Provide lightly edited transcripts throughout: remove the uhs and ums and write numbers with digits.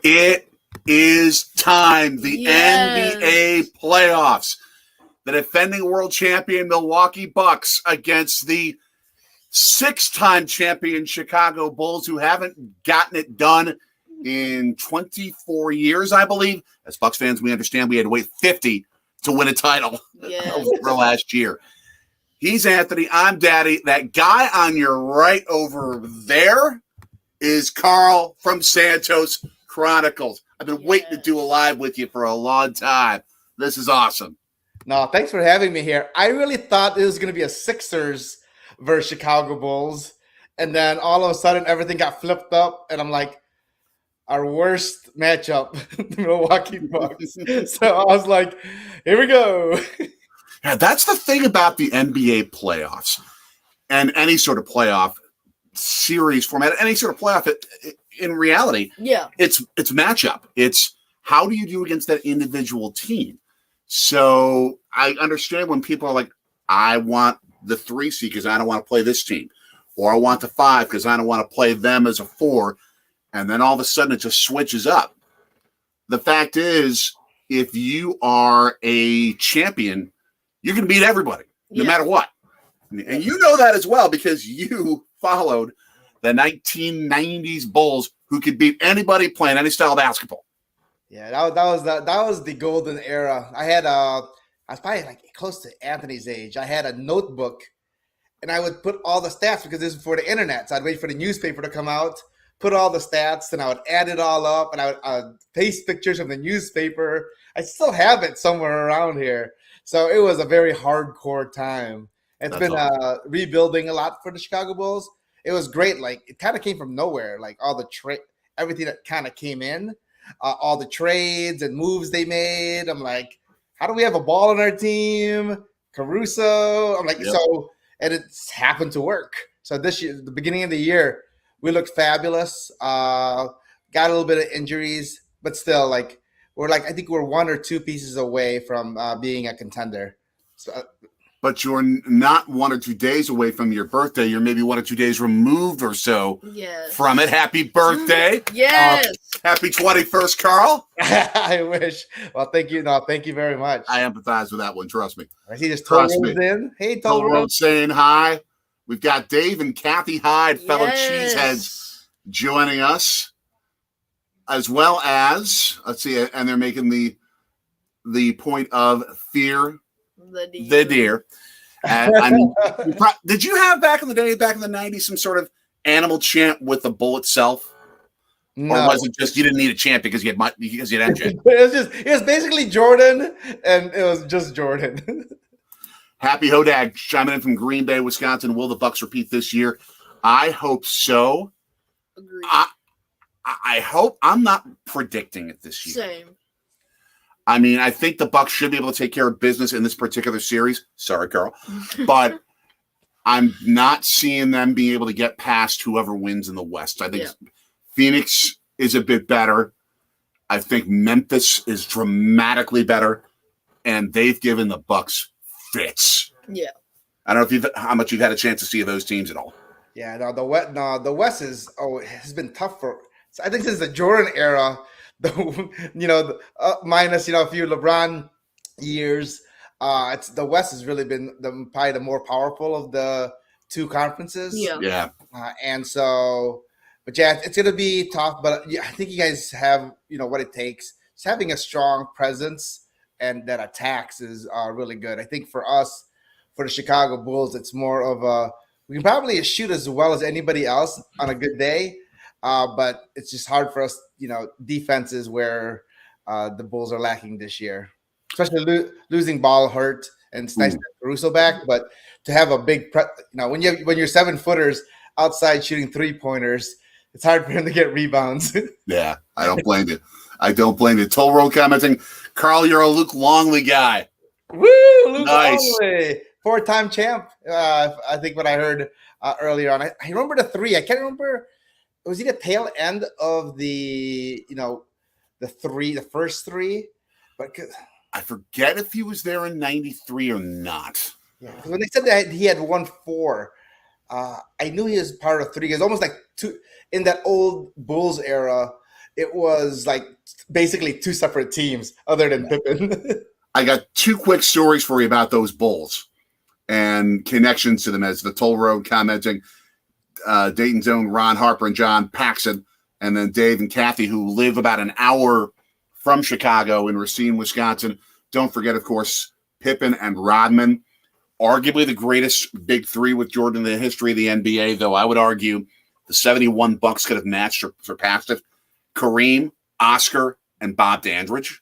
It is time. The NBA playoffs. The defending world champion Milwaukee Bucks against the 6-time champion Chicago Bulls, who haven't gotten it done in 24 years, I believe. As Bucks fans, we understand we had to wait 50 to win a title for last year. He's Anthony. I'm Daddy. That guy on your right over there is Carl from Santos Chronicles. I've been waiting to do a live with you for a long time. This is awesome. No, thanks for having me here. I really thought it was going to be a Sixers versus Chicago Bulls. And then all of a sudden, everything got flipped up. And I'm like, our worst matchup, the Milwaukee Bucks. So I was like, here we go. Yeah, that's the thing about the NBA playoffs and any sort of playoff series format, any sort of playoff in reality. Yeah. It's matchup. It's how do you do against that individual team? So I understand when people are like, I want the 3 seed because I don't want to play this team, or I want the 5 because I don't want to play them as a 4. And then all of a sudden it just switches up. The fact is, if you are a champion, you can beat everybody, no matter what. And you know that as well because you followed the 1990s Bulls who could beat anybody playing any style of basketball. Yeah, that was the golden era. I was probably like close to Anthony's age. I had a notebook, and I would put all the stats because this was before the internet. So I'd wait for the newspaper to come out, put all the stats, and I would add it all up, and I would paste pictures from the newspaper. I still have it somewhere around here. So it was a very hardcore time. It's been rebuilding a lot for the Chicago Bulls. It was great. Like, it kind of came from nowhere. Like all the everything that kind of came in, all the trades and moves they made. I'm like, how do we have a ball on our team? Caruso. I'm like, so, and it's happened to work. So this year, the beginning of the year, we looked fabulous. Got a little bit of injuries, but still, like, I think we're 1 or 2 pieces away from being a contender. So, but you're not 1 or 2 days away from your birthday. You're maybe 1 or 2 days removed or so from it. Happy birthday. Yes. Happy 21st, Carl. I wish. Well, thank you. No, thank you very much. I empathize with that one. Trust me. I see this Toll Road's in. Hey, Toll Road saying hi. We've got Dave and Kathy Hyde, fellow cheeseheads, joining us, as well as, let's see, and they're making the point of fear the deer. And did you have back in the day, back in the 90s, some sort of animal chant with the bull itself? No. Or was it just you didn't need a chant because you had MJ? It was basically Jordan, and it was just Jordan. Happy Hodag chiming in from Green Bay, Wisconsin. Will the Bucks repeat this year? I hope so. Agreed. I hope. I'm not predicting it this year. Same. I mean, I think the Bucks should be able to take care of business in this particular series. Sorry, Carl. But I'm not seeing them being able to get past whoever wins in the West. I think Phoenix is a bit better. I think Memphis is dramatically better. And they've given the Bucks fits. Yeah. I don't know how much you've had a chance to see those teams at all. Yeah, the West has been tough for. I think since the Jordan era, minus a few LeBron years, the West has really been probably the more powerful of the 2 conferences. Yeah. And so, but yeah, it's gonna be tough. But I think you guys have what it takes. Just having a strong presence and that attacks is really good. I think for us, for the Chicago Bulls, it's more of we can probably shoot as well as anybody else on a good day, but it's just hard for us, defenses where the Bulls are lacking this year, especially losing ball hurt, and it's nice to have Caruso back, but to have a big, when you're 7-footers outside shooting 3-pointers, it's hard for him to get rebounds. Yeah, I don't blame you. Toll Road commenting, Carl, you're a Luke Longley guy. Woo, Luke Longley, 4-time champ. I think what I heard earlier on. I remember the 3. I can't remember. Was he the tail end of the the first 3? But I forget if he was there in 93 or not. Yeah, because when they said that he had won 4, I knew he was part of 3. It was almost like 2 in that old Bulls era. it was like basically two separate teams other than Pippen. I got two quick stories for you about those Bulls and connections to them, as the Toll Road commenting, Dayton's own Ron Harper and John Paxson, and then Dave and Kathy, who live about an hour from Chicago in Racine, Wisconsin. Don't forget, of course, Pippen and Rodman, arguably the greatest big three with Jordan in the history of the NBA, though I would argue the 71 Bucks could have matched or surpassed it. Kareem, Oscar, and Bob Dandridge.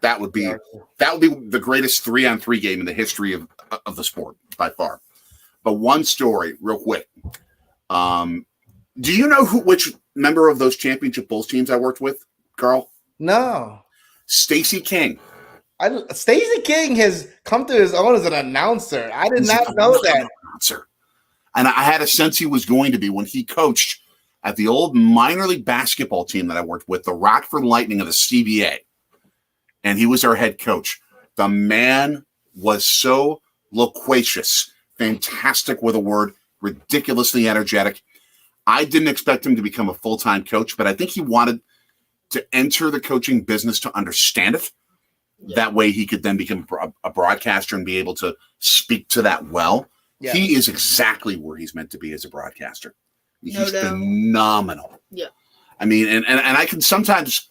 That would be the greatest 3-on-3 game in the history of the sport by far. But one story, real quick. Do you know which member of those championship Bulls teams I worked with, Carl? No. Stacey King. Stacey King has come to his own as an announcer. I did not know that. Announcer. And I had a sense he was going to be when he coached at the old minor league basketball team that I worked with, the Rockford Lightning of the CBA. And he was our head coach. The man was so loquacious, fantastic with a word, ridiculously energetic. I didn't expect him to become a full-time coach, but I think he wanted to enter the coaching business to understand it. Yeah. That way he could then become a broadcaster and be able to speak to that well. Yeah. He is exactly where he's meant to be as a broadcaster. He's phenomenal. Yeah. I mean, and I can sometimes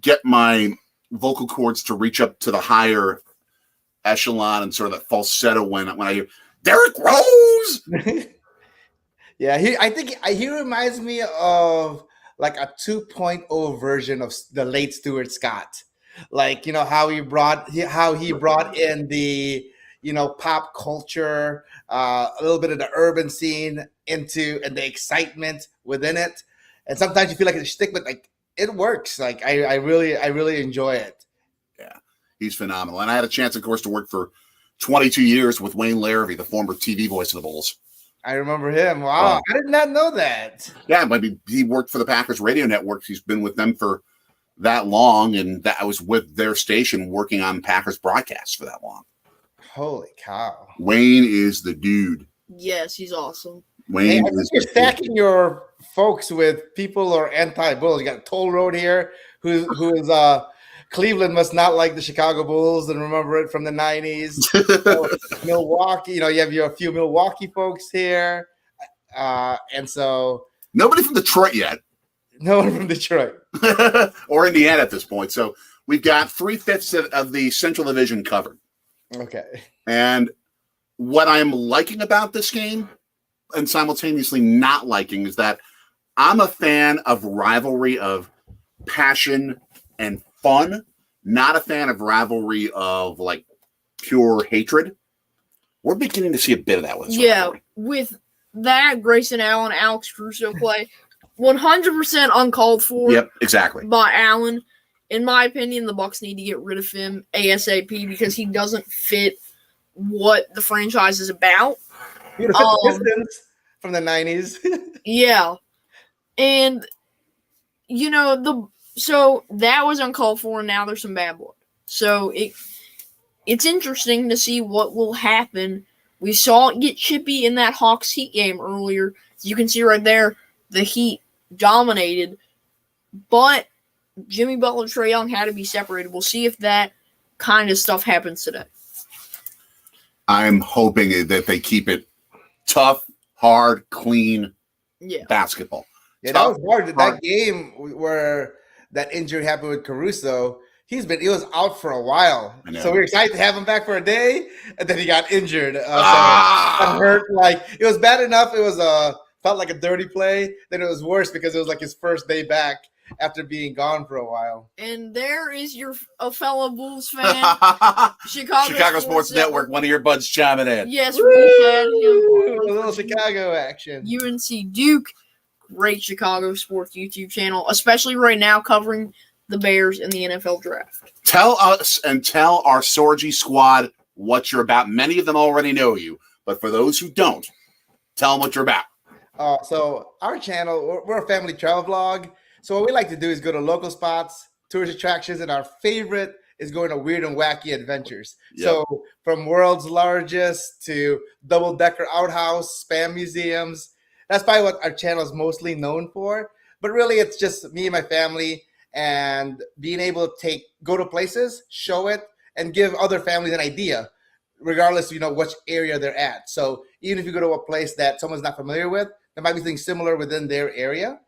get my vocal cords to reach up to the higher echelon and sort of that falsetto when I hear Derrick Rose. Yeah, I think he reminds me of like a 2.0 version of the late Stuart Scott. Like, how he brought in the, pop culture, a little bit of the urban scene into and the excitement within it. And sometimes you feel like it's a shtick, but like it works. Like I really enjoy it. Yeah, he's phenomenal. And I had a chance, of course, to work for 22 years with Wayne Larrivee, the former TV voice of the Bulls. I remember him. Wow, I did not know that. Yeah, but he worked for the Packers radio network. He's been with them for that long, and that I was with their station working on Packers broadcasts for that long. Holy cow. Wayne is the dude. Yes, he's awesome. Wayne I think you're stacking your folks with people who are anti-Bulls. You got Toll Road here, who is Cleveland must not like the Chicago Bulls and remember it from the 90s. So, Milwaukee, you have a few Milwaukee folks here. And so nobody from Detroit yet. No one from Detroit. Or Indiana at this point. So we've got 3/5 of the Central Division covered. Okay. And what I'm liking about this game and simultaneously not liking is that I'm a fan of rivalry, of passion and fun, not a fan of rivalry of like pure hatred. We're beginning to see a bit of that with this rivalry. With that Grayson Allen, Alex Caruso play, 100% uncalled for. Yep, exactly. By Allen. In my opinion, the Bucks need to get rid of him ASAP because he doesn't fit what the franchise is about. Pistons from the 90s. Yeah. And so that was uncalled for, and now there's some bad blood. So it's interesting to see what will happen. We saw it get chippy in that Hawks Heat game earlier. You can see right there, the Heat dominated, but Jimmy Butler, Trae Young had to be separated. We'll see if that kind of stuff happens today. I'm hoping that they keep it tough, hard, clean basketball. Yeah, tough, that was hard. That game where that injury happened with Caruso, he was out for a while. So we were excited to have him back for a day, and then he got injured. So it hurt. Like, it was bad enough. It was felt like a dirty play. Then it was worse because it was like his first day back after being gone for a while. And there is a fellow Bulls fan, Chicago Sports Network, one of your buds chiming in. Yes, we had him. A little Chicago action. UNC Duke, great Chicago sports YouTube channel, especially right now covering the Bears in the NFL draft. Tell us and tell our Sorgy squad what you're about. Many of them already know you, but for those who don't, tell them what you're about. So our channel, we're a family travel vlog. So what we like to do is go to local spots, tourist attractions, and our favorite is going to weird and wacky adventures. Yep. So from world's largest to double-decker outhouse, spam museums. That's probably what our channel is mostly known for. But really, it's just me and my family and being able to go to places, show it, and give other families an idea, regardless of which area they're at. So even if you go to a place that someone's not familiar with, there might be things similar within their area.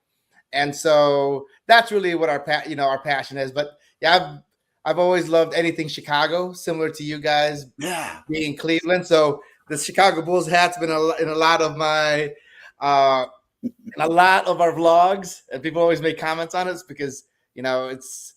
And so that's really what our passion is. But yeah, I've always loved anything Chicago, similar to you guys being in Cleveland. So the Chicago Bulls hat's been in a lot of my in a lot of our vlogs, and people always make comments on it because it's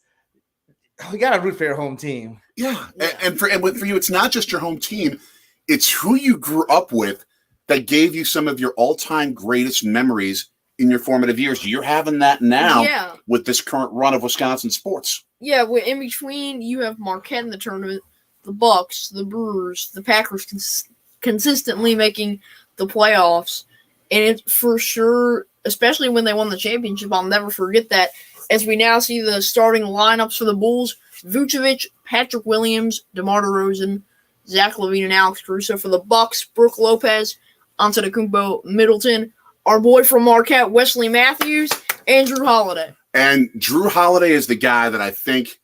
we gotta root for your home team. Yeah. And for you, it's not just your home team; it's who you grew up with that gave you some of your all-time greatest memories in your formative years. You're having that now with this current run of Wisconsin sports. Yeah, in between, you have Marquette in the tournament, the Bucks, the Brewers, the Packers consistently making the playoffs. And it's for sure, especially when they won the championship, I'll never forget that. As we now see the starting lineups for the Bulls, Vucevic, Patrick Williams, DeMar DeRozan, Zach LaVine, and Alex Caruso. For the Bucks, Brook Lopez, Antetokounmpo, Middleton, our boy from Marquette, Wesley Matthews, and Drew Holiday. And Drew Holiday is the guy that I think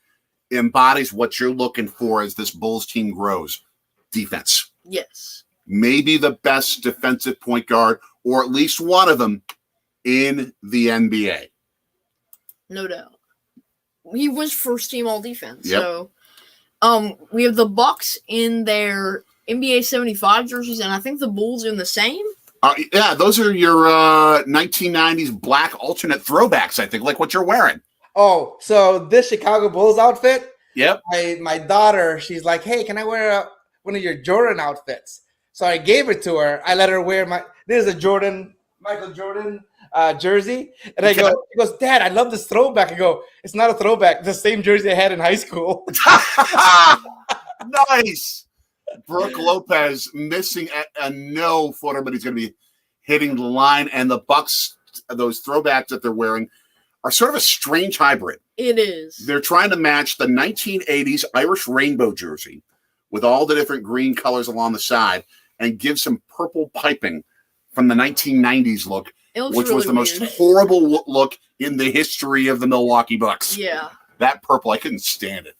embodies what you're looking for as this Bulls team grows. Defense. Yes. Maybe the best defensive point guard, or at least one of them, in the NBA. No doubt. He was first team all defense. Yep. So we have the Bucks in their NBA 75 jerseys, and I think the Bulls are in the same. Yeah, those are your 1990s black alternate throwbacks, I think, like what you're wearing. Oh, so this Chicago Bulls outfit? Yep. My daughter, she's like, hey, can I wear one of your Jordan outfits? So I gave it to her. I let her wear this is a Michael Jordan jersey. And she goes, Dad, I love this throwback. I go, it's not a throwback. The same jersey I had in high school. Nice. Brook Lopez missing a no-footer, but he's going to be hitting the line. And the Bucks, those throwbacks that they're wearing, are sort of a strange hybrid. It is. They're trying to match the 1980s Irish rainbow jersey with all the different green colors along the side and give some purple piping from the 1990s look, which was the most horrible look in the history of the Milwaukee Bucks. Yeah. That purple, I couldn't stand it.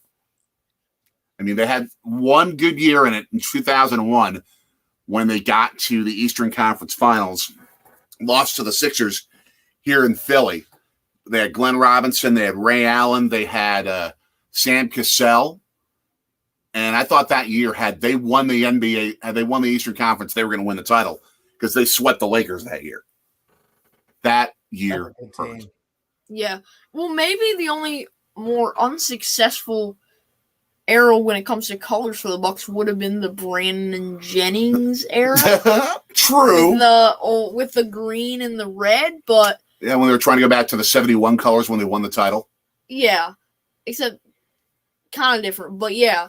I mean, they had one good year in it in 2001 when they got to the Eastern Conference Finals, lost to the Sixers here in Philly. They had Glenn Robinson, they had Ray Allen, they had Sam Cassell. And I thought that year, had they won the NBA, had they won the Eastern Conference, they were going to win the title because they swept the Lakers that year. That year hurt. Yeah. Well, maybe the only more unsuccessful era when it comes to colors for the Bucks would have been the Brandon Jennings era. True. With the green and the red, but yeah, when they were trying to go back to the 71 colors when they won the title. Yeah. Except kind of different, but yeah.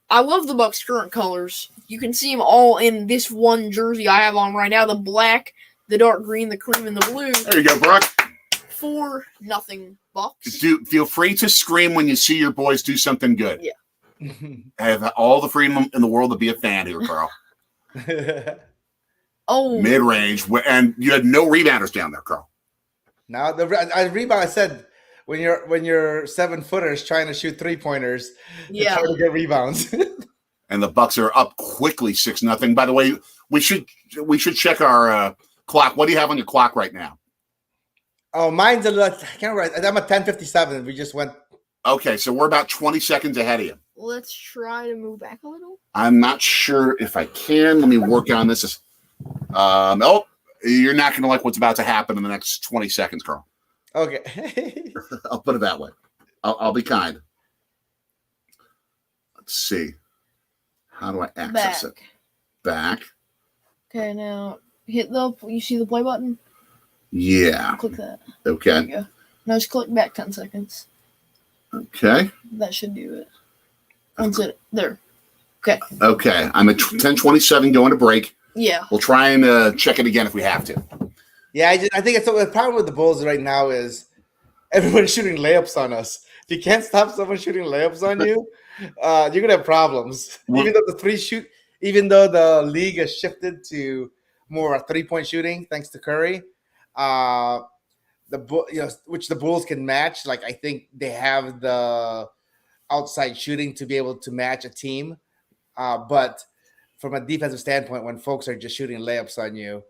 I love the Bucks' current colors. You can see them all in this one jersey I have on right now. The black, the dark green, the cream, and the blue. There you go, Brock. 4-0 Bucks. Feel free to scream when you see your boys do something good. Yeah. I have all the freedom in the world to be a fan here, Carl. Oh. Mid-range. And you had no rebounders down there, Carl. Now, the rebound, I said, when you're 7-footers trying to shoot 3-pointers, it's hard to get rebounds. And the Bucks are up quickly 6-0. By the way, we should check our clock. What do you have on your clock right now? Oh, mine's I can't remember. I'm at 10:57. We just went. Okay, so we're about 20 seconds ahead of you. Let's try to move back a little. I'm not sure if I can. Let me work on this. You're not going to like what's about to happen in the next 20 seconds, Carl. Okay. I'll put it that way. I'll be kind. Let's see. How do I access it? Back. Okay, now hit you see the play button? Yeah. Click that. Okay. There you go. Now just click back 10 seconds. Okay. That should do it. That's it. There. Okay. Okay. I'm at 10:27 going to break. Yeah. We'll try and check it again if we have to. Yeah, I think the problem with the Bulls right now is everyone's shooting layups on us. If you can't stop someone shooting layups on you, you're gonna have problems. Even though the league has shifted to more 3-point shooting thanks to Curry, which the Bulls can match. Like I think they have the outside shooting to be able to match a team. But from a defensive standpoint, when folks are just shooting layups on you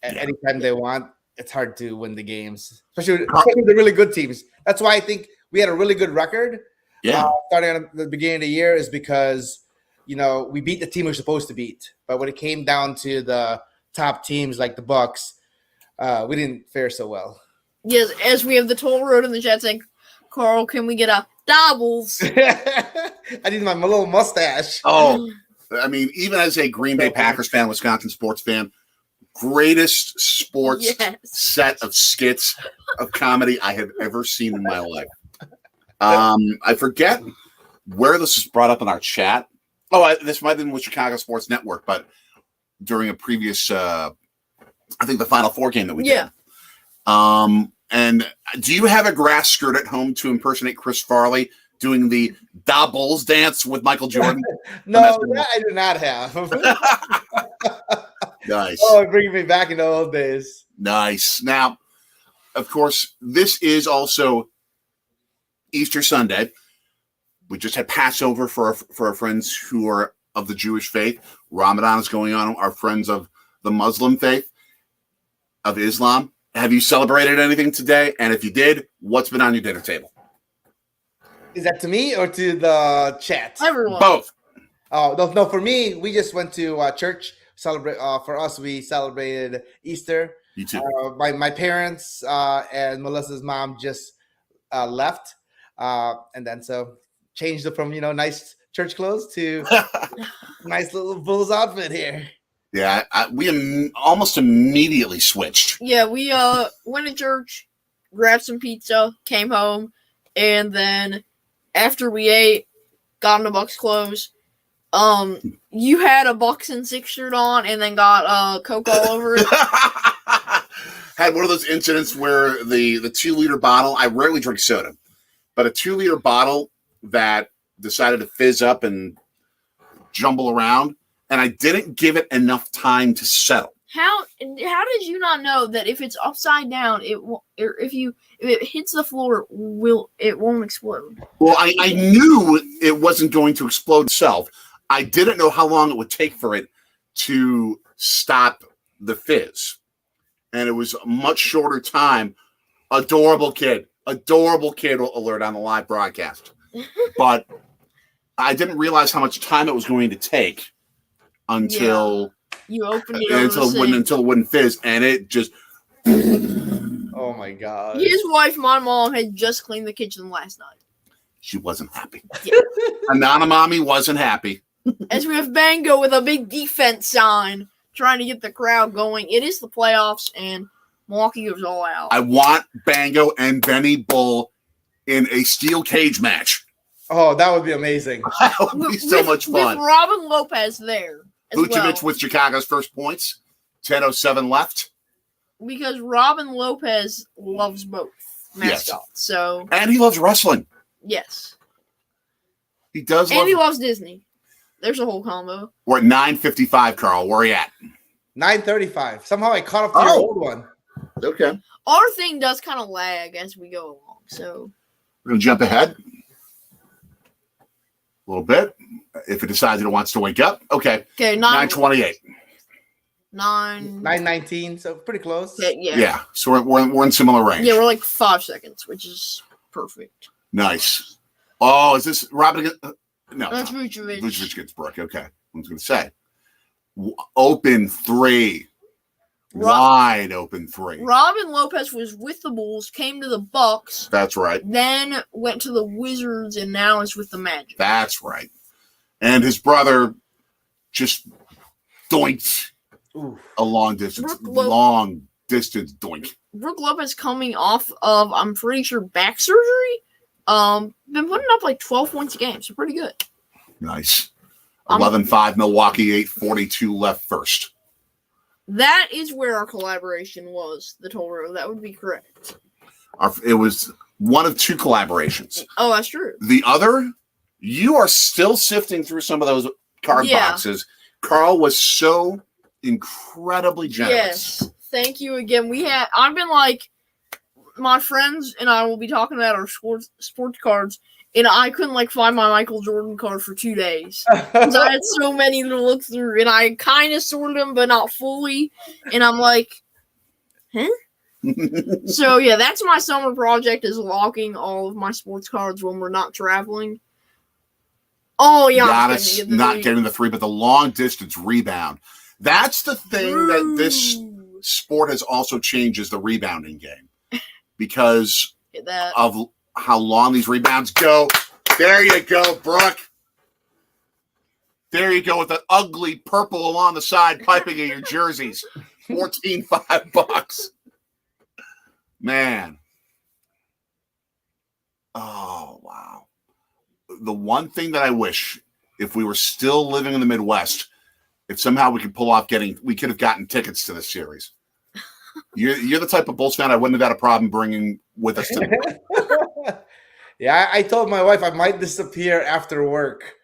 at any time they want, it's hard to win the games, especially the really good teams. That's why I think we had a really good record. Yeah. Starting at the beginning of the year is because, we beat the team we're supposed to beat. But when it came down to the top teams like the Bucks, we didn't fare so well. Yes, as we have the toll road in the chat saying, Carl, can we get a doubles? I need my little mustache. Oh, I mean, even as a Green Bay Packers fan, Wisconsin sports fan, greatest sports set of skits of comedy I have ever seen in my life. I forget where this was brought up in our chat. Oh, this might have been with Chicago Sports Network, but during a previous, I think the Final Four game that we did. And do you have a grass skirt at home to impersonate Chris Farley doing the Da Bulls dance with Michael Jordan? No, that I do not have. Nice. Oh, it brings me back in the old days. Nice. Now, of course, this is also Easter Sunday. We just had Passover for our friends who are of the Jewish faith. Ramadan is going on. Our friends of the Muslim faith, of Islam. Have you celebrated anything today? And if you did, what's been on your dinner table? Is that to me or to the chat? Everyone. Both. Oh, no, for me, we just went to church. For us, we celebrated Easter. You too. My parents and Melissa's mom just left. And then so changed it from, nice church clothes to nice little Bulls outfit here. Yeah, we almost immediately switched. Yeah, we went to church, grabbed some pizza, came home, and then after we ate, got in the Bucks clothes. You had a Bucks and 6 shirt on, and then got Coke all over it. Had one of those incidents where the 2-liter bottle. I rarely drink soda, but a 2-liter bottle that decided to fizz up and jumble around. And I didn't give it enough time to settle. How did you not know that if it's upside down, if it hits the floor, it won't explode? Well, I knew it wasn't going to explode itself. I didn't know how long it would take for it to stop the fizz, and it was a much shorter time. Adorable kid alert on the live broadcast, but I didn't realize how much time it was going to take. Until you opened it until it wouldn't fizz, and it just. Oh my god! His wife, my mom, had just cleaned the kitchen last night. She wasn't happy. Yeah. Anonymami wasn't happy. As we have Bango with a big defense sign trying to get the crowd going. It is the playoffs, and Milwaukee goes all out. I want Bango and Benny Bull in a steel cage match. Oh, that would be amazing. That would be so much fun. With Robin Lopez there. Vucevic with Chicago's first points. 10:07 left. Because Robin Lopez loves both mascots. Yes. So And he loves wrestling. yes. He does And he loves Disney. There's a whole combo. We're at 9:55, Carl. Where are you at? 9:35. Somehow I caught up to your old one. Okay. Our thing does kind of lag as we go along. So We're going to jump ahead a little bit. If it decides it wants to wake up. Okay. okay, 9:28. 9:19. So pretty close. Yeah. Yeah. So we're in similar range. Yeah, we're like 5 seconds, which is perfect. Nice. Oh, is this Robin? No. That's no. Vucevic. Vucevic gets Brooke. Okay. I was going to say. Open three. Wide open three. Robin Lopez was with the Bulls, came to the Bucks, That's right. then went to the Wizards, and now is with the Magic. That's right. And his brother just doinked a long distance. Long distance doink. Brooke Lopez coming off of, I'm pretty sure, back surgery. Been putting up like 12 points a game, so pretty good. Nice. 11-5 Milwaukee, 8:42 left first. That is where our collaboration was, the toll road. That would be correct. It was one of two collaborations. Oh, that's true. The other, you are still sifting through some of those card boxes. Carl was so incredibly generous. Yes. Thank you again. I've been like my friends and I will be talking about our sports cards, and I couldn't find my Michael Jordan card for 2 days because I had so many to look through, and I kind of sorted them, but not fully. And I'm like, huh? So yeah, that's my summer project: is logging all of my sports cards when we're not traveling. Oh yeah, Giannis not getting the 3, but the long distance rebound. That's the thing that this sport has also changed, is the rebounding game, because of how long these rebounds go. There you go, Brooke. There you go with the ugly purple along the side piping of your jerseys. $14.5. Man. Oh, wow. The one thing that I wish, if we were still living in the Midwest, if somehow we could pull off we could have gotten tickets to this series. You're the type of Bulls fan I wouldn't have had a problem bringing with us to. Yeah, I told my wife I might disappear after work.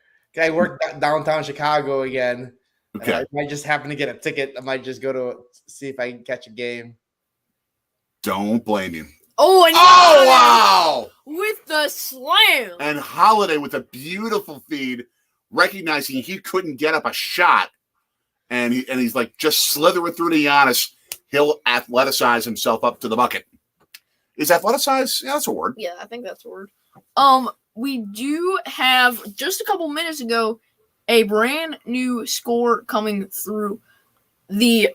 I work downtown Chicago again. Okay. I might just happen to get a ticket. I might just go to see if I can catch a game. Don't blame you. Oh, and wow! With the slam. And Holiday with a beautiful feed, recognizing he couldn't get up a shot, and he's like just slithering through to Giannis. He'll athleticize himself up to the bucket. Is athleticize? Yeah, that's a word. Yeah, I think that's a word. We do have, just a couple minutes ago, a brand new score coming through. The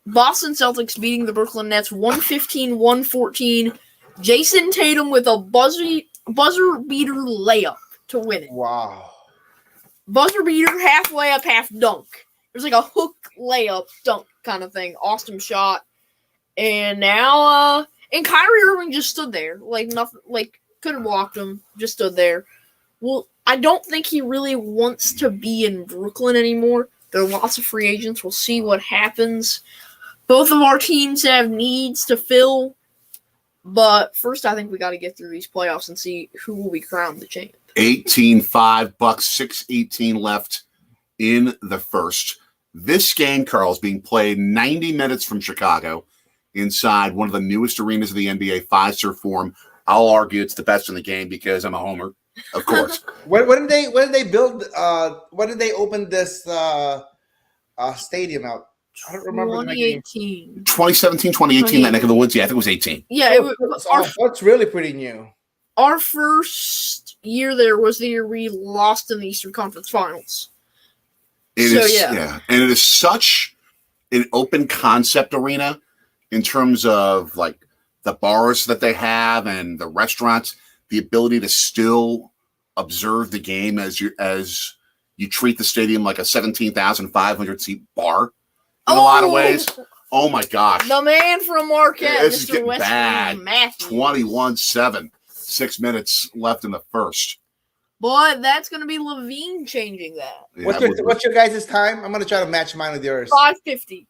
Boston Celtics beating the Brooklyn Nets 115-114. Jason Tatum with a buzzer beater layup to win it. Wow. Buzzer beater, half layup, half dunk. It was like a hook layup dunk kind of thing. Awesome shot. And now and Kyrie Irving just stood there. Nothing, could have walked him, just stood there. Well, I don't think he really wants to be in Brooklyn anymore. There are lots of free agents. We'll see what happens. Both of our teams have needs to fill. But first, I think we got to get through these playoffs and see who will be crowned the champ. 18-5, Bucks, 6:18 left in the first. This game, Carl, is being played 90 minutes from Chicago inside one of the newest arenas of the NBA, Fiserv Forum. I'll argue it's the best in the game because I'm a homer, of course. When did they build? When did they open this stadium out? I don't remember. 2018. 2017, 2018, that neck of the woods. Yeah, I think it was 18. Yeah, that's really pretty new. Our first year there was the year we lost in the Eastern Conference Finals. And it is such an open concept arena in terms of the bars that they have and the restaurants, the ability to still observe the game as you treat the stadium like a 17,500 seat bar in a lot of ways. Oh my gosh. The man from Marquette, this is Mr. getting Wesley bad. Matthews. 21-7, 6 minutes left in the first. But that's going to be Levine changing that. Yeah, what's your guys' time? I'm going to try to match mine with yours. 5:50.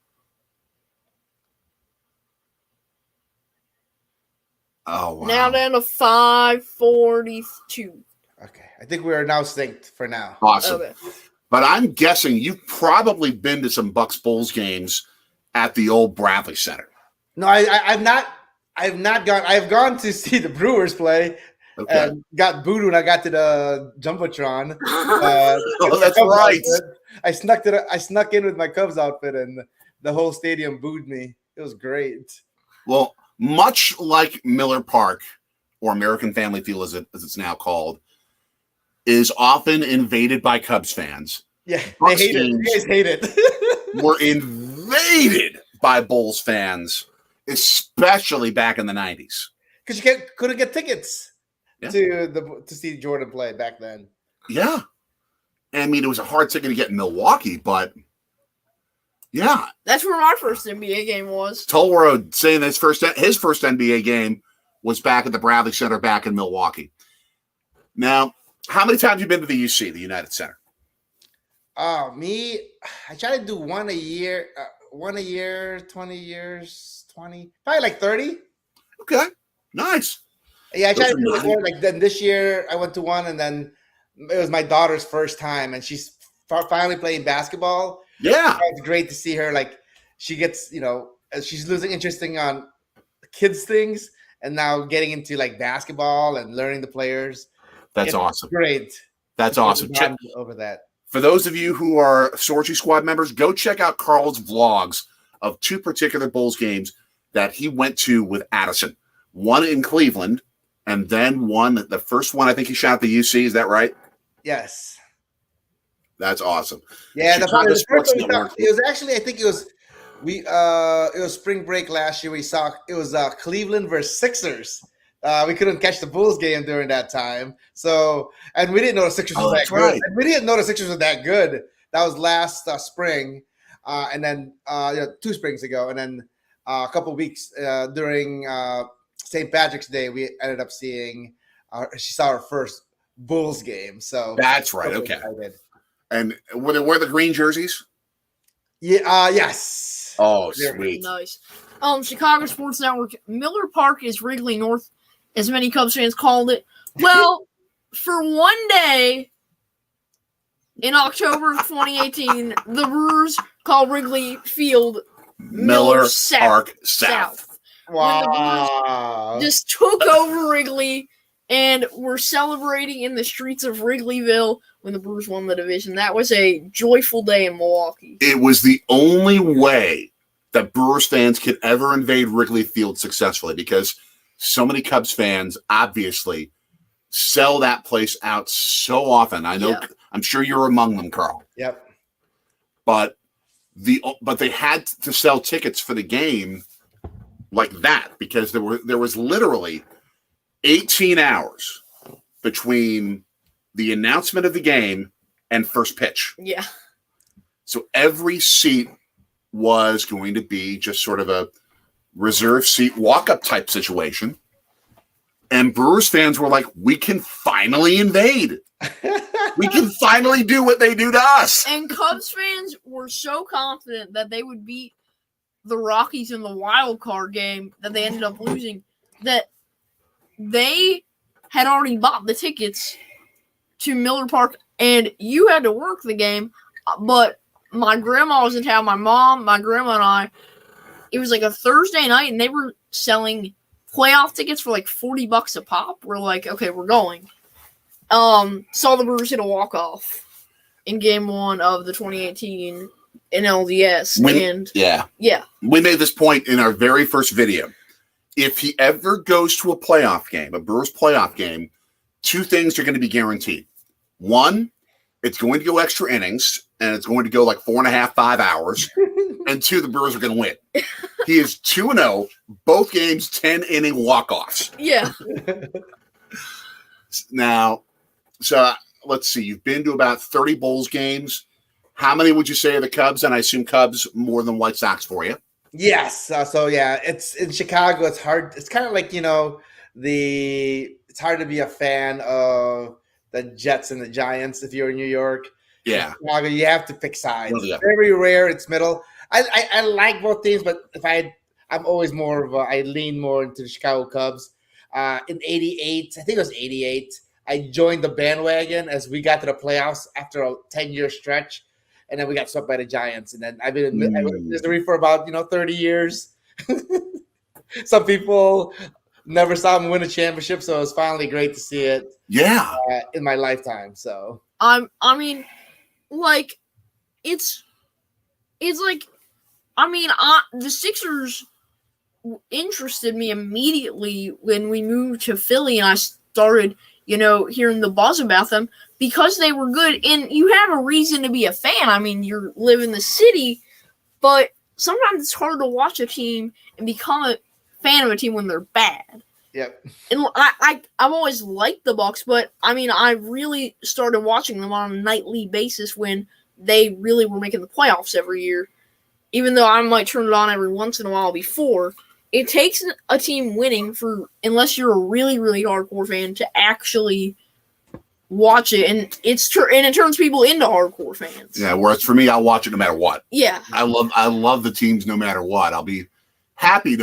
Oh, wow. Now down to 5:42. Okay. I think we are now synced for now. Awesome. Okay. But I'm guessing you've probably been to some Bucks Bulls games at the old Bradley Center. No, I've not gone. I've gone to see the Brewers play. Okay. And got booed when I got to the Jumbotron. Oh, that's right. I snuck in with my Cubs outfit, and the whole stadium booed me. It was great. Well, much like Miller Park, or American Family Field as it's now called, is often invaded by Cubs fans. Yeah, they hate it. You guys hate it. Were invaded by Bulls fans, especially back in the 90s. Because you couldn't get tickets. Yeah. To see Jordan play back then. Yeah. I mean, it was a hard ticket to get in Milwaukee, but yeah. That's where my first NBA game was. Tolworld saying his first NBA game was back at the Bradley Center back in Milwaukee. Now, how many times have you been to the UC, the United Center? Me, I try to do one a year, 20 years, probably like 30. Okay. Nice. Yeah, I tried to do it more. Then this year I went to one, and then it was my daughter's first time, and she's finally playing basketball. Yeah, it's great to see her. She gets, she's losing interest on kids things, and now getting into like basketball and learning the players. That's It's awesome. Great. That's awesome. Check over that. For those of you who are Sorgy Squad members, go check out Carl's vlogs of 2 particular Bulls games that he went to with Addison. One in Cleveland, and then the first one I think he shot at the UC. Is that right? Yes. That's awesome. Yeah, the first one Network. it was actually, I think it was spring break last year. We saw it was Cleveland versus Sixers. We couldn't catch the Bulls game during that time, and we didn't know the Sixers was that good. And we didn't know the Sixers were that good. That was last spring, and then 2 springs ago, and then a couple weeks during St. Patrick's Day, we ended up seeing. She saw her first Bulls game. So that's right. Okay. And were they wear the green jerseys? Yeah. Yes. Oh, sweet. Nice. Chicago Sports Network. Miller Park is Wrigley North, as many Cubs fans called it. Well, for one day in October of 2018, the Brewers called Wrigley Field Miller Park South. Wow. When the Brewers just took over Wrigley and were celebrating in the streets of Wrigleyville when the Brewers won the division. That was a joyful day in Milwaukee. It was the only way that Brewers fans could ever invade Wrigley Field successfully, because so many Cubs fans obviously sell that place out so often. I know, I'm sure you're among them, Carl. Yep. But they had to sell tickets for the game like that, because there was literally 18 hours between the announcement of the game and first pitch. Yeah. So every seat was going to be just sort of a reserve seat walk-up type situation. And Brewers fans were like, we can finally invade. We can finally do what they do to us. And Cubs fans were so confident that they would beat the Rockies in the wild card game that they ended up losing, that they had already bought the tickets to Miller Park, and you had to work the game, but my grandma was in town, my mom, my grandma, and I. It was like a Thursday night, and they were selling playoff tickets for like $40 a pop. We're like, okay, we're going. Saw the Brewers hit a walk-off in Game 1 of the 2018 NLDS. We made this point in our very first video. If he ever goes to a playoff game, a Brewers playoff game, 2 things are going to be guaranteed. 1, it's going to go extra innings, and it's going to go like 4.5, 5 hours. And 2, the Brewers are going to win. He is 2-0, both games 10-inning walk-offs. Yeah. Now, so let's see. You've been to about 30 Bulls games. How many would you say are the Cubs? And I assume Cubs more than White Sox for you. Yes. It's in Chicago. It's hard. It's kind of like, it's hard to be a fan of the Jets and the Giants if you're in New York. Yeah. In Chicago, you have to pick sides. Yeah. Very rare. It's middle. I like both teams, but I'm always more of I lean more into the Chicago Cubs. In 88, I think it was 88, I joined the bandwagon as we got to the playoffs after a 10-year stretch, and then we got swept by the Giants. And then I've been in misery for about 30 years. Some people never saw them win a championship, so it was finally great to see it. Yeah, in my lifetime. So it's like, the Sixers interested me immediately when we moved to Philly, and I started, hearing the buzz about them because they were good. And you have a reason to be a fan. You live in the city, but sometimes it's hard to watch a team and become a fan of a team when they're bad. Yep. And I've always liked the Bucks, but I really started watching them on a nightly basis when they really were making the playoffs every year. Even though I might turn it on every once in a while before, it takes a team winning unless you're a really, really hardcore fan, to actually watch it, and it turns people into hardcore fans. Yeah, whereas for me, I'll watch it no matter what. Yeah, I love the teams no matter what. I'll be happy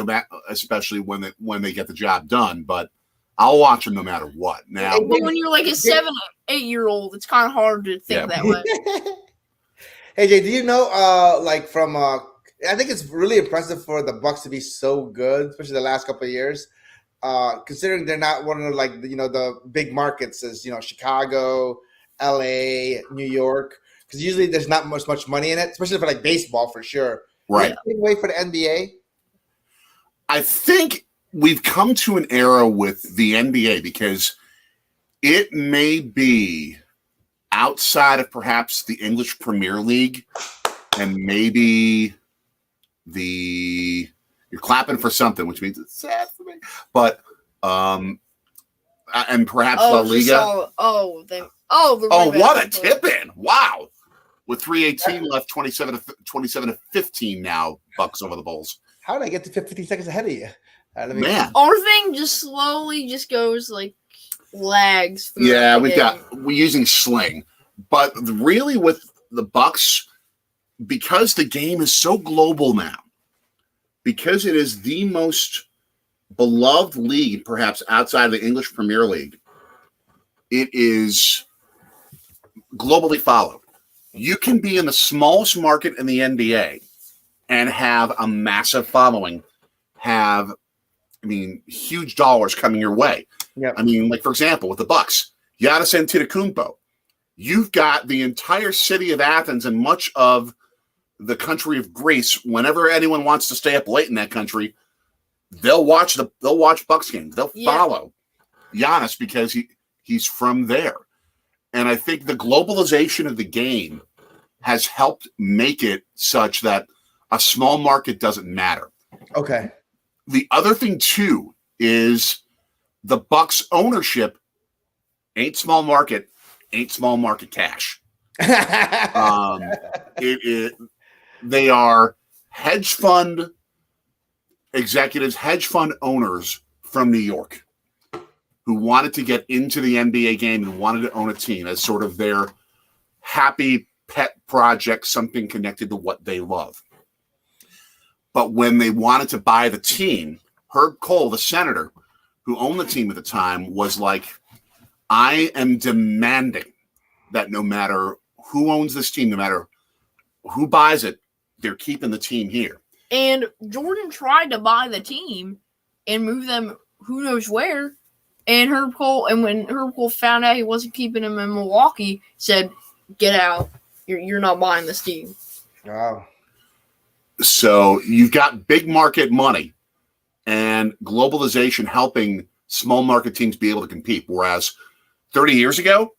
especially when they get the job done, but I'll watch them no matter what. Now, but when you're like a 7 or 8 year old, it's kind of hard to think that way. Hey Jay, do you know I think it's really impressive for the Bucks to be so good, especially the last couple of years. considering they're not one of the big markets as Chicago, LA, New York, because usually there's not much money in it, especially for like baseball for sure. Right. Way for the NBA. I think we've come to an era with the NBA because it may be outside of perhaps the English Premier League and maybe you're clapping for something, which means it's sad for me. But and perhaps La Liga. What a tip in! Wow, with 3:18 left, 27 to 15 now. Bucks over the Bulls. How did I get to 50 seconds ahead of you? Man, our thing just slowly just goes like lags. Yeah, we're using sling, but really with the Bucks, because the game is so global now. Because it is the most beloved league, perhaps outside of the English Premier League, it is globally followed. You can be in the smallest market in the NBA and have a massive following, huge dollars coming your way. Yep. Like, for example, with the Bucks, Giannis Antetokounmpo, you've got the entire city of Athens and much of the country of Greece. Whenever anyone wants to stay up late in that country, they'll watch Bucks games. They'll follow Giannis because he's from there. And I think the globalization of the game has helped make it such that a small market doesn't matter. Okay. The other thing too is the Bucks ownership ain't small market cash. They are hedge fund executives, hedge fund owners from New York who wanted to get into the NBA game and wanted to own a team as sort of their happy pet project, something connected to what they love. But when they wanted to buy the team, Herb Kohl, the senator who owned the team at the time, was like, I am demanding that no matter who owns this team, no matter who buys it, they're keeping the team here. And Jordan tried to buy the team and move them who knows where. And when Herb Kohl found out he wasn't keeping him in Milwaukee, said, get out. You're not buying this team. Wow. So you've got big market money and globalization helping small market teams be able to compete. Whereas 30 years ago,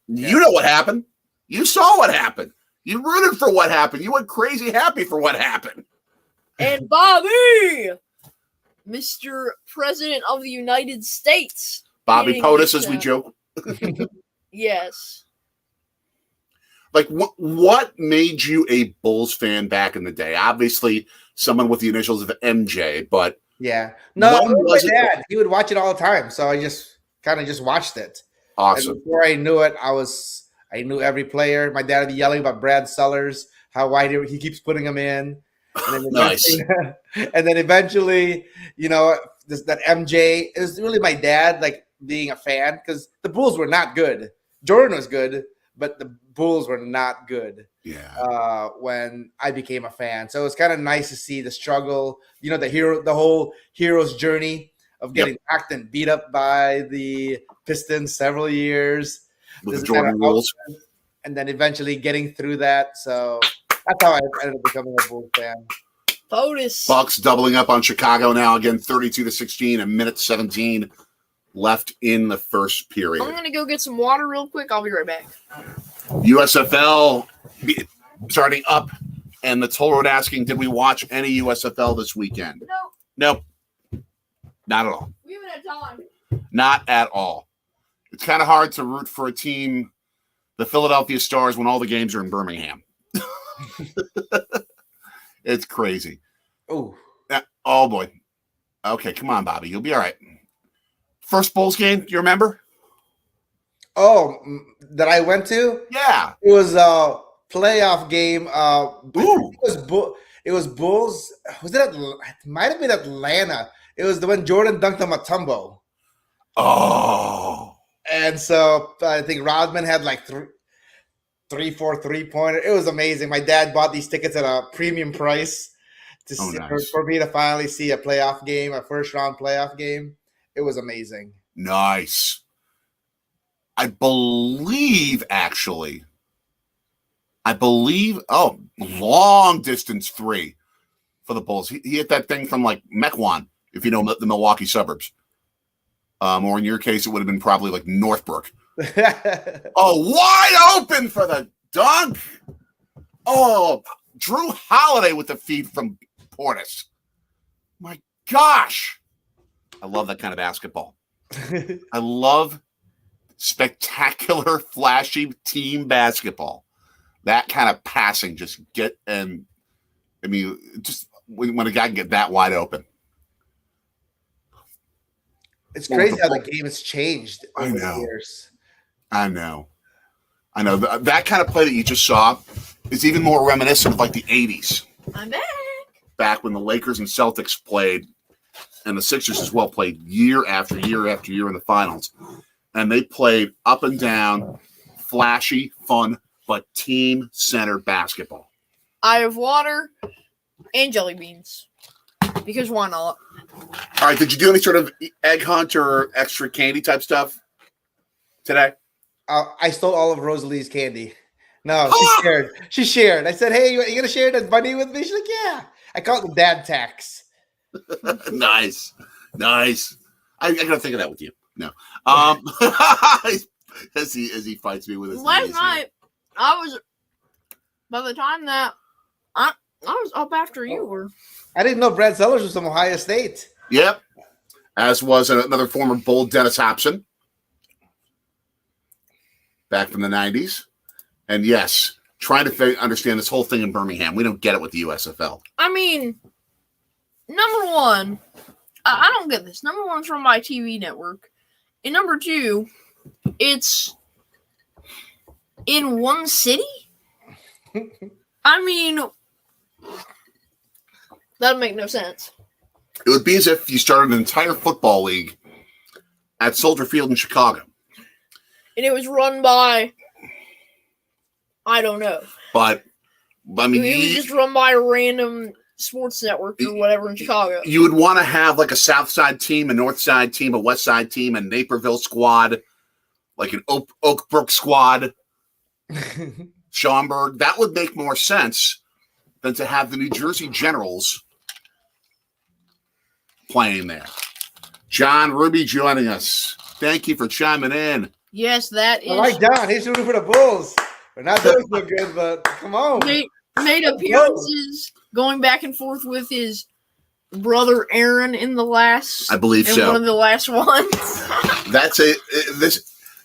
you know what happened. You saw what happened. You rooted for what happened. You went crazy happy for what happened. And Bobby, Mr. President of the United States. Bobby POTUS, as we joke. Yes. Like, what made you a Bulls fan back in the day? Obviously, someone with the initials of MJ, but yeah. No, my dad. He would watch it all the time, so I just kind of watched it. Awesome. And before I knew it, I knew every player. My dad would be yelling about Brad Sellers, how wide he keeps putting him in. And then Nice. And then eventually, that MJ, it was really my dad, like, being a fan, because the Bulls were not good. Jordan was good, but the Bulls were not good. Yeah. When I became a fan. So it was kind of nice to see the struggle, the whole hero's journey of getting hacked and beat up by the Pistons several years. With the Jordan rules. And then eventually getting through that. So that's how I ended up becoming a Bulls fan. POTUS. Bucks doubling up on Chicago now, again, 32-16, a minute 17 left in the first period. I'm going to go get some water real quick. I'll be right back. USFL starting up, and the Toll Road asking, did we watch any USFL this weekend? No. Nope. Not at all. We haven't had time. Not at all. It's kind of hard to root for a team, the Philadelphia Stars, when all the games are in Birmingham. It's crazy. Oh. Oh, boy. Okay, come on, Bobby. You'll be all right. First Bulls game, do you remember? Oh, that I went to? Yeah. It was a playoff game. Ooh. It was Bulls. Was it? It might have been Atlanta. It was the one Jordan dunked on Mutombo. Oh. And so I think Rodman had like 4 3-pointer. It was amazing. My dad bought these tickets at a premium price Nice. For me to finally see a playoff game, a first round playoff game, it was amazing. Nice. I believe, long distance 3 for the Bulls. He hit that thing from like Mequon, if you know the Milwaukee suburbs. Or in your case, it would have been probably like Northbrook. Wide open for the dunk. Oh, Drew Holiday with the feed from Portis. My gosh. I love that kind of basketball. I love spectacular, flashy team basketball. That kind of passing, just when a guy can get that wide open. It's crazy how the game has changed over the years. I know. That kind of play that you just saw is even more reminiscent of like the 80s. I'm back. Back when the Lakers and Celtics played, and the Sixers as well played year after year after year in the finals. And they played up and down, flashy, fun, but team-centered basketball. Eye of water and jelly beans. Because why not? All right, did you do any sort of egg hunt or extra candy type stuff today? I stole all of Rosalie's candy. No, she shared. I said, hey, you going to share the bunny with me? She's like, yeah. I call it the dad tax. Nice. I got to think of that with you. No. As he fights me with his last night, by the time that I was up after you were. I didn't know Brad Sellers was from Ohio State. Yep. As was another former Bull, Dennis Hopson. Back from the 90s. And yes, trying to understand this whole thing in Birmingham. We don't get it with the USFL. I mean, number one, I don't get this. Number one, it's from my TV network. And number two, it's in one city? I mean, that'd make no sense. It would be as if you started an entire football league at Soldier Field in Chicago. And it was run by, I don't know. But, I mean, it was just run by a random sports network or whatever in Chicago. You would want to have like a South Side team, a North Side team, a West Side team, a Naperville squad, like an Oak Brook squad, Schaumburg. That would make more sense than to have the New Jersey Generals playing there. John Ruby joining us. Thank you for chiming in. Yes, that is. I like John. He's rooting for the Bulls. We're not doing so good, but come on. Made appearances going back and forth with his brother Aaron in the last. I believe so. One of the last ones.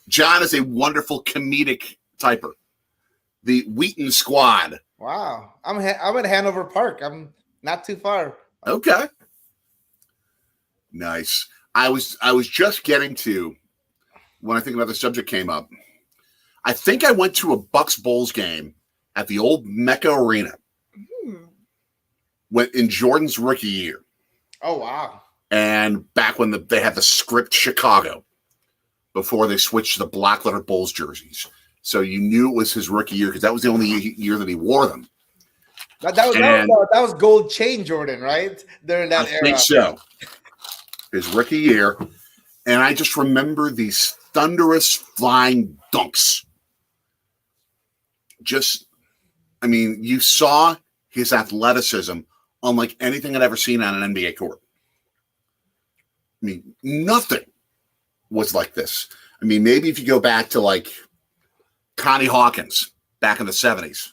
John is a wonderful comedic typer. The Wheaton squad. Wow. I'm at Hanover Park. I'm not too far. Okay. Nice. I was just getting to, when I think another subject came up, I think I went to a Bucks Bulls game at the old Mecca Arena in Jordan's rookie year. Oh, wow. And back when they had the script Chicago, before they switched to the black letter Bulls jerseys. So you knew it was his rookie year because that was the only year that he wore them. That was gold chain Jordan, right? During that era. I think so. His rookie year. And I just remember these thunderous flying dunks. You saw his athleticism unlike anything I'd ever seen on an NBA court. I mean, nothing was like this. I mean, maybe if you go back to like Connie Hawkins back in the 70s,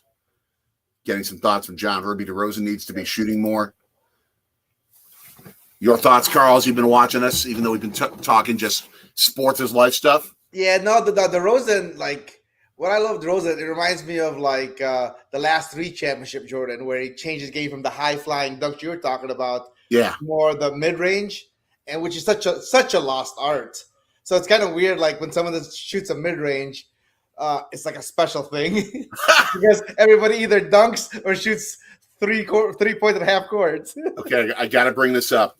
getting some thoughts from John. Ruby DeRozan needs to be shooting more. Your thoughts, Carl, as you've been watching us, even though we've been talking just sports as life stuff? Yeah, no, the DeRozan, like, what I love DeRozan, it reminds me of like the last 3 championship Jordan, where he changed his game from the high flying dunk you were talking about, more the mid range, and which is such a lost art. So it's kind of weird, like when someone that shoots a mid range, it's like a special thing because everybody either dunks or shoots 3-point and half courts. Okay, I got to bring this up.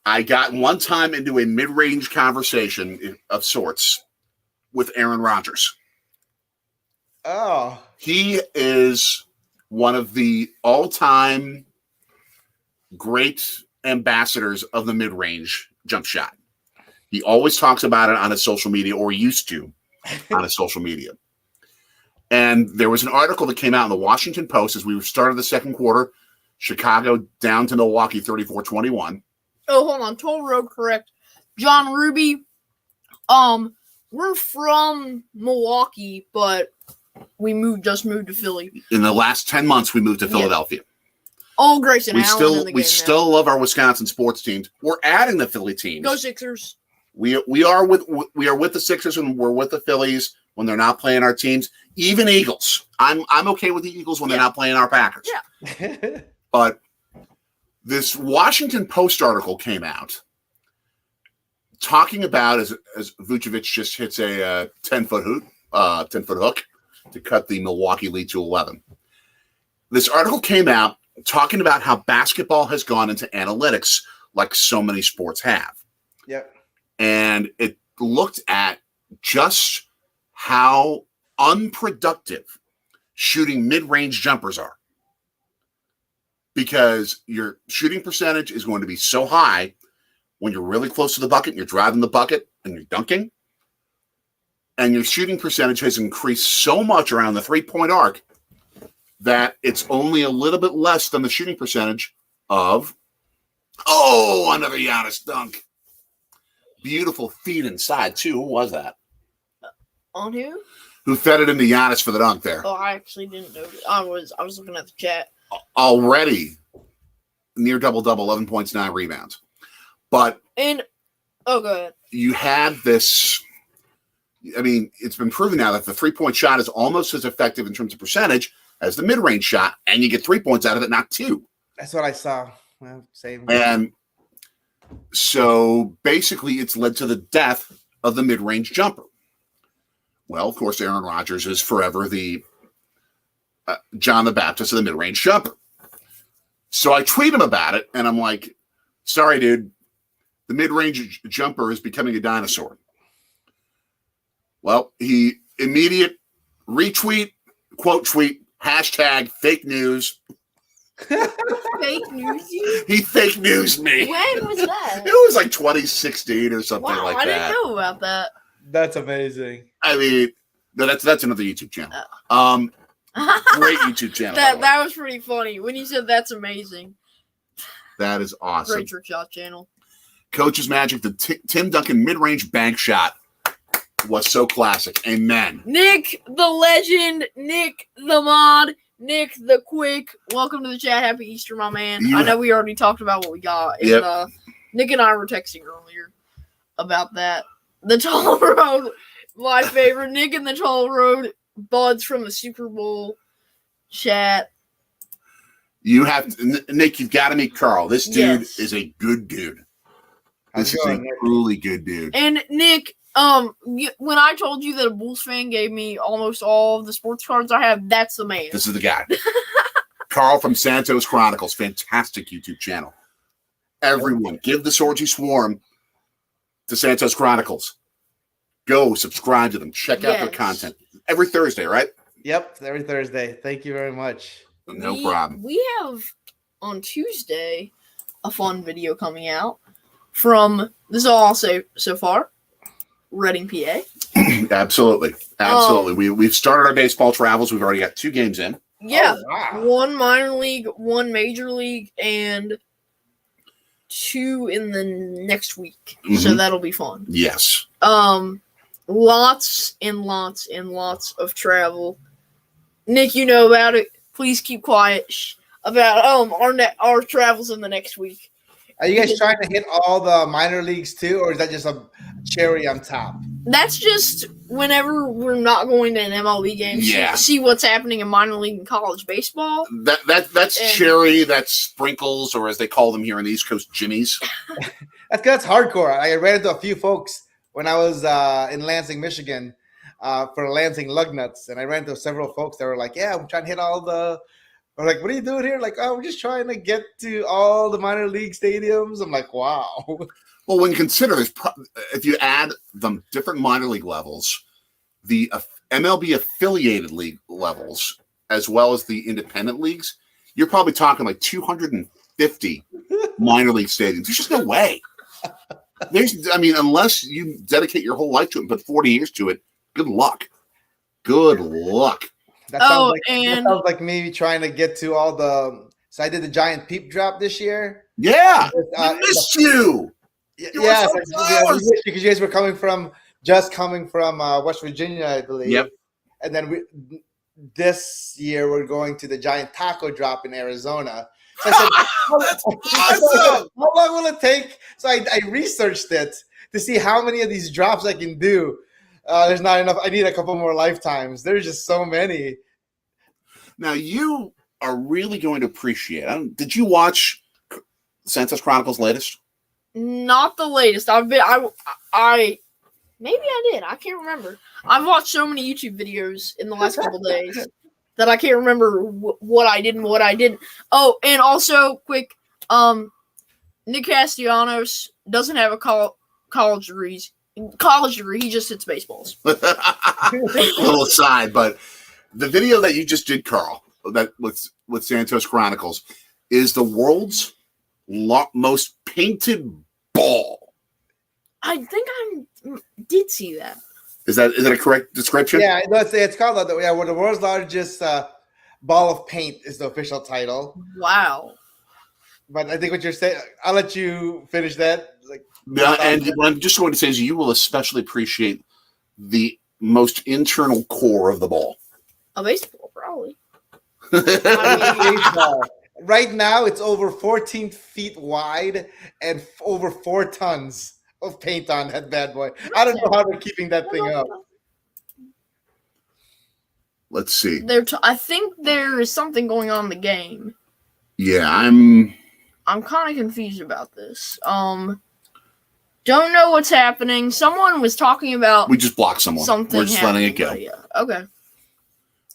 I got one time into a mid-range conversation of sorts with Aaron Rodgers. Oh. He is one of the all-time great ambassadors of the mid-range jump shot. He always talks about it on his social media, or used to on his social media. And there was an article that came out in the Washington Post as we started the second quarter. Chicago down to Milwaukee 34-21. Oh, hold on. Toll Road correct. John Ruby. We're from Milwaukee, but we just moved to Philly. In the last 10 months, we moved to Philadelphia. Oh, Grayson Allen we still love our Wisconsin sports teams. We're adding the Philly teams. Go Sixers. We are with the Sixers, and we're with the Phillies when they're not playing our teams. Even Eagles. I'm okay with the Eagles when they're not playing our Packers. Yeah. But this Washington Post article came out talking about as Vucevic just hits a 10-foot hook to cut the Milwaukee lead to 11. This article came out talking about how basketball has gone into analytics like so many sports have. Yep. And it looked at just how unproductive shooting mid-range jumpers are. Because your shooting percentage is going to be so high when you're really close to the bucket, and you're driving the bucket, and you're dunking. And your shooting percentage has increased so much around the three-point arc that it's only a little bit less than the shooting percentage of, another Giannis dunk. Beautiful feed inside, too. Who was that? On who? Who fed it into Giannis for the dunk there? Oh, I actually didn't know. I was looking at the chat. Already near double-double, 11 points, 9 rebounds. But go ahead. You had this, I mean, it's been proven now that the three-point shot is almost as effective in terms of percentage as the mid-range shot, and you get 3 points out of it, not 2. That's what I saw. Well, same. And so basically it's led to the death of the mid-range jumper. Well, of course, Aaron Rodgers is forever the John the Baptist of the mid-range jumper. So I tweet him about it, and I'm like, sorry, dude, the mid-range jumper is becoming a dinosaur. Well, he immediate retweet, quote tweet, hashtag fake news. Fake news? He fake news me. When was that? It was like 2016 or something like that. I didn't know about that. That's amazing. I mean, that's another YouTube channel. Great YouTube channel. That was pretty funny. When you said that's amazing. That is awesome. Great trick shot channel. Coach's Magic, the Tim Duncan mid-range bank shot was so classic. Amen. Nick the legend, Nick the mod, Nick the quick. Welcome to the chat. Happy Easter, my man. I know we already talked about what we got. And, yep. Nick and I were texting earlier about that. The Toll Road, my favorite. Nick and the Toll Road buds from the Super Bowl chat. You have to, Nick, you've got to meet Carl. This dude is a good dude. This is a truly good dude. And Nick, when I told you that a Bulls fan gave me almost all of the sports cards I have, that's the man. This is the guy. Carl from Santos Chronicles. Fantastic YouTube channel. Everyone, give the Swords You Swarm to Santos Chronicles. Go subscribe to them. Check out their content. Every Thursday, right? Yep, every Thursday. Thank you very much. No problem. We have on Tuesday a fun video coming out from, this is all I'll say so far, Reading, PA. Absolutely. We've started our baseball travels. We've already got 2 games in. Yeah. Oh, wow. 1 minor league, 1 major league, and 2 in the next week. Mm-hmm. So that'll be fun. Yes. Lots and lots and lots of travel. Nick, you know about it. Please keep quiet about our travels in the next week. Are you guys trying to hit all the minor leagues too, or is that just a cherry on top? That's just whenever we're not going to an MLB game. Yeah. See what's happening in minor league and college baseball. That's cherry. That's sprinkles, or as they call them here in the East Coast, jimmies. That's hardcore. I ran into a few folks when I was in Lansing, Michigan, for Lansing Lugnuts, and I ran into several folks that were like, "Yeah, I'm trying to hit all the." I'm like, "What are you doing here?" Like, "Oh, we're just trying to get to all the minor league stadiums." I'm like, "Wow." Well, when you consider this, if you add the different minor league levels, the MLB affiliated league levels, as well as the independent leagues, you're probably talking like 250 50 minor league stadiums. There's just no way. Unless you dedicate your whole life to it and put 40 years to it, good luck. Good luck. That sounds like me trying to get to all the. So I did the giant peep drop this year. Yeah, I missed you. Yes, because you guys were coming from West Virginia, I believe. Yep. And then this year we're going to the giant taco drop in Arizona. So I said, that's awesome. How long will it take? So I researched it to see how many of these drops I can do. There's not enough. I need a couple more lifetimes. There's just so many. Now you are really going to appreciate. Did you watch Santos Chronicles latest? Not the latest. Maybe I did. I can't remember. I've watched so many YouTube videos in the last couple days that I can't remember what I did and what I didn't. Oh, and also quick, Nick Castellanos doesn't have a college degree. He just hits baseballs. A little aside, but the video that you just did, Carl, that with Santos Chronicles, is the world's most painted ball. I think I did see that. Is that a correct description? Yeah, it's called the world's largest ball of paint is the official title. Wow. But I think what you're saying, I'll let you finish that. And what I'm just going to say is you will especially appreciate the most internal core of the ball. A baseball, probably. Baseball. Right now, it's over 14 feet wide and over 4 tons of paint on that bad boy. I don't know how they're keeping that thing up. Let's see. I think there is something going on in the game. Yeah, I'm kind of confused about this. Don't know what's happening. Someone was talking about. We just blocked someone. Something. We're just letting it go. Yeah. Okay.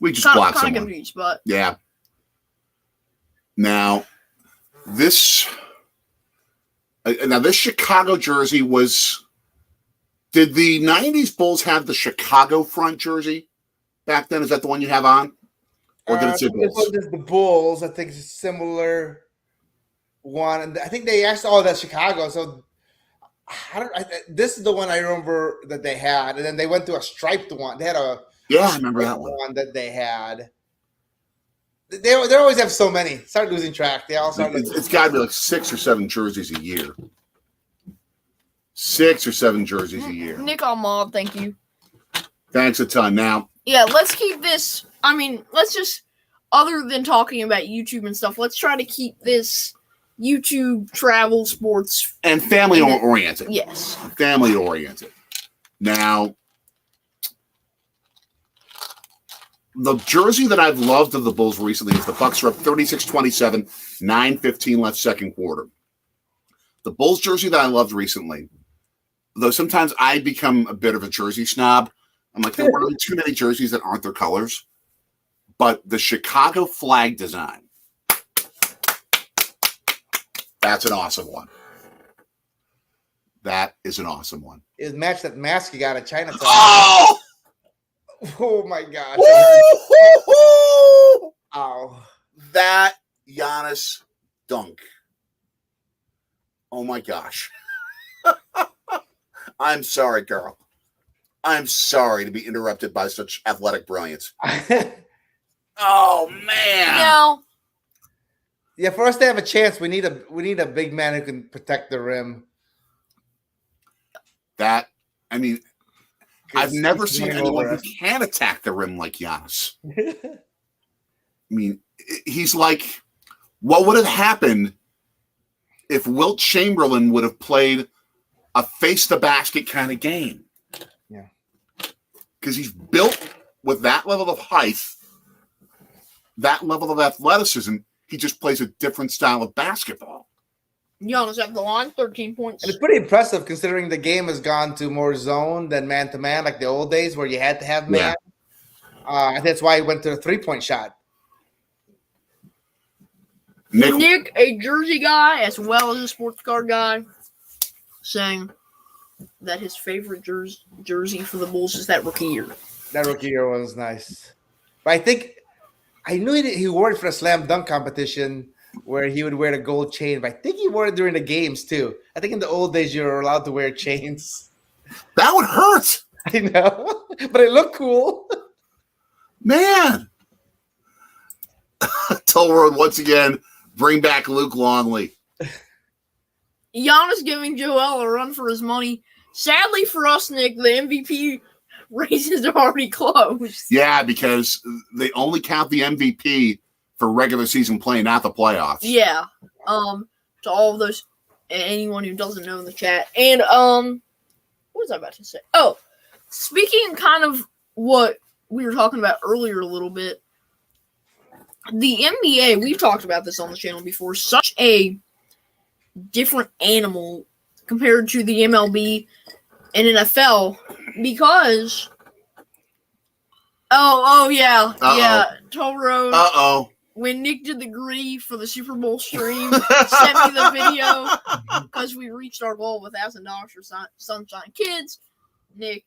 We just blocked someone. Kind of confused, but yeah. Now, this Chicago jersey was. Did the '90s Bulls have the Chicago front jersey back then? Is that the one you have on, or did it say Bulls? This one is the Bulls. I think it's a similar one, and I think they asked that's Chicago. So this is the one I remember that they had, and then they went to a striped one. They had a I remember that one that they had. They always have so many. Start losing track. They all start. It's got to be like 6 or 7 jerseys a year. 6 or 7 jerseys a year. Nick Almond, thank you. Thanks a ton. Now, yeah, let's keep this. Let's just, other than talking about YouTube and stuff, let's try to keep this YouTube travel sports and family oriented. Yes, family oriented. Now, the jersey that I've loved of the Bulls recently is the Bucks are up 36-27, 9:15 left second quarter. The Bulls jersey that I loved recently, though sometimes I become a bit of a jersey snob. I'm like, there are really too many jerseys that aren't their colors. But the Chicago flag design, that's an awesome one. That is an awesome one. It matched that mask you got at Chinatown. Oh my gosh. Ow. That Giannis dunk. Oh my gosh. I'm sorry, girl. I'm sorry to be interrupted by such athletic brilliance. Oh man. Now, yeah, for us to have a chance, we need a big man who can protect the rim. I've never seen anyone who can attack the rim like Giannis. He's like, what would have happened if Wilt Chamberlain would have played a face-the-basket kind of game? Yeah. Because he's built with that level of height, that level of athleticism. He just plays a different style of basketball. Giannis at the line, 13 points. And it's pretty impressive considering the game has gone to more zone than man-to-man, like the old days where you had to have man. Yeah. I think that's why he went to the three-point shot. Nick, a jersey guy as well as a sports card guy, saying that his favorite jersey for the Bulls is that rookie year. That rookie year was nice. But I think I knew he wore it for a slam dunk competition where he would wear the gold chain. But I think he wore it during the games too. I think in the old days you were allowed to wear chains. That would hurt. I know, but it looked cool. Man. Toll Road once again, bring back Luke Longley. Giannis giving Joel a run for his money. Sadly for us, Nick, the MVP races are already closed. Yeah, because they only count the MVP for regular season play, not the playoffs. Yeah. To all of those, anyone who doesn't know in the chat. And, what was I about to say? Oh, speaking kind of what we were talking about earlier a little bit, the NBA, we've talked about this on the channel before, such a different animal compared to the MLB and NFL because yeah, Toll Road. When Nick did the gritty for the Super Bowl stream, sent me the video because we reached our goal of $1,000 for Sunshine Kids. Nick,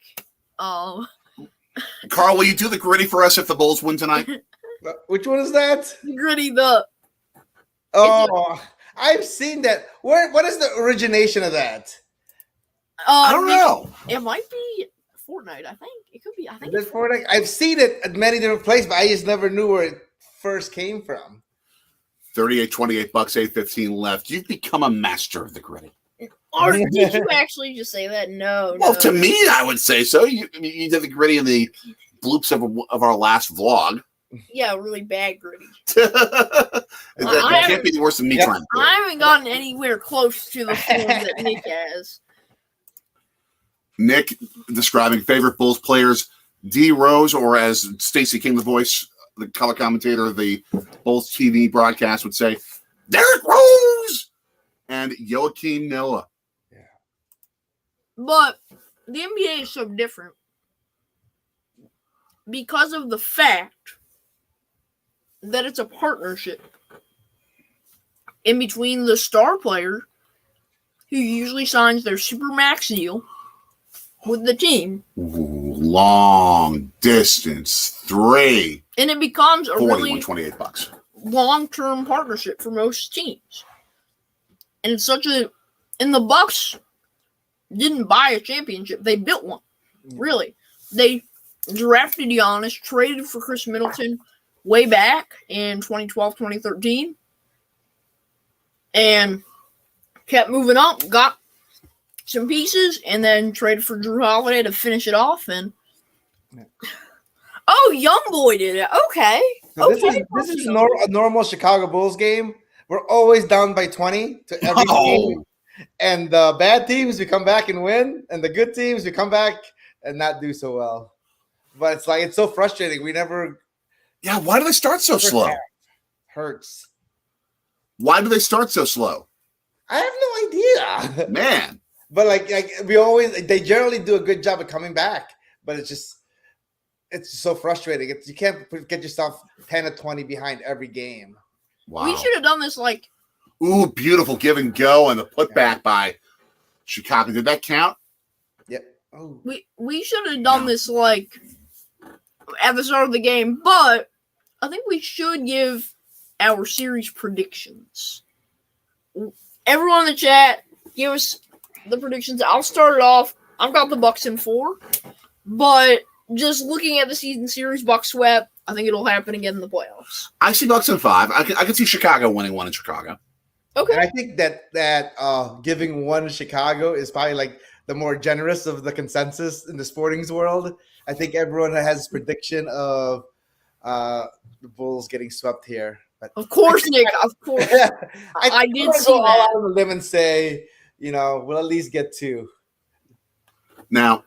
Carl, will you do the gritty for us if the Bulls win tonight? Which one is that? Gritty I've seen that. What is the origination of that? I don't know. It might be Fortnite, I think. It could be. I think Is it Fortnite? I've seen it at many different places, but I just never knew where it first came from. 38-28 Bucks, 8:15 left. You've become a master of the gritty. Or did you actually just say that? No. Well, to me, I would say so. You did the gritty in the bloops of our last vlog. Yeah, really bad gritty. That can't be worse than me trying. I haven't gotten anywhere close to the form that Nick has. Nick describing favorite Bulls players, D. Rose, or as Stacey King, the voice, the color commentator of the Bulls TV broadcast, would say, Derrick Rose and Joakim Noah. Yeah. But the NBA is so different because of the fact that it's a partnership in between the star player who usually signs their Supermax deal with the team. Ooh, long distance 3. And it becomes a really $28. long-term partnership for most teams. And it's and the Bucks didn't buy a championship. They built one. Really. They drafted Giannis, traded for Chris Middleton way back in 2012, 2013. And kept moving up, got some pieces, and then traded for Drew Holiday to finish it off. And Young Boy did it. Okay. So this is a normal Chicago Bulls game. We're always down by 20 to every game. And the bad teams, we come back and win. And the good teams, we come back and not do so well. But it's so frustrating. We never. Yeah, why do they start so slow? Hurts. Why do they start so slow? I have no idea. Man. But they generally do a good job of coming back. But it's so frustrating. You can't get yourself 10 or 20 behind every game. Wow. We should have done this Ooh, beautiful give and go and the putback by Chicago. Did that count? Yep. Oh. We should have done this at the start of the game, but I think we should give our series predictions. Everyone in the chat, give us the predictions. I'll start it off. I've got the Bucks in 4, but just looking at the season series, Bucks swept. I think it'll happen again in the playoffs. I see Bucks in 5. I can see Chicago winning one in Chicago. Okay. And I think that giving one to Chicago is probably the more generous of the consensus in the sporting's world. I think everyone has this prediction of the Bulls getting swept here. But of course, Nick. Of course. I did see go that. Out on the limb and say, we'll at least get 2. Now,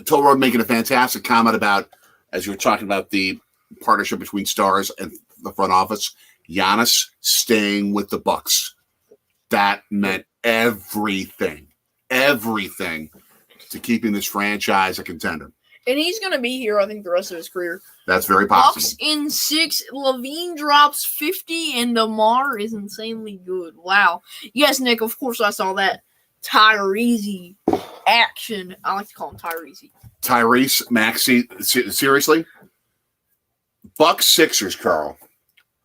Toll Road making a fantastic comment about, as you were talking about the partnership between stars and the front office, Giannis staying with the Bucks. That meant everything to keeping this franchise a contender. And he's going to be here, I think, the rest of his career. That's very possible. Bucks in 6. Levine drops 50, and DeMar is insanely good. Wow. Yes, Nick, of course I saw that Tyrese action. I like to call him Tyrese. Tyrese Maxey, seriously? Bucks Sixers, Carl,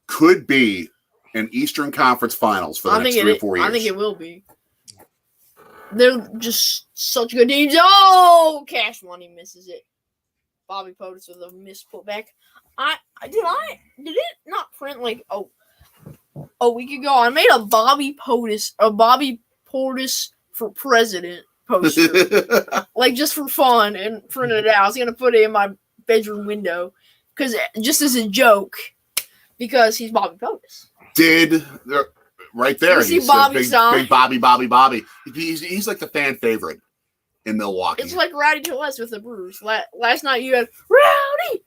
could be and Eastern Conference Finals for the next 3 or 4 years. I think it will be. They're just such good teams. Oh, Cash Money misses it. Bobby POTUS with a missed putback. Did it not print like a week ago? I made a Bobby POTUS for president poster, like just for fun, and printed it out. I was gonna put it in my bedroom window because just as a joke, because he's Bobby POTUS. Right there, he's big Bobby. He's like the fan favorite in Milwaukee. It's like Rowdy Gillespie with the Brewers. Last night you had Rowdy.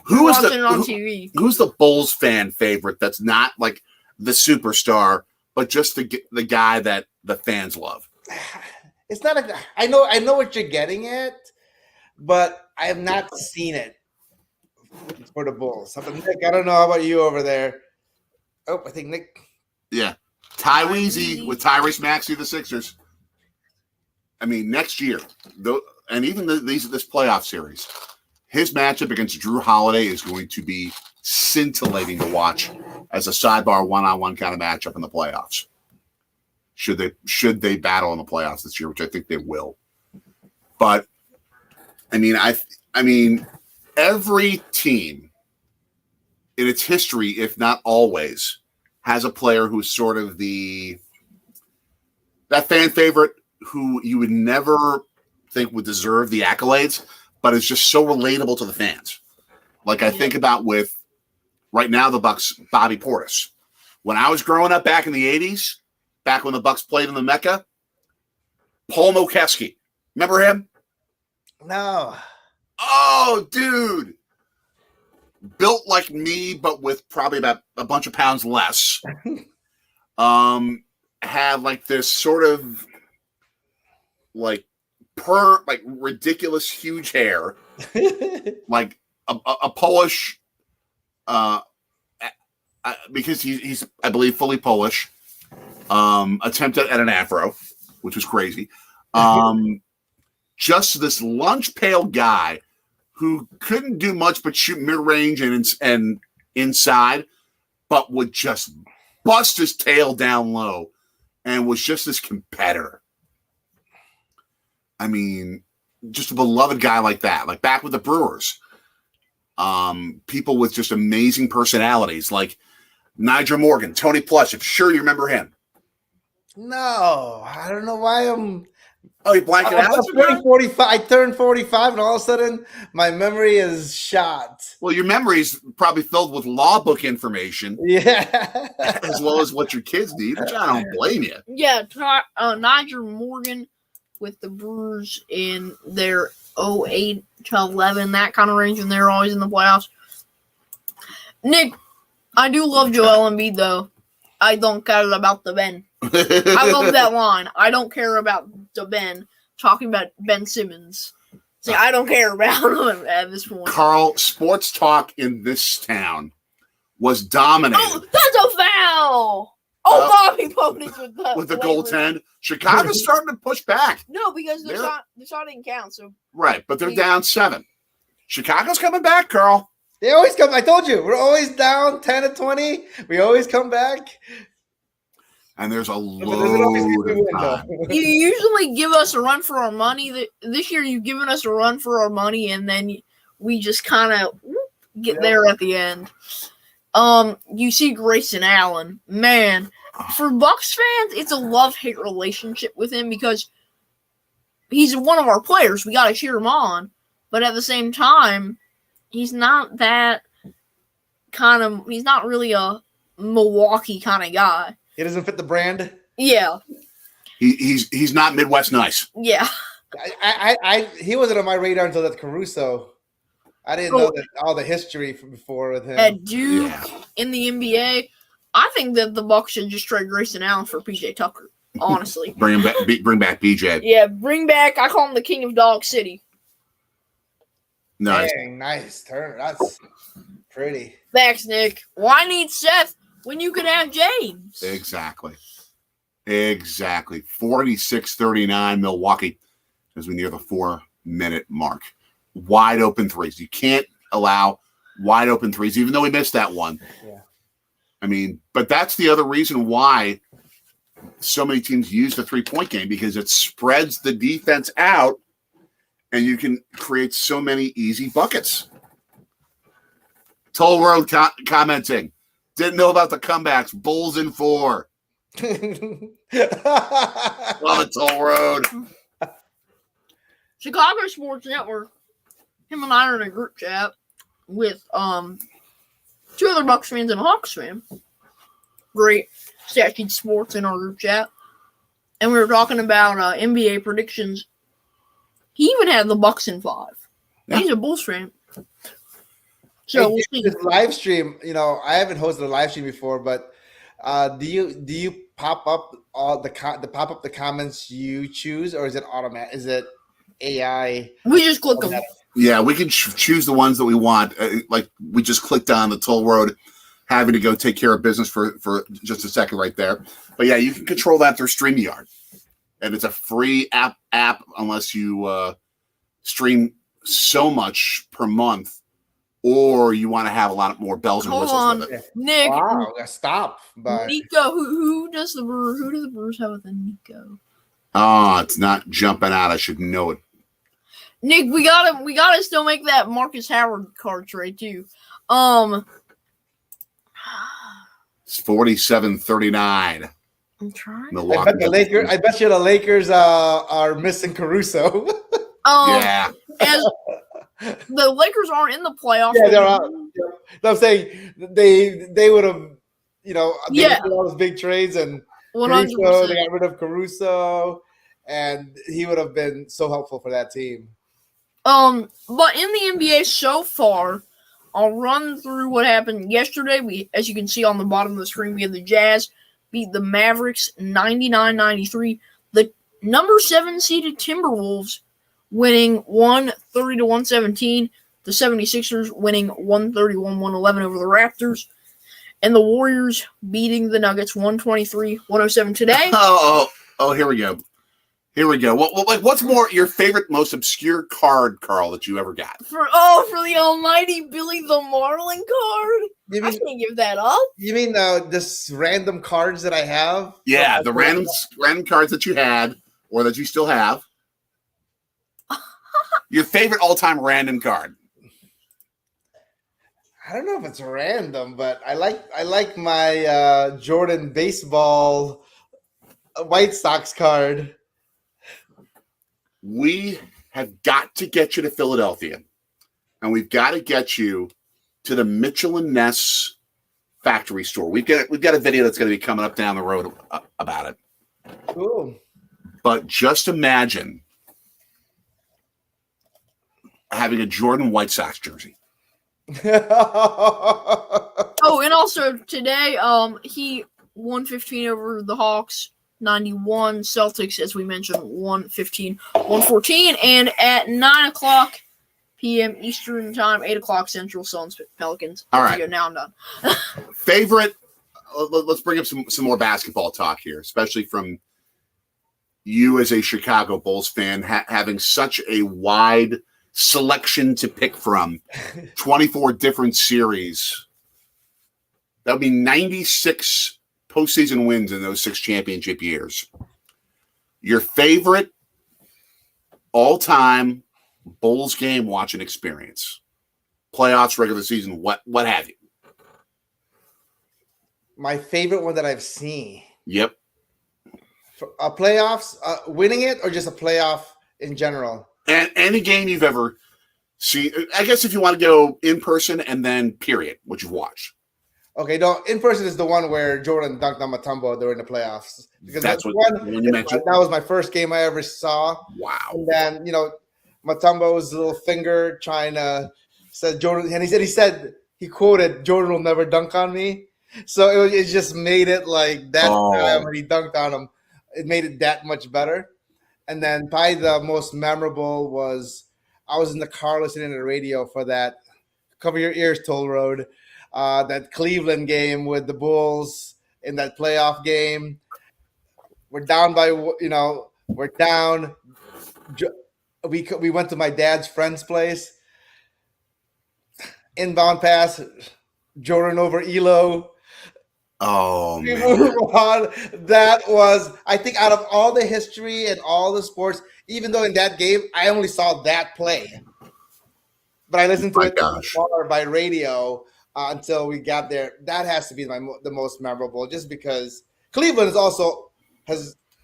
Who's on TV? Who's the Bulls fan favorite? That's not like the superstar, but just the guy that the fans love. It's not I know what you're getting at, but I have not seen it for the Bulls. Nick, I don't know. How about you over there? Oh, I think Nick. Yeah. Ty Weezy with Tyrese Maxey of the Sixers. I mean, next year, and even this playoff series, his matchup against Drew Holiday is going to be scintillating to watch as a sidebar one-on-one kind of matchup in the playoffs. Should they battle in the playoffs this year, which I think they will. But I mean, every team in its history, if not always, has a player who's sort of that fan favorite who you would never think would deserve the accolades, but is just so relatable to the fans. Like I think about with right now the Bucks, Bobby POTUS. When I was growing up back in the 80s, back when the Bucks played in the Mecca, Paul Mokeski. Remember him? No. Oh, dude. Built like me, but with probably about a bunch of pounds less. Had like this sort of like ridiculous huge hair, like a Polish, because he's I believe fully Polish. Attempted at an afro, which was crazy. Just this lunch pail guy who couldn't do much but shoot mid-range and inside, but would just bust his tail down low and was just this competitor. I mean, just a beloved guy like that. Like back with the Brewers. People with just amazing personalities like Nigel Morgan, Tony Plush. I'm sure you remember him. No, I don't know why I'm. Oh, you blanking out? 45. I turned 45, and all of a sudden, my memory is shot. Well, your memory's probably filled with law book information. Yeah. As well as what your kids need, which I don't blame you. Yeah, Nigel Morgan with the Brewers in their 08 to 11, that kind of range, when they're always in the playoffs. Nick, I do love Joel Embiid, though. I don't care about the Ben. I love that line. I don't care about the Ben. Talking about Ben Simmons. See, I don't care about him at this point. Carl, sports talk in this town was dominated. Oh, that's a foul! Oh, Bobby POTUS with the goaltend. Chicago's starting to push back. No, because the shot didn't count. So right, but they're down 7. Chicago's coming back, Carl. They always come. I told you, we're always down 10-20. We always come back. And there's a load of time. You usually give us a run for our money. This year, you've given us a run for our money, and then we just kind of get there at the end. You see Grayson Allen. Man, for Bucks fans, it's a love-hate relationship with him because he's one of our players. We got to cheer him on. But at the same time, he's not that kind of – he's not really a Milwaukee kind of guy. He doesn't fit the brand? Yeah. He's not Midwest nice. Yeah. He wasn't on my radar until that Caruso. I didn't know that all the history from before with him. At Duke, in the NBA, I think that the Bucks should just trade Grayson Allen for PJ Tucker, honestly. Bring back PJ. Yeah, bring back – I call him the king of Dog City. Nice. Dang, nice turn. That's pretty. Thanks, Nick. Why need Seth when you could have James? Exactly. 46-39 Milwaukee as we near the 4-minute mark. Wide open threes. You can't allow wide open threes, even though we missed that one. Yeah. I mean, but that's the other reason why so many teams use the 3-point game, because it spreads the defense out and you can create so many easy buckets. Toll Road commenting. Didn't know about the comebacks. Bulls in 4. Love it, Toll Road. Chicago Sports Network. Him and I are in a group chat with 2 other Bucks fans and a Hawks fan. Great Statute Sports in our group chat. And we were talking about NBA predictions. He even had the Bucks in 5. Yeah. He's a Bulls fan. So we'll see. This live stream, I haven't hosted a live stream before, but do you pop up all the comments you choose, or is it automatic? Is it AI? We just click them. Yeah, we can choose the ones that we want. Like we just clicked on the Toll Road, having to go take care of business for just a second right there. But yeah, you can control that through StreamYard, and it's a free app unless you stream so much per month, or you want to have a lot more bells and whistles with it. Nick. Wow, stop. But Nico, who does the Brewers? Who do the Brewers have with the Nico? Oh, it's not jumping out. I should know it. Nick, we gotta still make that Marcus Howard card trade too. It's 47-39. I'm trying. Milwaukee. I bet you the Lakers are missing Caruso. Yeah. As the Lakers aren't in the playoffs. Yeah, they're out. I'm saying they would have, they did all those big trades, and 100%. Caruso, they got rid of Caruso, and he would have been so helpful for that team. But in the NBA so far, I'll run through what happened yesterday. As you can see on the bottom of the screen, we had the Jazz beat the Mavericks 99-93. The number 7 seeded Timberwolves winning 130-117. The 76ers winning 131-111 over the Raptors. And the Warriors beating the Nuggets 123-107 today. Oh, here we go. What's your favorite, most obscure card, Carl, that you ever got? For the almighty Billy the Marlin card? I can't give that up. You mean this random cards that I have? Yeah, the random cards that you had or that you still have. Your favorite all-time random card? I don't know if it's random, but I like my Jordan baseball White Sox card. We have got to get you to Philadelphia, and we've got to get you to the Mitchell and Ness factory store. We've got a video that's going to be coming up down the road about it. Cool. But just imagine having a Jordan White Sox jersey. Oh, and also today, he 115 over the Hawks. 91 Celtics, as we mentioned, 115-114, and at 9:00 p.m. Eastern Time, 8:00 Central, Suns Pelicans. All right. Now I'm done. Favorite? Let's bring up some more basketball talk here, especially from you as a Chicago Bulls fan, having such a wide selection to pick from, 24 different series. That would be 96 postseason wins in those 6 championship years. Your favorite all-time Bulls game watching experience? Playoffs, regular season, what have you? My favorite one that I've seen. Yep. For playoffs, winning it, or just a playoff in general? And any game you've ever seen. I guess if you want to go in person and then period, what you've watched. Okay, no, in person is the one where Jordan dunked on Mutombo during the playoffs. Because that's what you mentioned. That was my first game I ever saw. Wow. And then, Mutombo's little finger trying to said Jordan, and he quoted, "Jordan will never dunk on me." So it just made it like that time when he dunked on him, it made it that much better. And then probably the most memorable was I was in the car listening to the radio for that. Cover your ears, Toll Road. That Cleveland game with the Bulls in that playoff game. We're down by, we're down. We went to my dad's friend's place. Inbound pass, Jordan over Elo. Oh We man. move on. That was, I think, out of all the history and all the sports, even though in that game I only saw that play, but I listened to My it gosh. by radio until we got there. That has to be the most memorable, just because Cleveland is also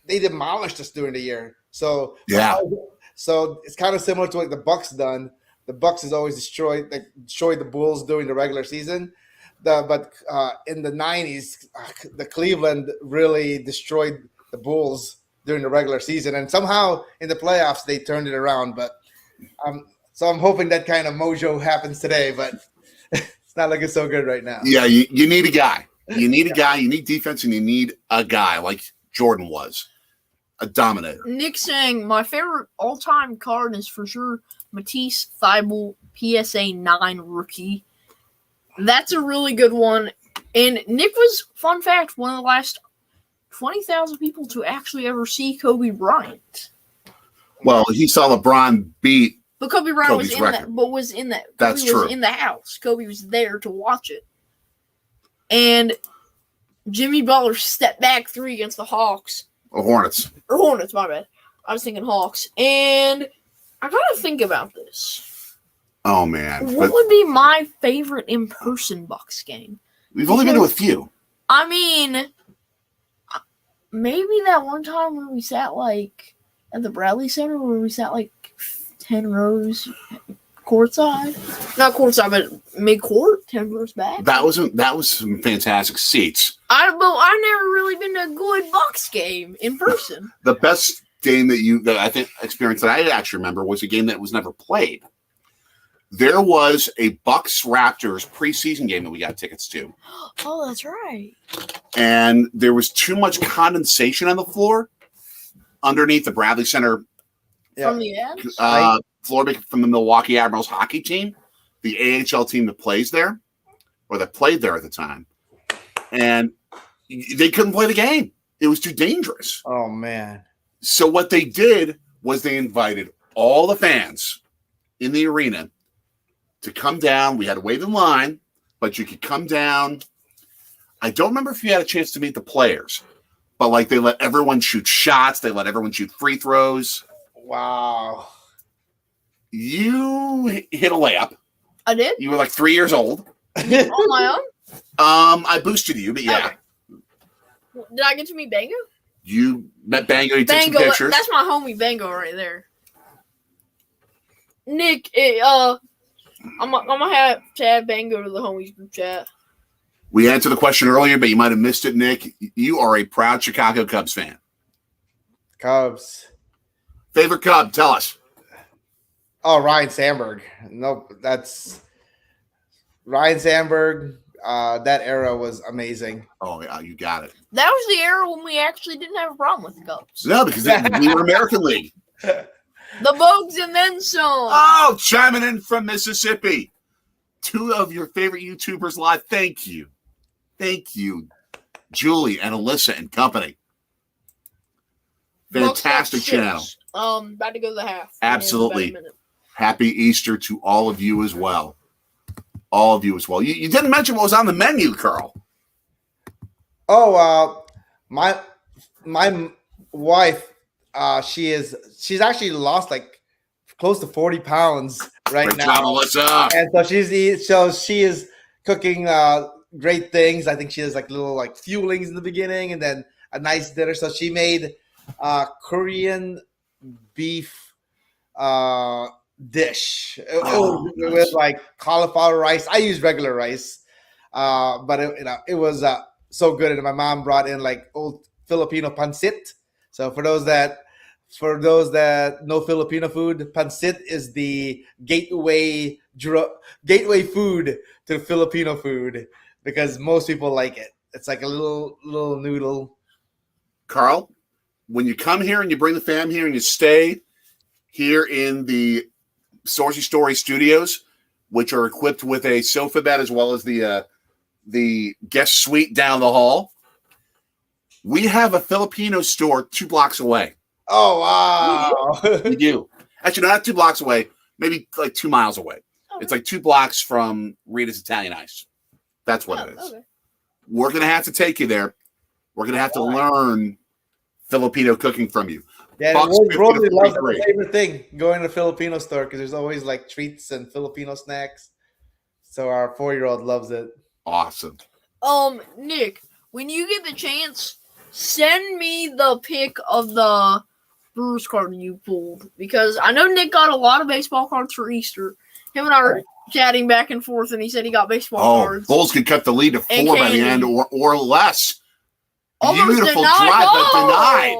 they demolished us during the year. So Yeah. so it's kind of similar to what the Bucks done. The Bucks has always destroyed the Bulls during the regular season. But in the 90s, the Cleveland really destroyed the Bulls during the regular season, and somehow in the playoffs they turned it around. But so I'm hoping that kind of mojo happens today, but it's not looking so good right now. Yeah, you need a guy. You need a guy. You need defense, and you need a guy like Jordan was, a dominator. Nick saying my favorite all-time card is for sure Matisse Thybulle PSA 9 rookie. That's a really good one. And Nick was, fun fact, one of the last 20,000 people to actually ever see Kobe Bryant. Well, he saw LeBron beat. But Kobe Bryant Kobe's was in record. that. But was in that. Kobe That's was true. in the house. Kobe was there to watch it. And Jimmy Butler stepped back 3 against the Hawks. Or Hornets. Or Hornets, my bad. I was thinking Hawks. And I gotta think about this. Oh man, What would be my favorite in-person Bucks game? we've only been to a few. I mean, maybe that one time where we sat like at the Bradley Center, where we sat like 10 rows courtside. Not courtside, but mid-court, 10 rows back. That was some fantastic seats. I've never really been to a good Bucks game in person. The best game that I think experience that I actually remember was a game that was never played. There was a Bucks Raptors preseason game that we got tickets to. Oh, that's right. And there was too much condensation on the floor underneath the Bradley Center From the end? floor from the Milwaukee Admirals hockey team, the AHL team that plays there, or that played there at the time. And they couldn't play the game. It was too dangerous. Oh man. So what they did was they invited all the fans in the arena to come down. We had to wait in line, but you could come down. I don't remember if you had a chance to meet the players, but like they let everyone shoot shots. They let everyone shoot free throws. Wow. You hit a layup. I did? You were like 3 years old. On my own? I boosted you, but yeah. Okay. Did I get to meet Bango? You met Bango. You took some Bango, pictures. that's my homie Bango right there. Nick, I'm gonna have to add Bango to the homies group chat. We answered the question earlier, but you might have missed it, Nick. You are a proud Chicago Cubs fan. Cubs. Favorite Cub? Tell us. Oh, Ryan Sandberg. No, that's Ryan Sandberg. That era was amazing. Oh, yeah, you got it. That was the era when we actually didn't have a problem with the Cubs. No, because we were American League. The Bogues and then some. Oh, chiming in from Mississippi. 2 of your favorite YouTubers live. Thank you. Thank you, Julie and Alyssa and company. Fantastic channel. About to go to the half. Absolutely. Happy Easter to all of you as well. All of you as well. You didn't mention what was on the menu, Carl. Oh, my wife, she's actually lost like close to 40 pounds right Great now. job, Alyssa. And so she is cooking great things. I think she has like little like fuelings in the beginning and then a nice dinner. So she made Korean beef dish with like cauliflower rice. I use regular rice, but it was so good. And my mom brought in like old Filipino pancit. So for those that know Filipino food, pancit is the gateway food to Filipino food because most people like it. It's like a little noodle. Carl, when you come here and you bring the fam here and you stay here in the Sourcey Story Studios, which are equipped with a sofa bed as well as the guest suite down the hall, we have a Filipino store 2 blocks away. Oh, wow. We do. Actually, not 2 blocks away, maybe like 2 miles away. Okay. It's like 2 blocks from Rita's Italian Ice. That's what it is. Okay. we're going to have to take you there. We're going to have to learn Filipino cooking from you. Yeah, Bucks Rosie loves 50-43. the favorite thing, going to the Filipino store, because there's always like treats and Filipino snacks. So our 4-year-old loves it. Awesome. Nick, when you get the chance, send me the pic of the Brewers card you pulled, because I know Nick got a lot of baseball cards for Easter. Him and I were chatting back and forth, and he said he got baseball cards. Bulls could cut the lead to 4 by the end or less. Almost Beautiful denied. drive, but denied.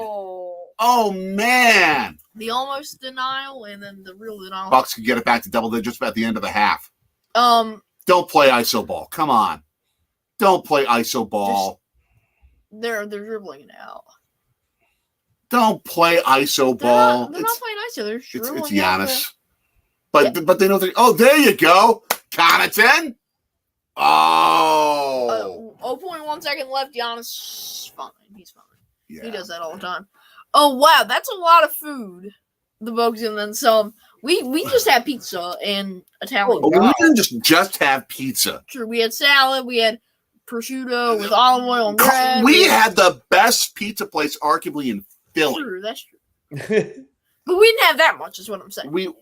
Oh, man. The almost denial and then the real denial. Bucks could get it back to double digits at the end of the half. Don't play iso ball. Come on. Don't play iso ball. They're dribbling it out. Don't play iso ball. They're not playing iso. They're dribbling it's Giannis. But they know that. Oh, there you go. Connaughton. Oh. 0.1 second left. Giannis fine. He's fine. Yeah. He does that all the time. Oh wow, that's a lot of food. The Bucks and then some. We just had pizza and Italian. We didn't just have pizza. True, we had salad. We had prosciutto with olive oil and bread. We had the best pizza place, arguably in Philly. True, that's true. But we didn't have that much, is what I'm saying. We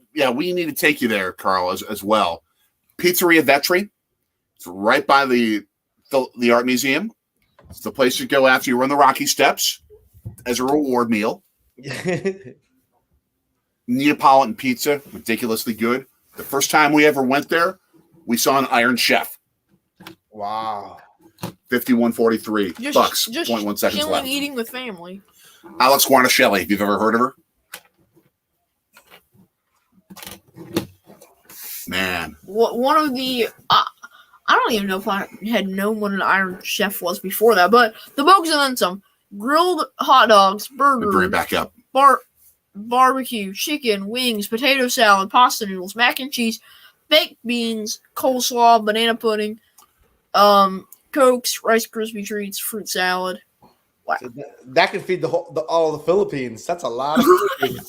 need to take you there, Carl, as well. Pizzeria Vetri. It's right by the art museum. It's the place to go after you run the Rocky Steps as a reward meal. Neapolitan pizza, ridiculously good. The first time we ever went there, we saw an Iron Chef. Wow. 51-43. Bucks. Just 0.1 seconds chilling, left. eating with family. Alex Guarnaschelli, if you've ever heard of her. Man. One of the... I don't even know if I had known what an Iron Chef was before that, but the Bucks and then some. Grilled hot dogs, burgers, Bring it back up. Barbecue, chicken, wings, potato salad, pasta noodles, mac and cheese, baked beans, coleslaw, banana pudding, Cokes, Rice Krispie treats, fruit salad. Wow. So that can feed all the Philippines. That's a lot of food.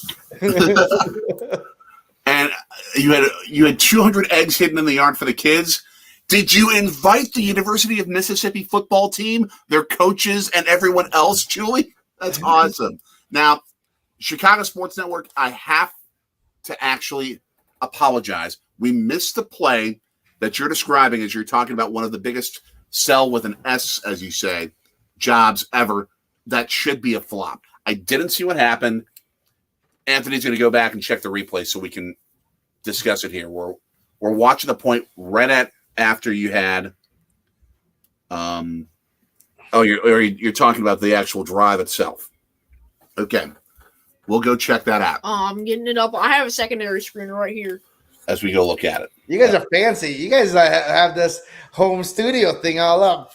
And you had 200 eggs hidden in the yard for the kids. Did you invite the University of Mississippi football team, their coaches, and everyone else, Julie? That's awesome. Now, Chicago Sports Network, I have to actually apologize. We missed the play that you're describing as you're talking about one of the biggest sell with an S, as you say, jobs ever. That should be a flop. I didn't see what happened. Anthony's going to go back and check the replay so we can discuss it here. We're watching the point right after you had you're talking about the actual drive itself. Okay. We'll go check that out. I'm getting it up. I have a secondary screen right here. As we go look at it. You guys are fancy. You guys have this home studio thing all up.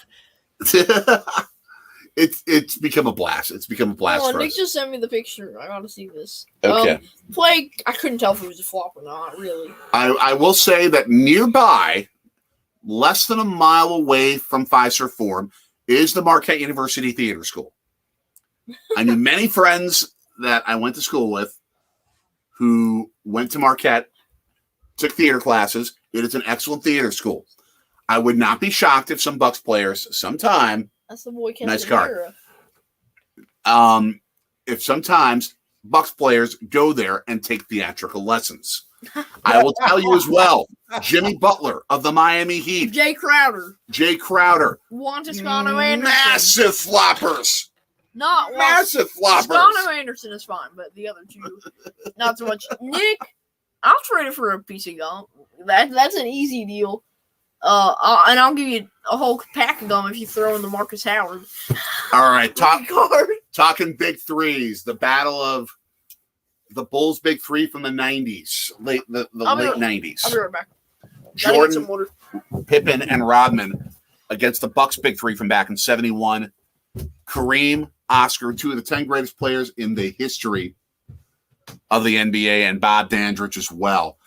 It's become a blast. It's become a blast for Nick us. just sent me the picture. I gotta see this. Okay. Play. I couldn't tell if it was a flop or not. Really. I will say that nearby, less than a mile away from Fiserv Forum, is the Marquette University Theater School. I knew many friends that I went to school with who went to Marquette, took theater classes. It is an excellent theater school. I would not be shocked if some Bucks players sometime. That's the boy. Nice card. If sometimes Bucks players go there and take theatrical lessons. I will tell you as well, Jimmy Butler of the Miami Heat. Jay Crowder. Juan Toscano Anderson. Massive floppers. Not massive floppers. Toscano Anderson is fine, but the other two, not so much. Nick, I'll trade it for a piece of gum. That's an easy deal. And I'll give you a whole pack of gum if you throw in the Marcus Howard. All right, talking big threes. The battle of the Bulls' big three from the 90s, late 90s. I'll be right back. Jordan, Pippen, and Rodman against the Bucks' big three from back in 71. Kareem, Oscar, two of the 10 greatest players in the history of the NBA, and Bob Dandridge as well.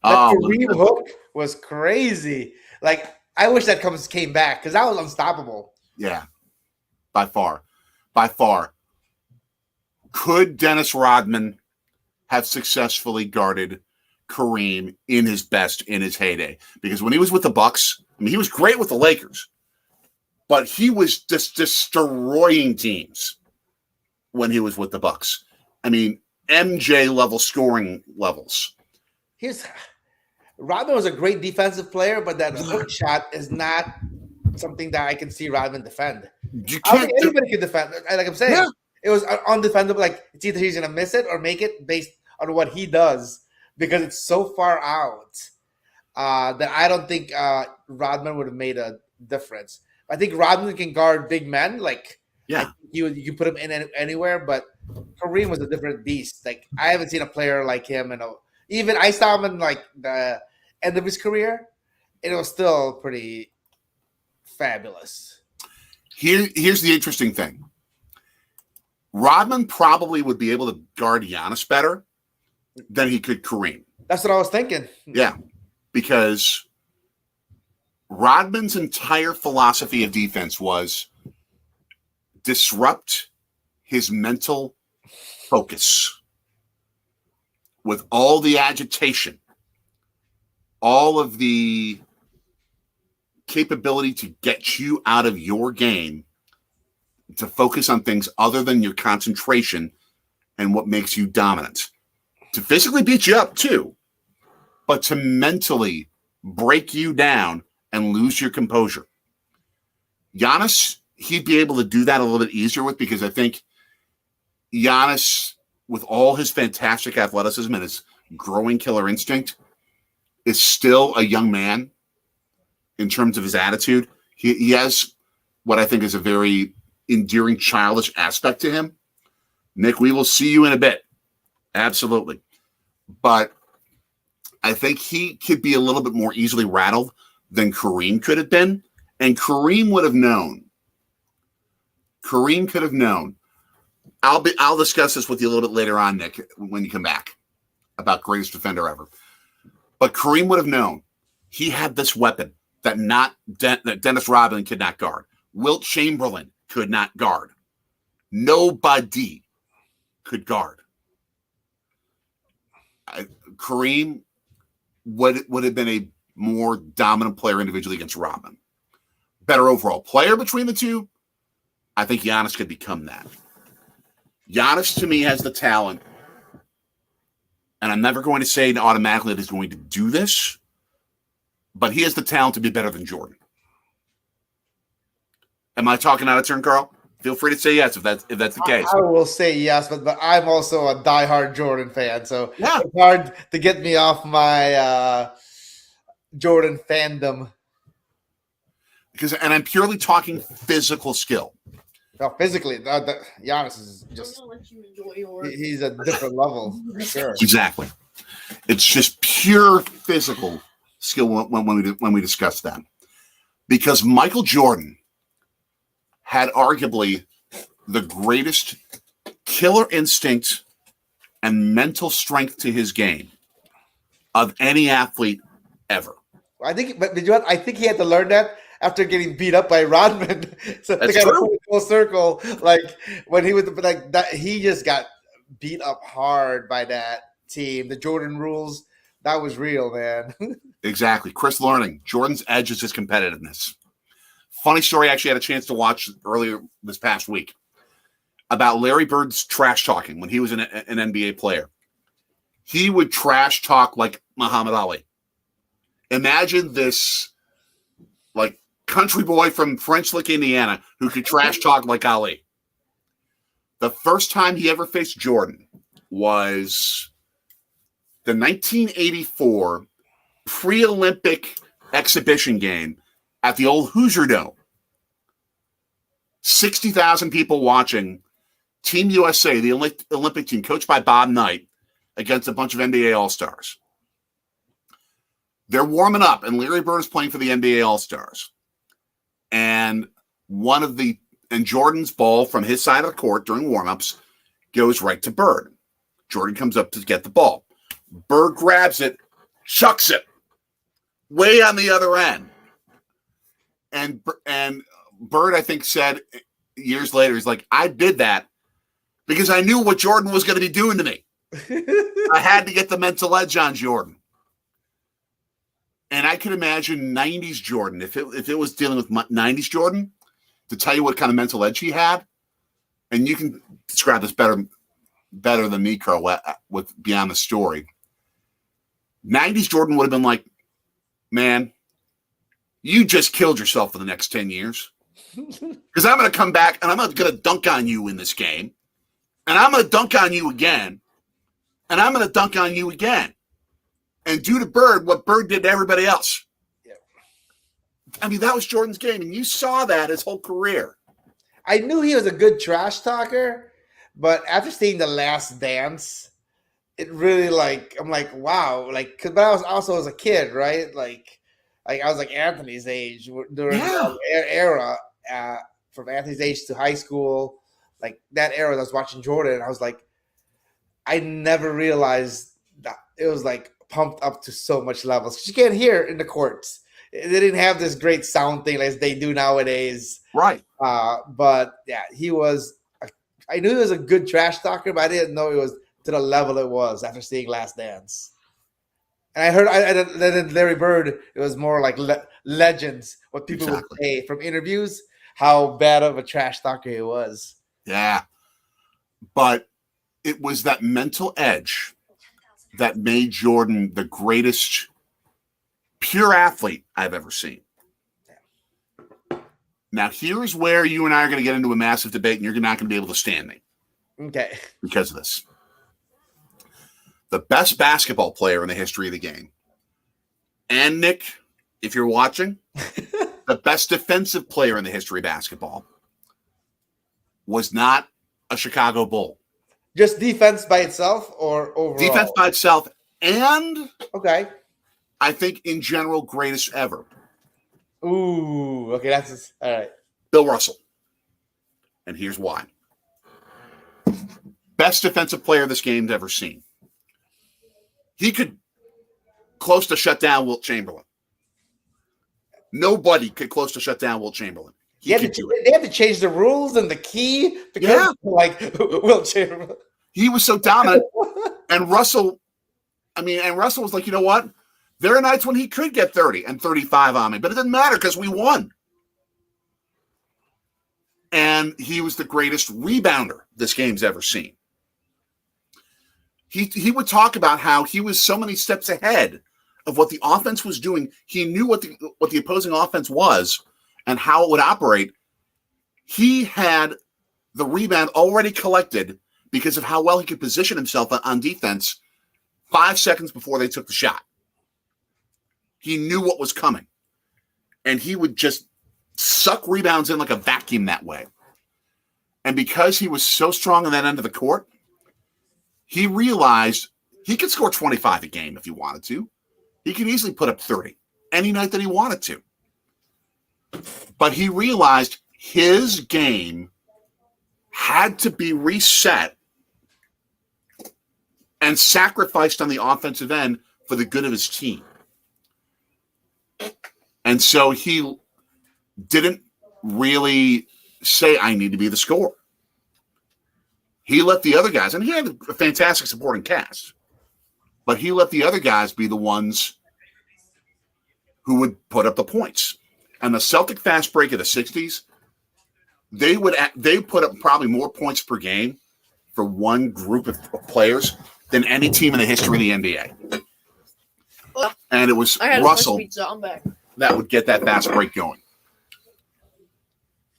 That Kareem hook was crazy. Like, I wish that came back because that was unstoppable. Yeah, by far. Could Dennis Rodman have successfully guarded Kareem in his heyday? Because when he was with the Bucks, I mean, he was great with the Lakers. but he was just destroying teams when he was with the Bucks. I mean, MJ level scoring levels. Rodman was a great defensive player, but that hook shot is not something that I can see Rodman defend. You I don't can't think anybody can defend. Like I'm saying, Yeah. it was undefendable. Like it's either he's gonna miss it or make it based on what he does because it's so far out that I don't think Rodman would have made a difference. I think Rodman can guard big men. Like Yeah. you can put him in anywhere, but Kareem was a different beast. Like I haven't seen a player like him, and even I saw him in like the end of his career, and it was still pretty fabulous. Here's the interesting thing. Rodman probably would be able to guard Giannis better than he could Kareem. That's what I was thinking. Yeah, because Rodman's entire philosophy of defense was disrupt his mental focus with all the agitation, all of the capability to get you out of your game to focus on things other than your concentration and what makes you dominant. To physically beat you up too, but to mentally break you down and lose your composure. Giannis, he'd be able to do that a little bit easier with, because I think Giannis, with all his fantastic athleticism and his growing killer instinct, is still a young man in terms of his attitude. He has what I think is a very endearing, childish aspect to him. Nick, we will see you in a bit. Absolutely. But I think he could be a little bit more easily rattled than Kareem could have been. And Kareem would have known. Kareem could have known. I'll discuss this with you a little bit later on, Nick, when you come back, about greatest defender ever. But Kareem would have known he had this weapon that Dennis Rodman could not guard. Wilt Chamberlain could not guard. Nobody could guard. Kareem would have been a more dominant player individually against Rodman. Better overall player between the two. I think Giannis could become that. Giannis, to me, has the talent, and I'm never going to say automatically that he's going to do this, but he has the talent to be better than Jordan. Am I talking out of turn, Carl? Feel free to say yes if that's the case. I will say yes, but I'm also a diehard Jordan fan, so Yeah. it's hard to get me off my Jordan fandom. And I'm purely talking physical skill. No, physically, Giannis is just I'm gonna let you enjoy yours. he's a different level for sure. Exactly. It's just pure physical skill when we discuss that. Because Michael Jordan had arguably the greatest killer instinct and mental strength to his game of any athlete ever. I think, but did you? I think he had to learn that after getting beat up by Rodman. So That's they got to true. put it full circle. Like when he was like that, he just got beat up hard by that team. The Jordan rules, that was real, man. Exactly. Chris Learning, Jordan's edge is his competitiveness. Funny story, I actually had a chance to watch earlier this past week about Larry Bird's trash talking when he was an NBA player. He would trash talk like Muhammad Ali. Imagine this, like, country boy from French Lick, Indiana, who could trash talk like Ali. The first time he ever faced Jordan was the 1984 pre-Olympic exhibition game at the old Hoosier Dome. 60,000 people watching. Team USA, the Olympic team, coached by Bob Knight, against a bunch of NBA All-Stars. They're warming up, and Larry Bird is playing for the NBA All-Stars. And Jordan's ball from his side of the court during warm-ups goes right to Bird. Jordan comes up to get the ball. Bird grabs it, chucks it way on the other end. And Bird, I think, said years later, he's like, I did that because I knew what Jordan was going to be doing to me. I had to get the mental edge on Jordan. And I could imagine 90s Jordan, if it was dealing with 90s Jordan, to tell you what kind of mental edge he had, and you can describe this better than me, Carl, with beyond the story. 90s Jordan would have been like, man, you just killed yourself for the next 10 years. Because I'm going to come back and I'm going to dunk on you in this game. And I'm going to dunk on you again. And I'm going to dunk on you again. And do to Bird what Bird did to everybody else. Yeah. I mean, that was Jordan's game. And you saw that his whole career. I knew he was a good trash talker, but after seeing The Last Dance, it really I'm like, wow. But I was also as a kid, right? Like I was like Anthony's age during the era, from Anthony's age to high school, like that era. I was watching Jordan, and I was like, I never realized that it was like pumped up to so much levels. 'Cause you can't hear in the courts. They didn't have this great sound thing as they do nowadays. Right. But yeah, I knew he was a good trash talker, but I didn't know it was to the level it was after seeing Last Dance. And I heard that Larry Bird, it was more like legends, what people would say from interviews, how bad of a trash talker he was. Yeah. But it was that mental edge that made Jordan the greatest pure athlete I've ever seen. Now, here's where you and I are going to get into a massive debate, and you're not going to be able to stand me. Okay. Because of this. The best basketball player in the history of the game. And Nick, if you're watching, the best defensive player in the history of basketball was not a Chicago Bull. Just defense by itself or overall? Defense by itself, and okay, I think in general, greatest ever. Ooh, okay, that's all right. Bill Russell. And here's why. Best defensive player this game's ever seen. He could close to shut down Wilt Chamberlain. Nobody could close to shut down Wilt Chamberlain. They had to change the rules and the key because like Wilt Chamberlain. He was so dominant. And Russell was like, you know what? There are nights when he could get 30 and 35 on me, but it didn't matter because we won. And he was the greatest rebounder this game's ever seen. He would talk about how he was so many steps ahead of what the offense was doing. He knew what the opposing offense was and how it would operate. He had the rebound already collected because of how well he could position himself on defense 5 seconds before they took the shot. He knew what was coming. And he would just suck rebounds in like a vacuum that way. And because he was so strong on that end of the court, he realized he could score 25 a game if he wanted to. He could easily put up 30 any night that he wanted to. But he realized his game had to be reset and sacrificed on the offensive end for the good of his team. And so he didn't really say, I need to be the scorer. He let the other guys, and he had a fantastic supporting cast, but he let the other guys be the ones who would put up the points. And the Celtic fast break of the 60s, they put up probably more points per game for one group of players than any team in the history of the NBA. And it was Russell that would get that fast break going.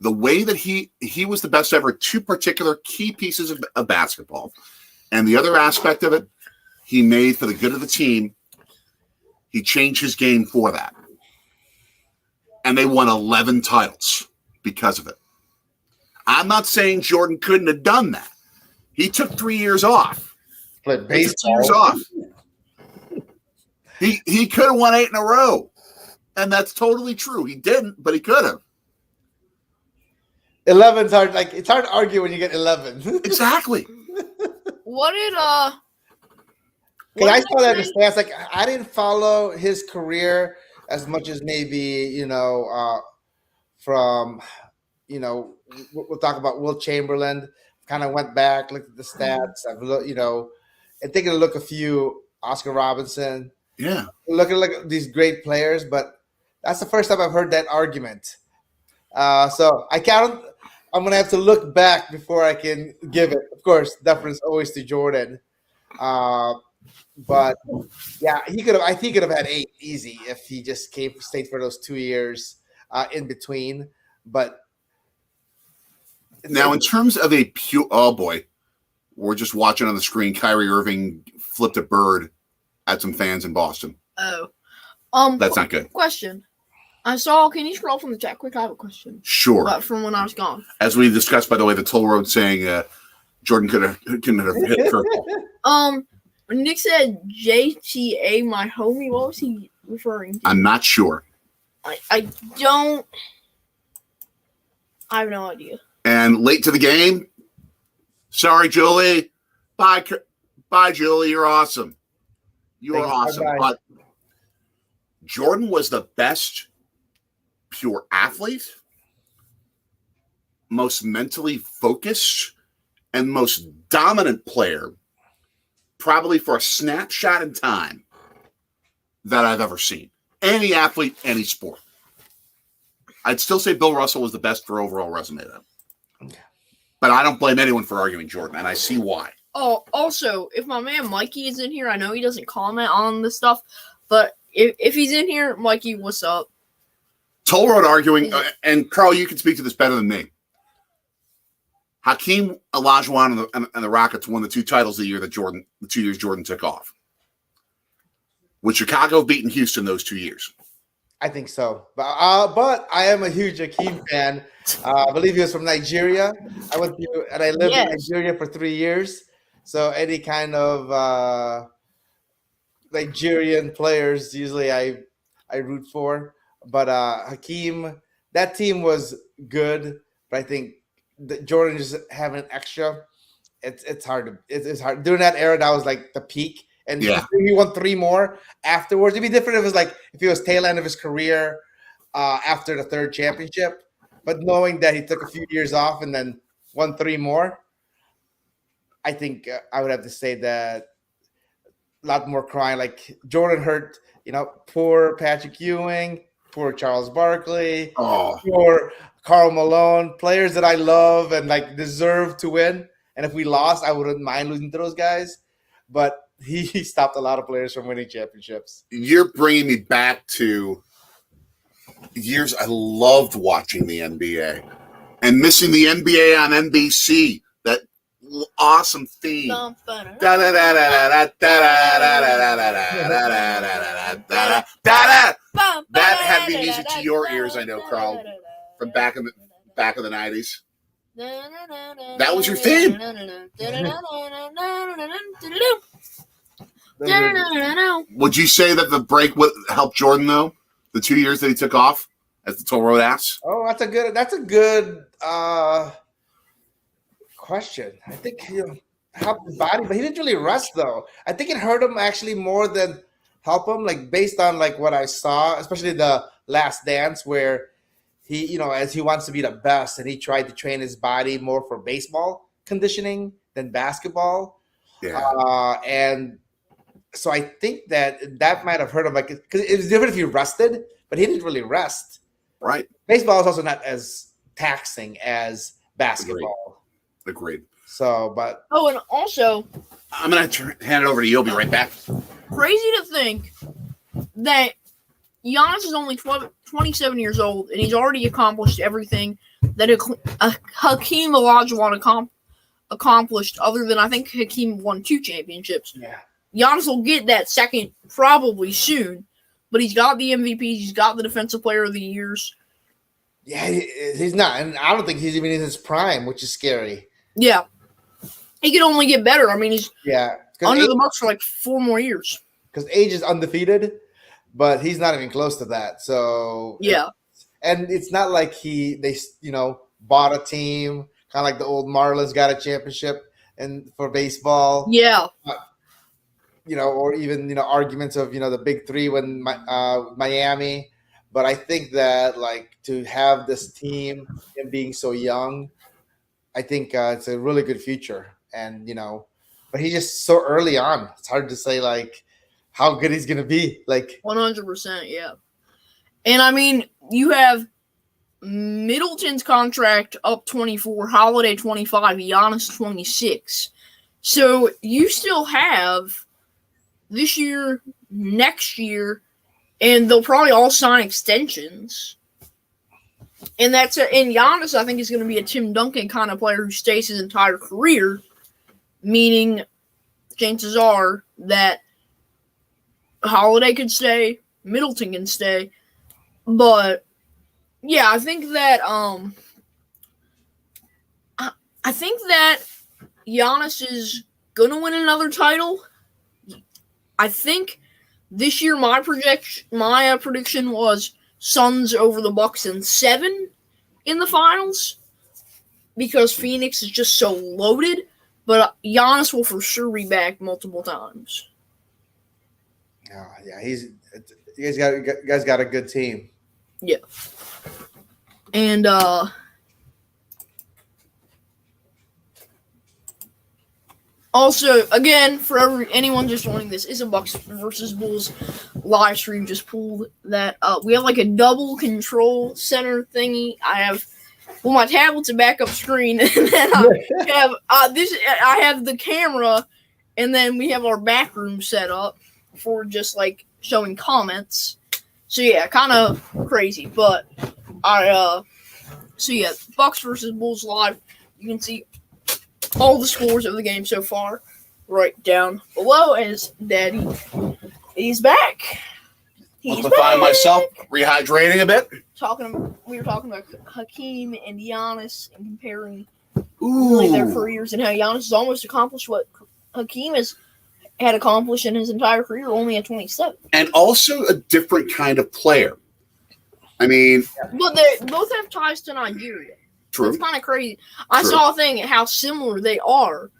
The way that he was the best ever at two particular key pieces of basketball. And the other aspect of it, he made for the good of the team. He changed his game for that. And they won 11 titles because of it. I'm not saying Jordan couldn't have done that. He took 3 years off. Played baseball. 2 years off. He could have won 8 in a row. And that's totally true. He didn't, but he could have. 11's hard. Like, it's hard to argue when you get 11. Exactly. What did I saw that in the stats. Like, I didn't follow his career as much as maybe from we'll talk about Wilt Chamberlain. Kind of went back, looked at the stats. I've looked, and taking a look a few Oscar Robinson. Yeah, looking at these great players, but that's the first time I've heard that argument. So I'm gonna have to look back before I can give it. Of course, deference always to Jordan. But yeah, he could have. I think he could have had 8 easy if he just stayed for those 2 years in between. But Now, in terms of a pure, oh boy, we're just watching on the screen. Kyrie Irving flipped a bird at some fans in Boston. Oh, That's not good. Question. I saw. Can you scroll from the chat quick? I have a question. Sure. But from when I was gone. As we discussed, by the way, the toll road saying Jordan couldn't have hit a curveball. When Nick said JTA, my homie, what was he referring to? I'm not sure. I don't. I have no idea. And late to the game. Sorry, Julie. Bye, Julie. You're awesome. You are awesome. But Jordan was the best pure athlete, most mentally focused, and most dominant player, probably for a snapshot in time, that I've ever seen. Any athlete, any sport. I'd still say Bill Russell was the best for overall resume, though. But I don't blame anyone for arguing Jordan, and I see why. Oh, also, if my man Mikey is in here, I know he doesn't comment on this stuff, but if he's in here, Mikey, what's up? Toll Road arguing, and Carl, you can speak to this better than me. Hakeem Olajuwon and the Rockets won the 2 titles the 2 years Jordan took off. With Chicago beating Houston those 2 years. I think so. But I am a huge Hakeem fan. I believe he was from Nigeria. I lived in Nigeria for 3 years. So any kind of Nigerian players usually I root for. But Hakeem, that team was good. But I think Jordan just having an extra. It's hard. It's hard. During that era, that was like the peak. And he won 3 more afterwards. It'd be different if he was tail end of his career after the 3rd championship. But knowing that he took a few years off and then won 3 more, I think I would have to say that a lot more crying. Like Jordan hurt, poor Patrick Ewing, poor Charles Barkley, poor Karl Malone, players that I love and deserve to win. And if we lost, I wouldn't mind losing to those guys. But he stopped a lot of players from winning championships. You're bringing me back to years I loved watching the NBA and missing the NBA on NBC. That awesome theme. That had me music to your ears, I know, Carl, from back in the 90s. That was your theme. Would you say that the break helped Jordan, though? The 2 years that he took off, as the Toll Road asks? Oh, that's a good question. I think he helped his body, but he didn't really rest, though. I think it hurt him actually more than help him, based on what I saw, especially the Last Dance, where he, as he wants to be the best, and he tried to train his body more for baseball conditioning than basketball. Yeah. And so I think that might have hurt him, because it was different if he rested, but he didn't really rest. Right. Baseball is also not as taxing as basketball. Agreed. So, but and also, I'm going to hand it over to you. I'll be right back. Crazy to think that Giannis is only 27 years old, and he's already accomplished everything that Hakeem Olajuwon accomplished, other than I think Hakeem won 2 championships. Yeah. Giannis will get that second probably soon, but he's got the MVP. He's got the Defensive Player of the Years. Yeah, he's not. And I don't think he's even in his prime, which is scary. Yeah. He can only get better. I mean, he's under the Bucks for 4 more years. Because age is undefeated, but he's not even close to that. So yeah. And it's not like they bought a team, kind of like the old Marlins got a championship for baseball. Yeah. Or even, arguments of, the big 3 when Miami. But I think that, to have this team and being so young, I think it's a really good future. And, but he's just so early on. It's hard to say, how good he's going to be. 100%, yeah. And, I mean, you have Middleton's contract up 24, Holiday 25, Giannis 26. So you still have this year, next year, and they'll probably all sign extensions. And and Giannis, I think, is going to be a Tim Duncan kind of player who stays his entire career, meaning chances are that Holiday could stay, Middleton can stay, but yeah, I think that Giannis is gonna win another title. I think this year my prediction was Suns over the Bucks in 7 in the finals because Phoenix is just so loaded. But Giannis will for sure be back multiple times. Oh, yeah, you guys got a good team. Yeah. And also, again, for anyone just joining, this is a Bucks versus Bulls live stream. Just pulled that up. We have like a double control center thingy. My tablet's a backup screen, and then I have the camera, and then we have our back room set up for just like showing comments. So yeah, kind of crazy, but Bucks versus Bulls live. You can see all the scores of the game so far right down below as Daddy is back. Liquefying myself, rehydrating a bit. We were talking about Hakeem and Giannis and comparing really their careers and how Giannis has almost accomplished what Hakeem had accomplished in his entire career, only at 27. And also a different kind of player. I mean, but they both have ties to Nigeria. True. It's kind of crazy. I saw a thing at how similar they are,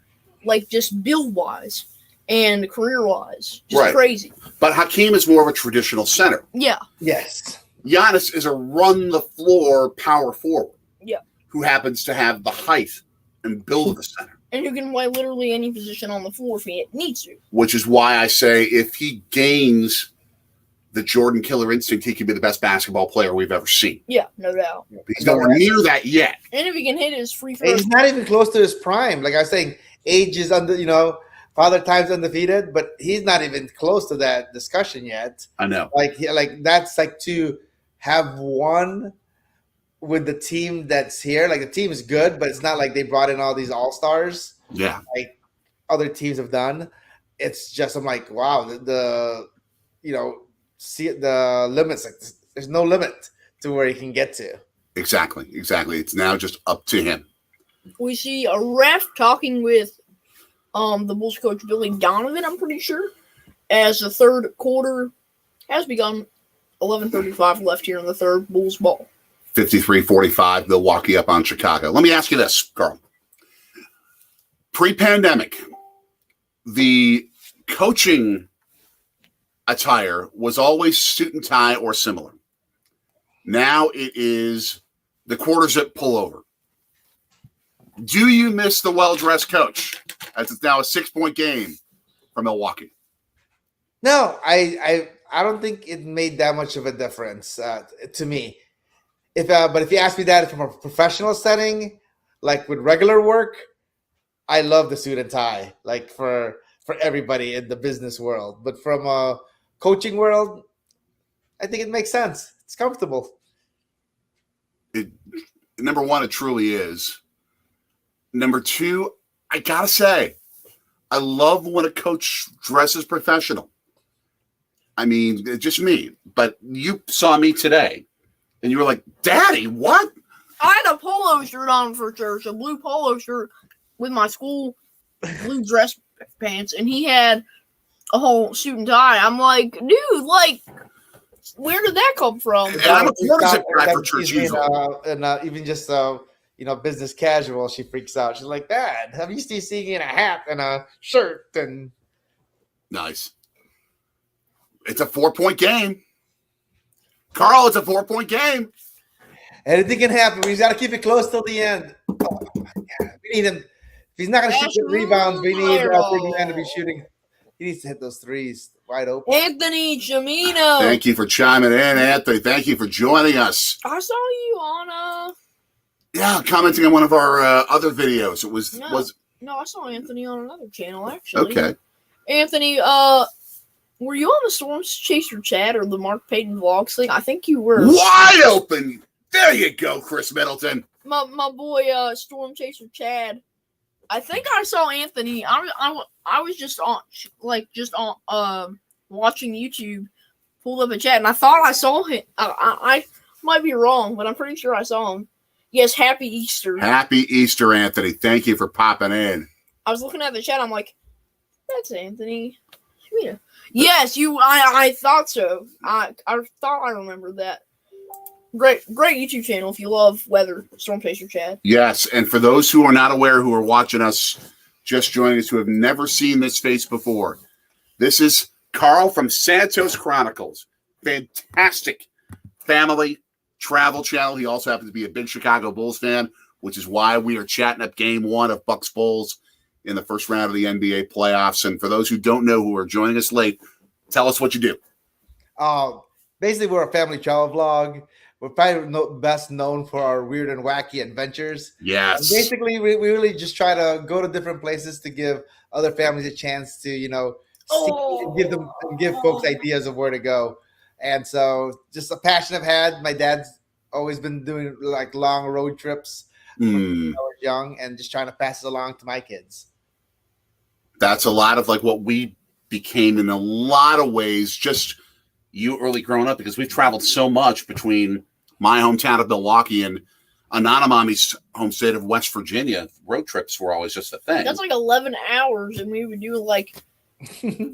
like just build-wise and career-wise. Just crazy. But Hakeem is more of a traditional center. Yeah. Yes. Giannis is a run-the-floor power forward. Yeah. Who happens to have the height and build of the center. And who can play literally any position on the floor if he needs to. Which is why I say if he gains the Jordan killer instinct, he could be the best basketball player we've ever seen. Yeah, no doubt. He's nowhere near that yet. And if he can hit his free throw. He's not even close to his prime. Like I was saying, age is Father Time's undefeated, but he's not even close to that discussion yet. I know. Like that's like to have one with the team that's here. Like the team is good, but it's not like they brought in all these all-stars. Yeah. Like other teams have done. It's just I'm like, wow, see the limits. Like there's no limit to where he can get to. Exactly. It's now just up to him. We see a ref talking with the Bulls coach Billy Donovan, I'm pretty sure, as the third quarter has begun. 11:35 left here in the third. Bulls ball. 53-45, Milwaukee up on Chicago. Let me ask you this, Carl. Pre-pandemic, the coaching attire was always suit and tie or similar. Now it is the quarter zip pullover. Do you miss the well-dressed coach as it's now a 6-point game for Milwaukee? No, I don't think it made that much of a difference to me. But if you ask me that from a professional setting, like with regular work, I love the suit and tie, like for everybody in the business world. But from a coaching world, I think it makes sense. It's comfortable. Number one, it truly is. Number two, I gotta say, I love when a coach dresses professional. I mean, it's just me. But you saw me today, and you were like, Daddy, what? I had a polo shirt on for church, a blue polo shirt with my school blue dress pants, and he had a whole suit and tie. I'm like, dude, like, where did that come from? And I'm a quarter-zip guy for church usually. And even just, business casual, she freaks out. She's like, Dad, I'm used to seeing you in a hat and a shirt. And nice. It's a 4-point game. Carl, it's a 4-point game. Anything can happen. We got to keep it close till the end. Oh, my God. We need him. If he's not going to shoot the rebounds, we need Big Man to be shooting He needs to hit those threes wide open. Anthony Chimino. Thank you for chiming in, Anthony. Thank you for joining us. I saw you on Commenting on one of our other videos. It was No, I saw Anthony on another channel actually. okay. Anthony, were you on the Storm Chaser chat or the Mark Payton vlogs thing? I think you were. Wide open. There you go, Chris Middleton. My boy, Storm Chaser Chad. I think I saw Anthony. I was just on watching YouTube, pulled up a chat, and I thought I saw him. I might be wrong, but I'm pretty sure I saw him. Yes, Happy Easter. Happy Easter, Anthony. Thank you for popping in. I was looking at the chat. I'm like, that's Anthony. Yeah. Yes, you. I thought so. I thought I remembered that. Great YouTube channel if you love weather, Storm Chaser Chad. Yes, and for those who are not aware, who are watching us, just joining us, who have never seen this face before, this is Carl from Santos Chronicles. Fantastic family travel channel. He also happens to be a big Chicago Bulls fan, which is why we are chatting up Game 1 of Bucks Bulls in the first round of the NBA playoffs. And for those who don't know, who are joining us late, tell us what you do. Basically, we're a family travel vlog. We're probably best known for our weird and wacky adventures. Yes. And basically, we really just try to go to different places to give other families a chance to, see and give folks ideas of where to go. And so just a passion I've had. My dad's always been doing like long road trips when I was young and just trying to pass it along to my kids. That's a lot of like what we became in a lot of ways, just you early growing up, because we've traveled so much between my hometown of Milwaukee and Anonymami's home state of West Virginia. Road trips were always just a thing. That's like 11 hours, and we would do like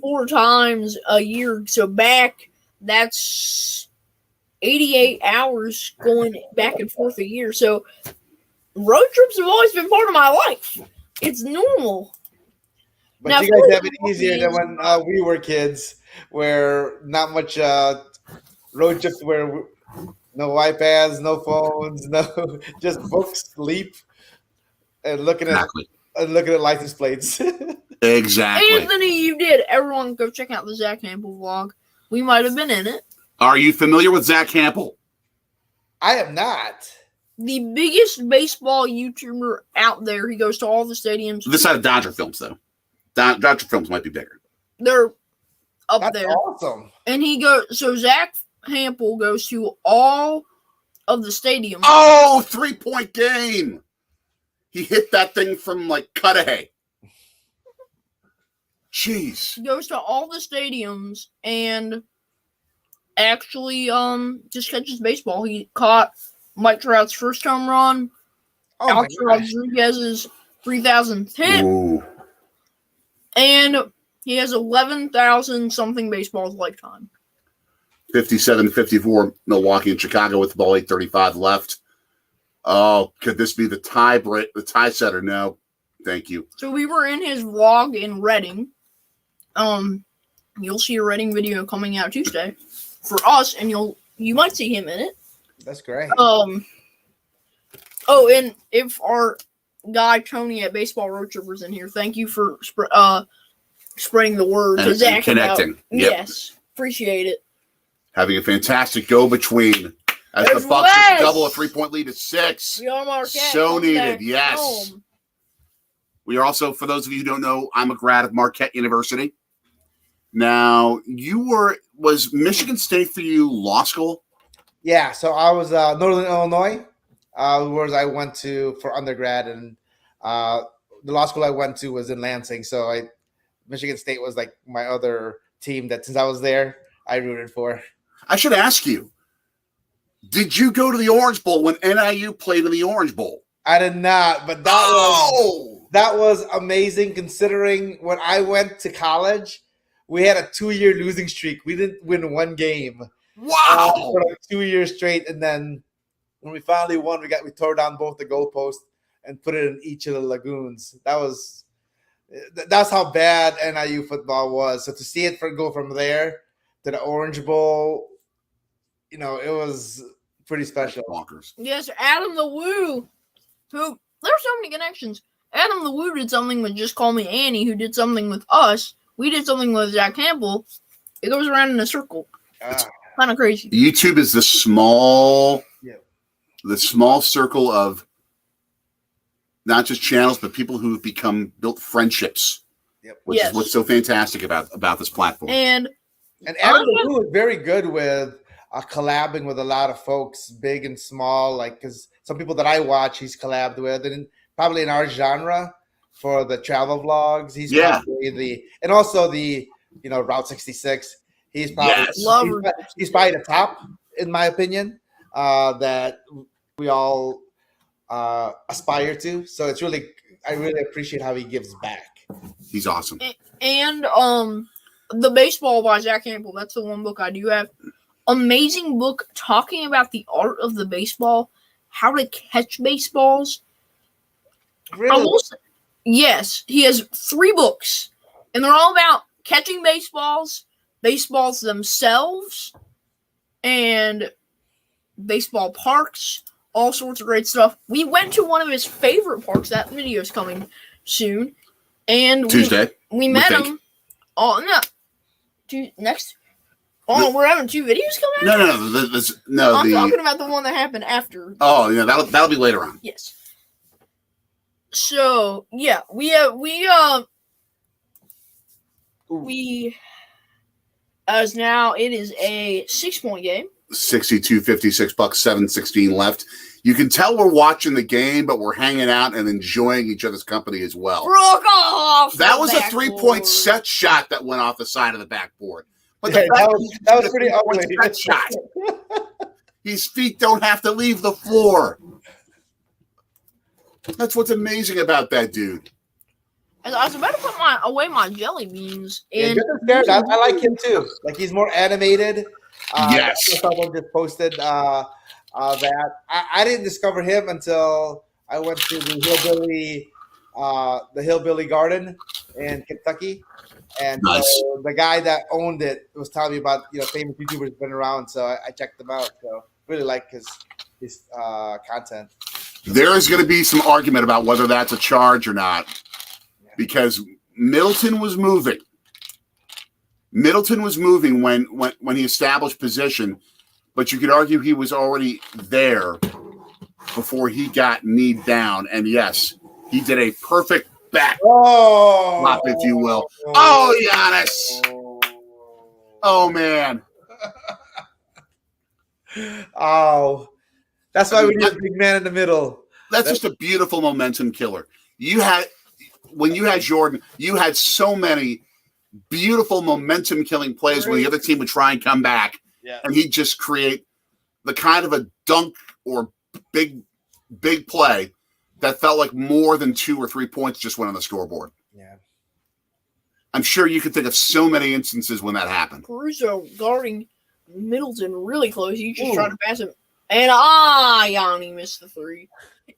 4 times a year. So that's 88 hours going back and forth a year. So road trips have always been part of my life. It's normal. But now, you guys have it easier than when we were kids, where not much road trips, where no iPads, no phones, no just books, sleep, and looking at license plates. Exactly. Anthony, you did. Everyone go check out the Zach Campbell vlog. We might have been in it. Are you familiar with Zach Campbell? I am not. The biggest baseball YouTuber out there. He goes to all the stadiums. This side of Dodger Films, though. Dodger Films might be bigger. They're up That's there. Awesome. And so Zach Campbell goes to all of the stadiums. Oh, 3-point game. He hit that thing from like Cudahy. Jeez. He goes to all the stadiums and actually just catches baseball. He caught Mike Trout's first home run. Alex Rodriguez's 3,000th hit. Ooh. And he has 11,000 something baseballs lifetime. 57-54 Milwaukee and Chicago with the ball, 8:35 left. Oh, could this be the tie setter? No. Thank you. So we were in his vlog in Reading. You'll see a Reading video coming out Tuesday for us, and you might see him in it. That's great. Oh, and if our guy Tony at Baseball Road Trippers in here, thank you for spreading the word to Zach and connecting. About, yep. Yes, appreciate it. Having a fantastic go-between as There's the Bucks Wes. double a 3-point lead to 6. So needed, yes. Home. We are also, for those of you who don't know, I'm a grad of Marquette University. Now, was Michigan State for you law school? Yeah, so I was Northern Illinois, where I went to for undergrad, and the law school I went to was in Lansing. So Michigan State was like my other team that since I was there, I rooted for. I should ask you, did you go to the Orange Bowl when NIU played in the Orange Bowl? I did not, but that was amazing considering when I went to college, we had a 2-year losing streak. We didn't win one game. Wow. For like 2 years straight, and then when we finally won, we tore down both the goalposts and put it in each of the lagoons. That's how bad NIU football was. So to see it go from there to the Orange Bowl, it was pretty special. Walkers. Yes, Adam the Woo, there's so many connections. Adam the Woo did something with Just Call Me Annie, who did something with us we did something with Jack Campbell, it goes around in a circle. Kind of crazy. YouTube is the small circle of not just channels, but people who have built friendships. Yep. Which is what's so fantastic about this platform. And Adam Lou is very good with collabing with a lot of folks, big and small. Like, because some people that I watch, he's collabed with, and probably in our genre for the travel vlogs. He's probably and also the Route 66. He's probably he's probably the top in my opinion that we all aspire to. So I really appreciate how he gives back. He's awesome. And the Baseball by Jack Campbell, that's the one book I do have. Amazing book talking about the art of the baseball, how to catch baseballs. Really? Yes, he has 3 books, and they're all about catching baseballs, baseballs themselves, and baseball parks, all sorts of great stuff. We went to one of his favorite parks. That video is coming soon. And Tuesday. We met him. Oh, no. Next. Oh, we're having 2 videos coming out? No. I'm talking about the one that happened after. Oh, yeah, that'll be later on. Yes. So, yeah, as now it is a 6-point game. 62-56 Bucks, 7:16 left. You can tell we're watching the game, but we're hanging out and enjoying each other's company as well. Broke off. That was a 3-point set shot that went off the side of the backboard. But that was pretty ugly. Set shot. His feet don't have to leave the floor. That's what's amazing about that dude. I was about to put away my jelly beans. And I like him too. Like, he's more animated. Yes. Someone just posted that. I didn't discover him until I went to the Hillbilly Garden in Kentucky. And so the guy that owned it was telling me about famous YouTubers been around, so I checked them out. So really like his content. There is going to be some argument about whether that's a charge or not, because Middleton was moving. Middleton was moving when he established position, but you could argue he was already there before he got kneed down. And yes, he did a perfect back flop, if you will. Oh, Giannis. Oh, man. Oh, that's why we need a big man in the middle. That's just a beautiful momentum killer. When you had Jordan, you had so many beautiful momentum killing plays when the other team would try and come back, and he'd just create the kind of a dunk or big play that felt like more than 2 or 3 points just went on the scoreboard. Yeah. I'm sure you could think of so many instances when that happened. Caruso guarding Middleton really close. He just tried to pass him. And Yanni missed the 3.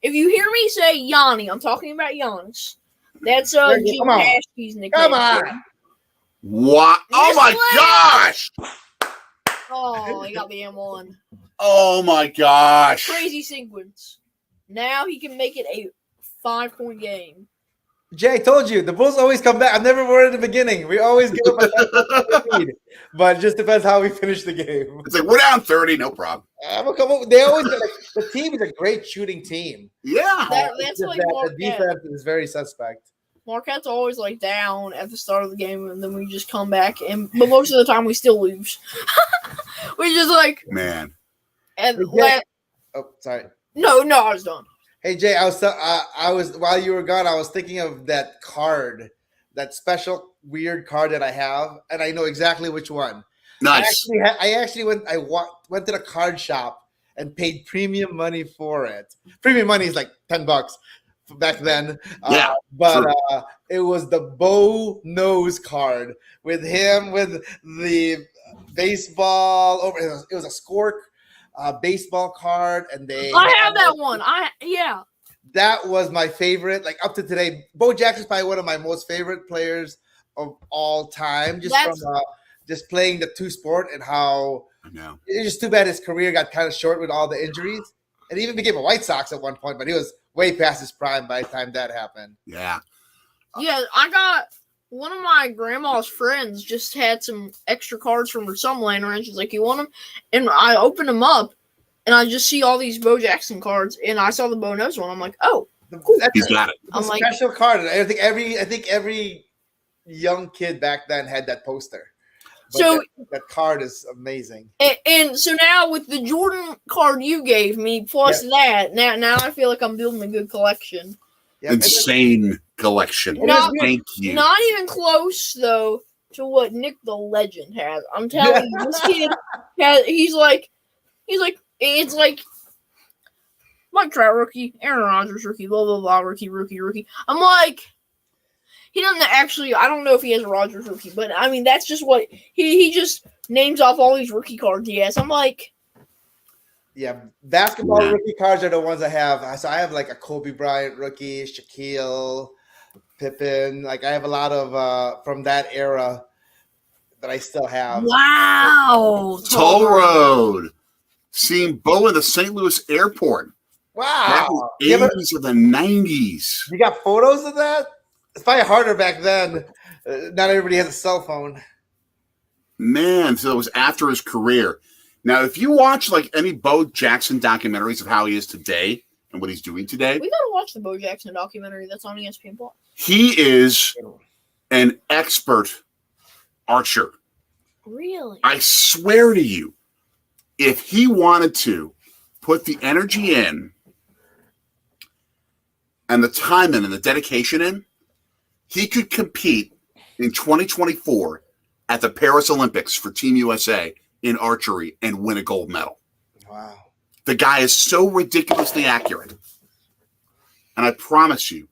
If you hear me say Yanni, I'm talking about Giannis. That's Jim Ashby's nickname. Come on. What? Oh my gosh! Oh, he got the M1. Oh my gosh! Crazy sequence. Now he can make it a 5-point game. Jay, I told you, the Bulls always come back. I'm never worried at the beginning. We always give up a lead. But it just depends how we finish the game. It's like, we're down 30, no problem. They always the team is a great shooting team. Yeah. That's like the defense is very suspect. Marquette's always like down at the start of the game, and then we just come back, but most of the time we still lose. We just like, man. And sorry. No, I was done. Hey Jay, I was while you were gone, I was thinking of that card, that special weird card that I have, and I know exactly which one. Nice. I actually went to the card shop and paid premium money for it. Premium money is like $10 back then. But it was the Bo Nose card with him with the baseball over. It was a score baseball card, and I have that one. That was my favorite. Like up to today, Bo Jackson's probably one of my most favorite players of all time. Just playing the 2 sport and how it's just too bad his career got kind of short with all the injuries. And he even became a White Sox at one point, but he was way past his prime by the time that happened. Yeah. Yeah, I got one of my grandma's friends just had some extra cards from her son laying around. She's like, "You want them?" And I opened them up, and I just see all these Bo Jackson cards, and I saw the Bo Knows one. I'm like, "Oh, cool." He's got it. A special card. I think every young kid back then had that poster. But so that card is amazing. And so now with the Jordan card you gave me plus that, now I feel like I'm building a good collection. Yep. Insane collection. Thank you. Not even close though to what Nick the Legend has. I'm telling you, this kid he's like it's like Mike Trout rookie, Aaron Rodgers rookie, blah blah blah rookie. I'm like, he doesn't actually. I don't know if he has a Rodgers rookie, but I mean that's just what he just names off all these rookie cards he has. I'm like, yeah, basketball rookie cards are the ones I have. So I have like a Kobe Bryant rookie, Shaquille, Pippen. Like I have a lot of from that era that I still have. wow, Toll Road. Seeing Bo in the St. Louis airport. That Wow. was 80s or the 90s. You got photos of that? It's probably harder back then. Not everybody has a cell phone. Man, so it was after his career. Now, if you watch like any Bo Jackson documentaries of how he is today and what he's doing today, we gotta watch the Bo Jackson documentary that's on ESPN Plus. he is an expert archer. Really? I swear to you, if he wanted to put the energy in and the time in and the dedication in, he could compete in 2024 at the Paris Olympics for Team USA in archery and win a gold medal. Wow. The guy is so ridiculously accurate. And I promise you,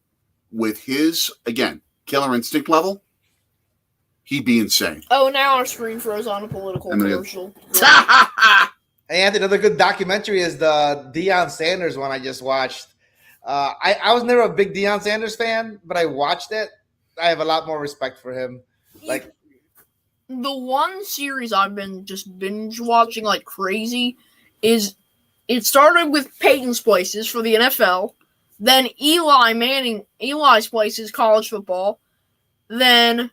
with his, again, killer instinct level, he'd be insane. Oh, now our screen froze on a political commercial. Hey, Anthony, another good documentary is the Deion Sanders one I just watched. I was never a big Deion Sanders fan, but I watched it. I have a lot more respect for him. Like the one series I've been just binge watching like crazy is it started with Peyton's Places for the NFL, then Eli's Places college football, then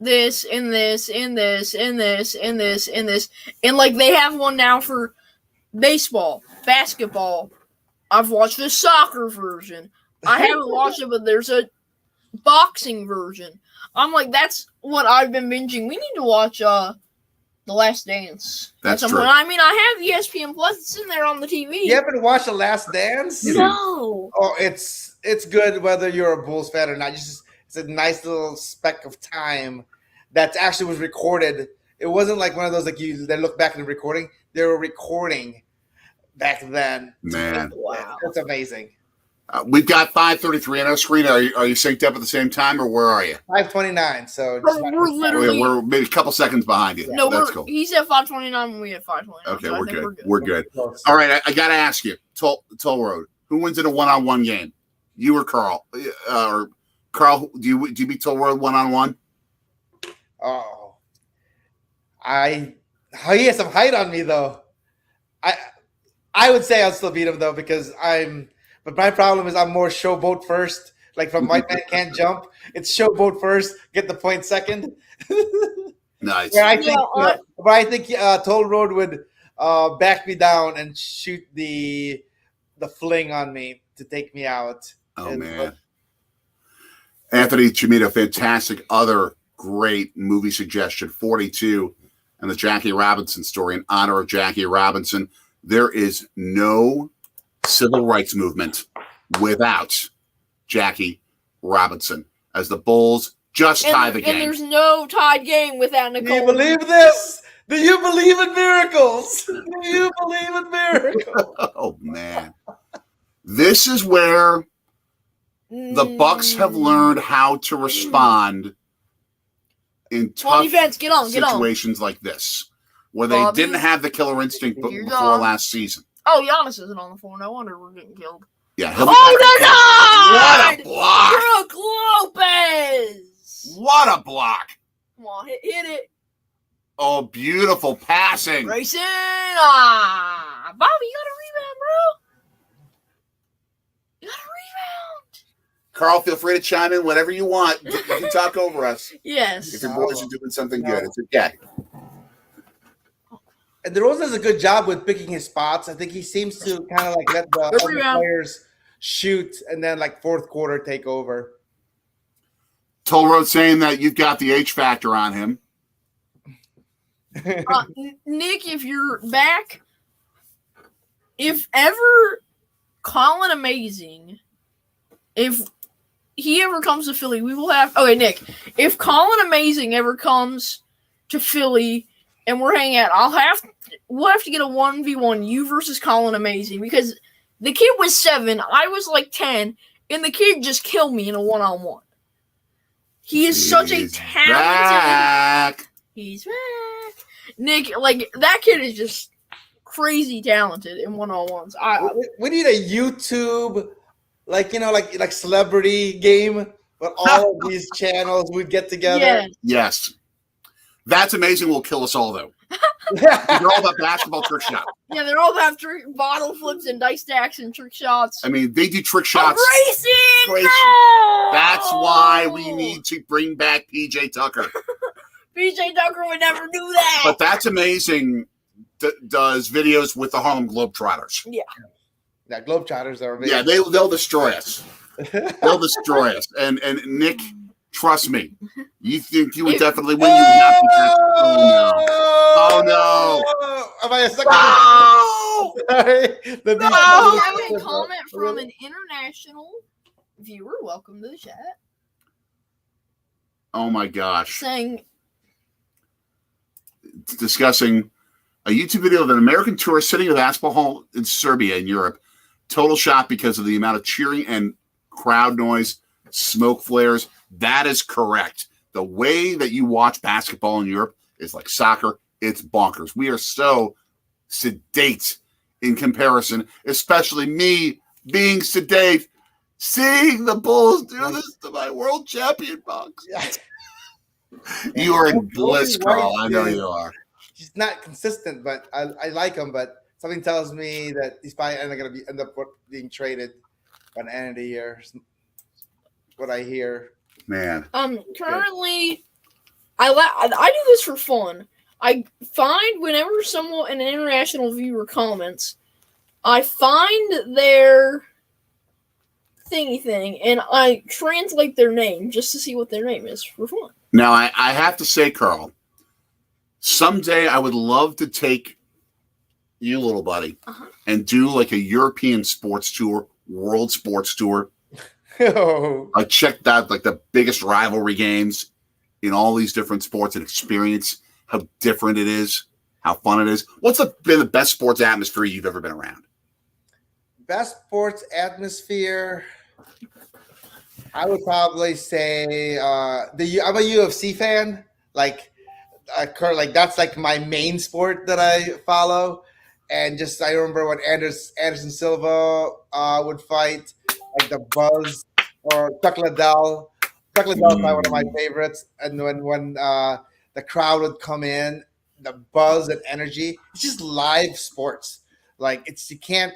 this and this and this and this and this and this, and like they have one now for baseball, basketball. I've watched the soccer version. I haven't watched it, but there's a boxing version. I'm like, that's what I've been binging. We need to watch The Last Dance. That's true. I mean, I have ESPN Plus. It's in there on the TV. You haven't watched The Last Dance? No. Oh, it's good whether you're a Bulls fan or not. It's a nice little speck of time that actually was recorded. It wasn't like one of those like they look back in the recording. They were recording back then. Man. Wow. That's amazing. We've got 5:33 on our screen. Are you synced up at the same time, or where are you? 5:29. So We're literally We're maybe a couple seconds behind you. no. That's cool. He's at 5:29 and we at 5:29. Okay, so we're good. We're good. All right, I got to ask you, Toll Road, who wins in a one-on-one game? You or Carl? Or Carl? Do you beat Toll Road one-on-one? Oh, he has some height on me though. I would say I'll still beat him though because but my problem is I'm more showboat first. Like from White Man Can't Jump, it's showboat first, get the point second. Nice. But I think Toll Road would back me down and shoot the fling on me to take me out. Oh man, Anthony Chimito, fantastic. Other great movie suggestion, 42, and the Jackie Robinson story in honor of Jackie Robinson. There is no civil rights movement without Jackie Robinson, as the Bulls just tie the game. And there's no tied game without Nicole. Do you believe this? Do you believe in miracles? Do you believe in miracles? Oh man, this is where the Bucks have learned how to respond in tough situations like this, where they didn't have the killer instinct before last season. Oh, Giannis isn't on the floor. No wonder we're getting killed. Yeah. Oh, what a block! Brook Lopez! What a block! Come on, hit it. Oh, beautiful passing. Grayson! Bobby, you got a rebound, bro. You got a rebound. Carl, feel free to chime in whatever you want. You can talk over us. Yes. If your boys are doing something good, it's okay. And DeRozan does a good job with picking his spots. I think he seems to kind of like let the other players shoot and then like fourth quarter take over. Toll Road saying that you've got the H factor on him. Nick, if you're back, if ever Colin Amazing, if he ever comes to Philly, we will have. Okay, Nick, if Colin Amazing ever comes to Philly and we're hanging out, we'll have to get a 1v1, you versus Colin Amazing, because the kid was 7, I was like 10, and the kid just killed me in a 1-on-1. He is such a talented. Back. He's back. Nick, like, that kid is just crazy talented in 1-on-1s. We need a YouTube, like, like celebrity game, but all of these channels would get together. Yes. That's amazing. Will kill us all, though. They're all about basketball trick shots. Yeah, they're all about bottle flips and dice stacks and trick shots. I mean, they do trick shots. Grayson! No! That's why we need to bring back PJ Tucker. PJ Tucker would never do that. But That's Amazing does videos with the Harlem Globetrotters. Yeah. Yeah, Globetrotters are amazing. Yeah, they'll destroy us. They'll destroy us. And Nick, trust me, you think you would definitely win. You would not be that. Oh no! Am I a second? No! Sorry. We have a comment from an international viewer. Welcome to the chat. Oh my gosh! Saying, discussing a YouTube video of an American tourist sitting at a basketball hall in Serbia in Europe. Total shock because of the amount of cheering and crowd noise, smoke flares. That is correct. The way that you watch basketball in Europe is like soccer. It's bonkers. We are so sedate in comparison, especially me being sedate, seeing the Bulls do this to my world champion Bucks. You are in bliss, Carl. I know you are. He's not consistent, but I like him. But something tells me that he's probably going to end up being traded by the end of the year. What I hear. Man. Currently, I do this for fun. I find whenever an international viewer comments, I find their thingy thing and I translate their name just to see what their name is for fun. Now, I have to say, Carl, someday I would love to take you, little buddy, and do like a European sports tour, world sports tour. I checked out like the biggest rivalry games in all these different sports and experience how different it is, how fun it is. What's been the best sports atmosphere you've ever been around? Best sports atmosphere, I would probably say I'm a UFC fan. Like that's like my main sport that I follow. And just I remember when Anderson Silva would fight, like the Buzz or Chuck Liddell. Chuck Liddell is probably one of my favorites. And when the crowd would come in, the buzz and energy, it's just live sports. Like you can't,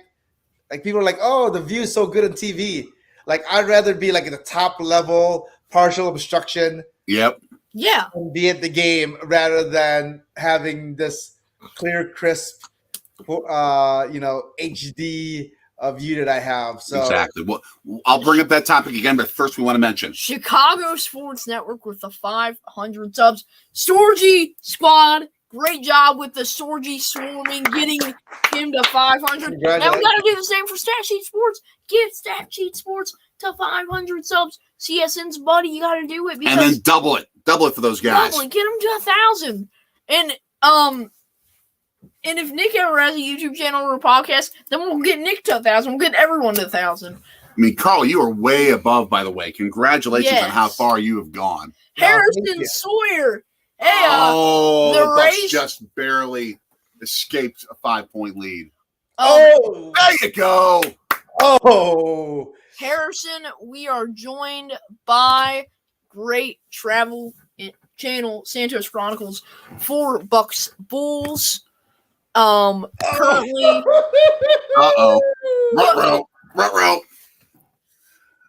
like people are like, oh, the view is so good on TV. Like I'd rather be like at the top level, partial obstruction. Yep. Yeah. And be at the game rather than having this clear, crisp, HD view that I have. So exactly. Well, I'll bring up that topic again, but first we want to mention Chicago Sports Network with the 500 subs. Storgy Squad, great job with the Storgy swarming, getting him to 500. Now we got to do the same for Stat Sheet Sports. Get Stat Sheet Sports to 500 subs. CSN's buddy, you got to do it because and then double it for those guys. Double it, get them to 1,000. And if Nick ever has a YouTube channel or a podcast, then we'll get Nick to 1,000. We'll get everyone to 1,000. I mean, Carl, you are way above, by the way. Congratulations on how far you have gone. Harrison Sawyer. Hey, the Bucks just barely escaped a 5-point lead. Oh, there you go. Oh, Harrison, we are joined by great travel channel Santos Chronicles for Bucks Bulls. Currently, Ruh-roh.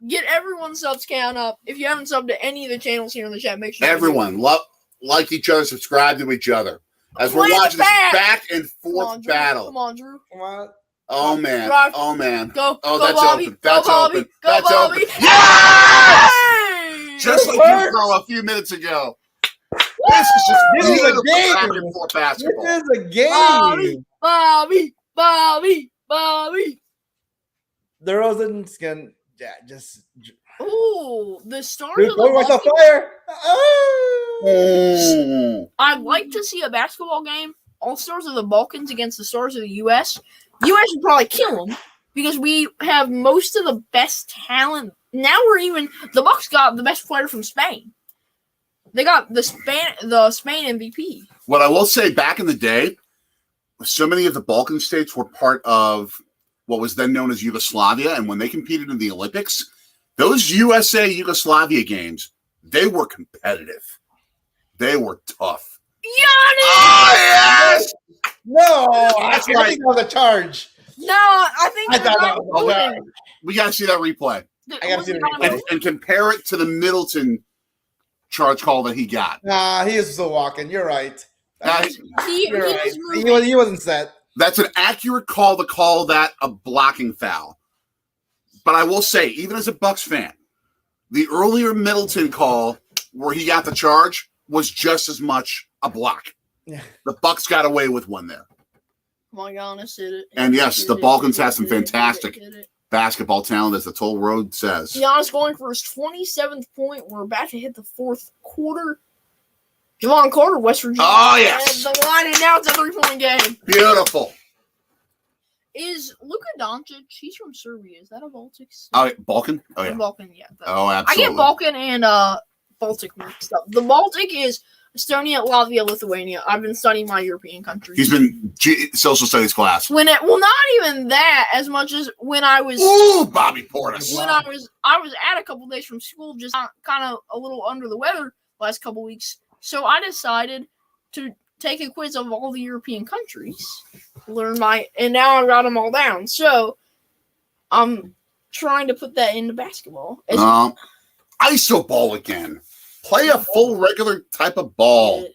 Get everyone's subs count up. If you haven't subbed to any of the channels here in the chat, make sure Everyone like each other, subscribe to each other. As we're watching this back and forth battle. Come on, Drew. What? Oh man. Drive. Oh man. Go. Oh, go, that's Bobby. open. That's go, Bobby. open. Go, That's Bobby. open. Yes! Hey! Just like you throw a few minutes ago. This is just This is a beautiful game. back and forth basketball. This is a game. Bobby. DeRozan's can just. Ooh, the stars Dude, of the throw myself Bucks. fire. Oh. I'd like to see a basketball game. All stars of the Balkans against the stars of the U.S. U.S. would probably kill them because we have most of the best talent. Now the Bucks got the best player from Spain. They got the Spain MVP. What I will say, back in the day, so many of the Balkan states were part of what was then known as Yugoslavia, and when they competed in the Olympics, those USA-Yugoslavia games, they were competitive. They were tough. Giannis! Oh, yes! No, That's I right. think that was a charge. No, I think I they're thought not that was a moving. We got to see that replay I gotta see the Not replay. moving. and compare it to the Middleton charge call that he got. Nah, he is still walking. You're right. Now, You're right. was moving. He wasn't set. that's an accurate call to call that a blocking foul. But I will say, even as a Bucks fan, the earlier Middleton call where he got the charge was just as much a block. Yeah. The Bucks got away with one there. My Giannis did it. And yes, the Balkans have some fantastic Did it. basketball talent, as the toll road says. Giannis going for his 27th point. We're about to hit the fourth quarter. Javon Carter, West Virginia. Oh, yes. And the line, and now it's a 3-point game. Beautiful. Is Luka Doncic? He's from Serbia. Is that a Baltic? Oh, Balkan? Oh, Or yeah. Balkan, yeah. Oh, I absolutely. get Balkan and Baltic mixed up. The Baltic is Estonia, Latvia, Lithuania. I've been studying my European countries. He's been social studies class. Well, not even that as much as when I was Ooh, Bobby Portis. when I was at a couple days from school, just kind of a little under the weather last couple weeks. So I decided to take a quiz of all the European countries, and now I got them all down. So I'm trying to put that into basketball. ISO ball again. Play a full regular type of ball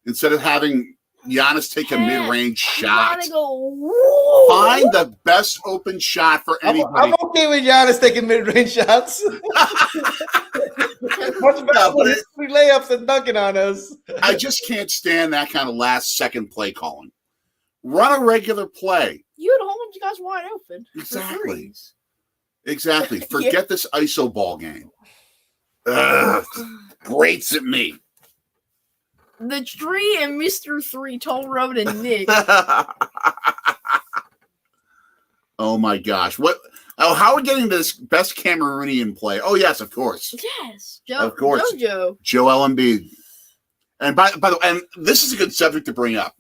instead of having Giannis take a mid-range shot. Gotta go. Find the best open shot for I'm anybody. okay with Giannis taking mid-range shots. Much better than his 3 layups and dunking on us. I just can't stand that kind of last-second play calling. Run a regular play. You had a whole bunch of guys wide open. for Exactly. threes. Exactly. Forget this ISO ball game. Ugh, grates at me. The Tree and Mr. 3, Toll Road and Nick. Oh my gosh! What? Oh, how are we getting this best Cameroonian play? Oh yes, of course, Yes, Of course. Jojo. Joel Embiid. And by the way, and this is a good subject to bring up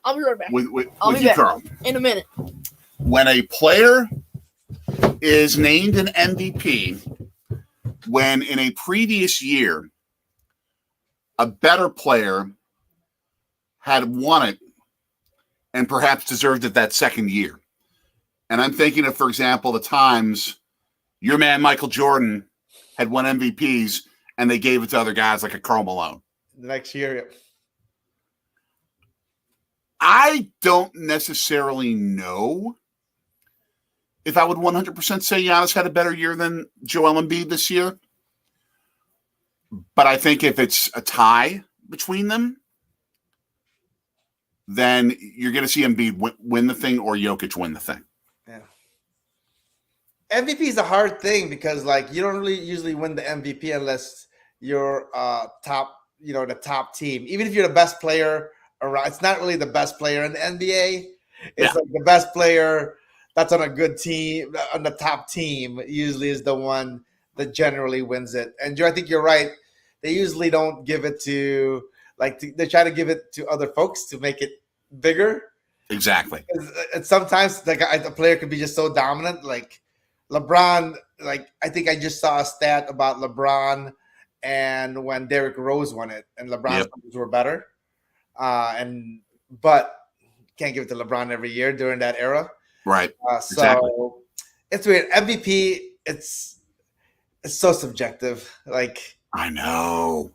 I'll be right back with I'll be you, back. Carl. in a minute. When a player is named an MVP, when in a previous year a better player had won it and perhaps deserved it that second year. And I'm thinking of, for example, the times your man Michael Jordan had won MVPs and they gave it to other guys like a Karl Malone. The next year, I don't necessarily know if I would 100% say Giannis had a better year than Joel Embiid this year. But I think if it's a tie between them, then you're going to see Embiid win the thing or Jokic win the thing. yeah. MVP is a hard thing because, like, you don't really usually win the MVP unless you're top, the top team. Even if you're the best player around, it's not really the best player in the NBA. It's like the best player that's on a good team, on the top team, usually is the one that generally wins it. And I think you're right. They usually don't give it to, they try to give it to other folks to make it bigger. Exactly. And sometimes a player could be just so dominant. Like LeBron, I think I just saw a stat about LeBron and when Derrick Rose won it, and LeBron's numbers were better. But can't give it to LeBron every year during that era. Right. So it's weird. MVP, It's so subjective. Like, I know.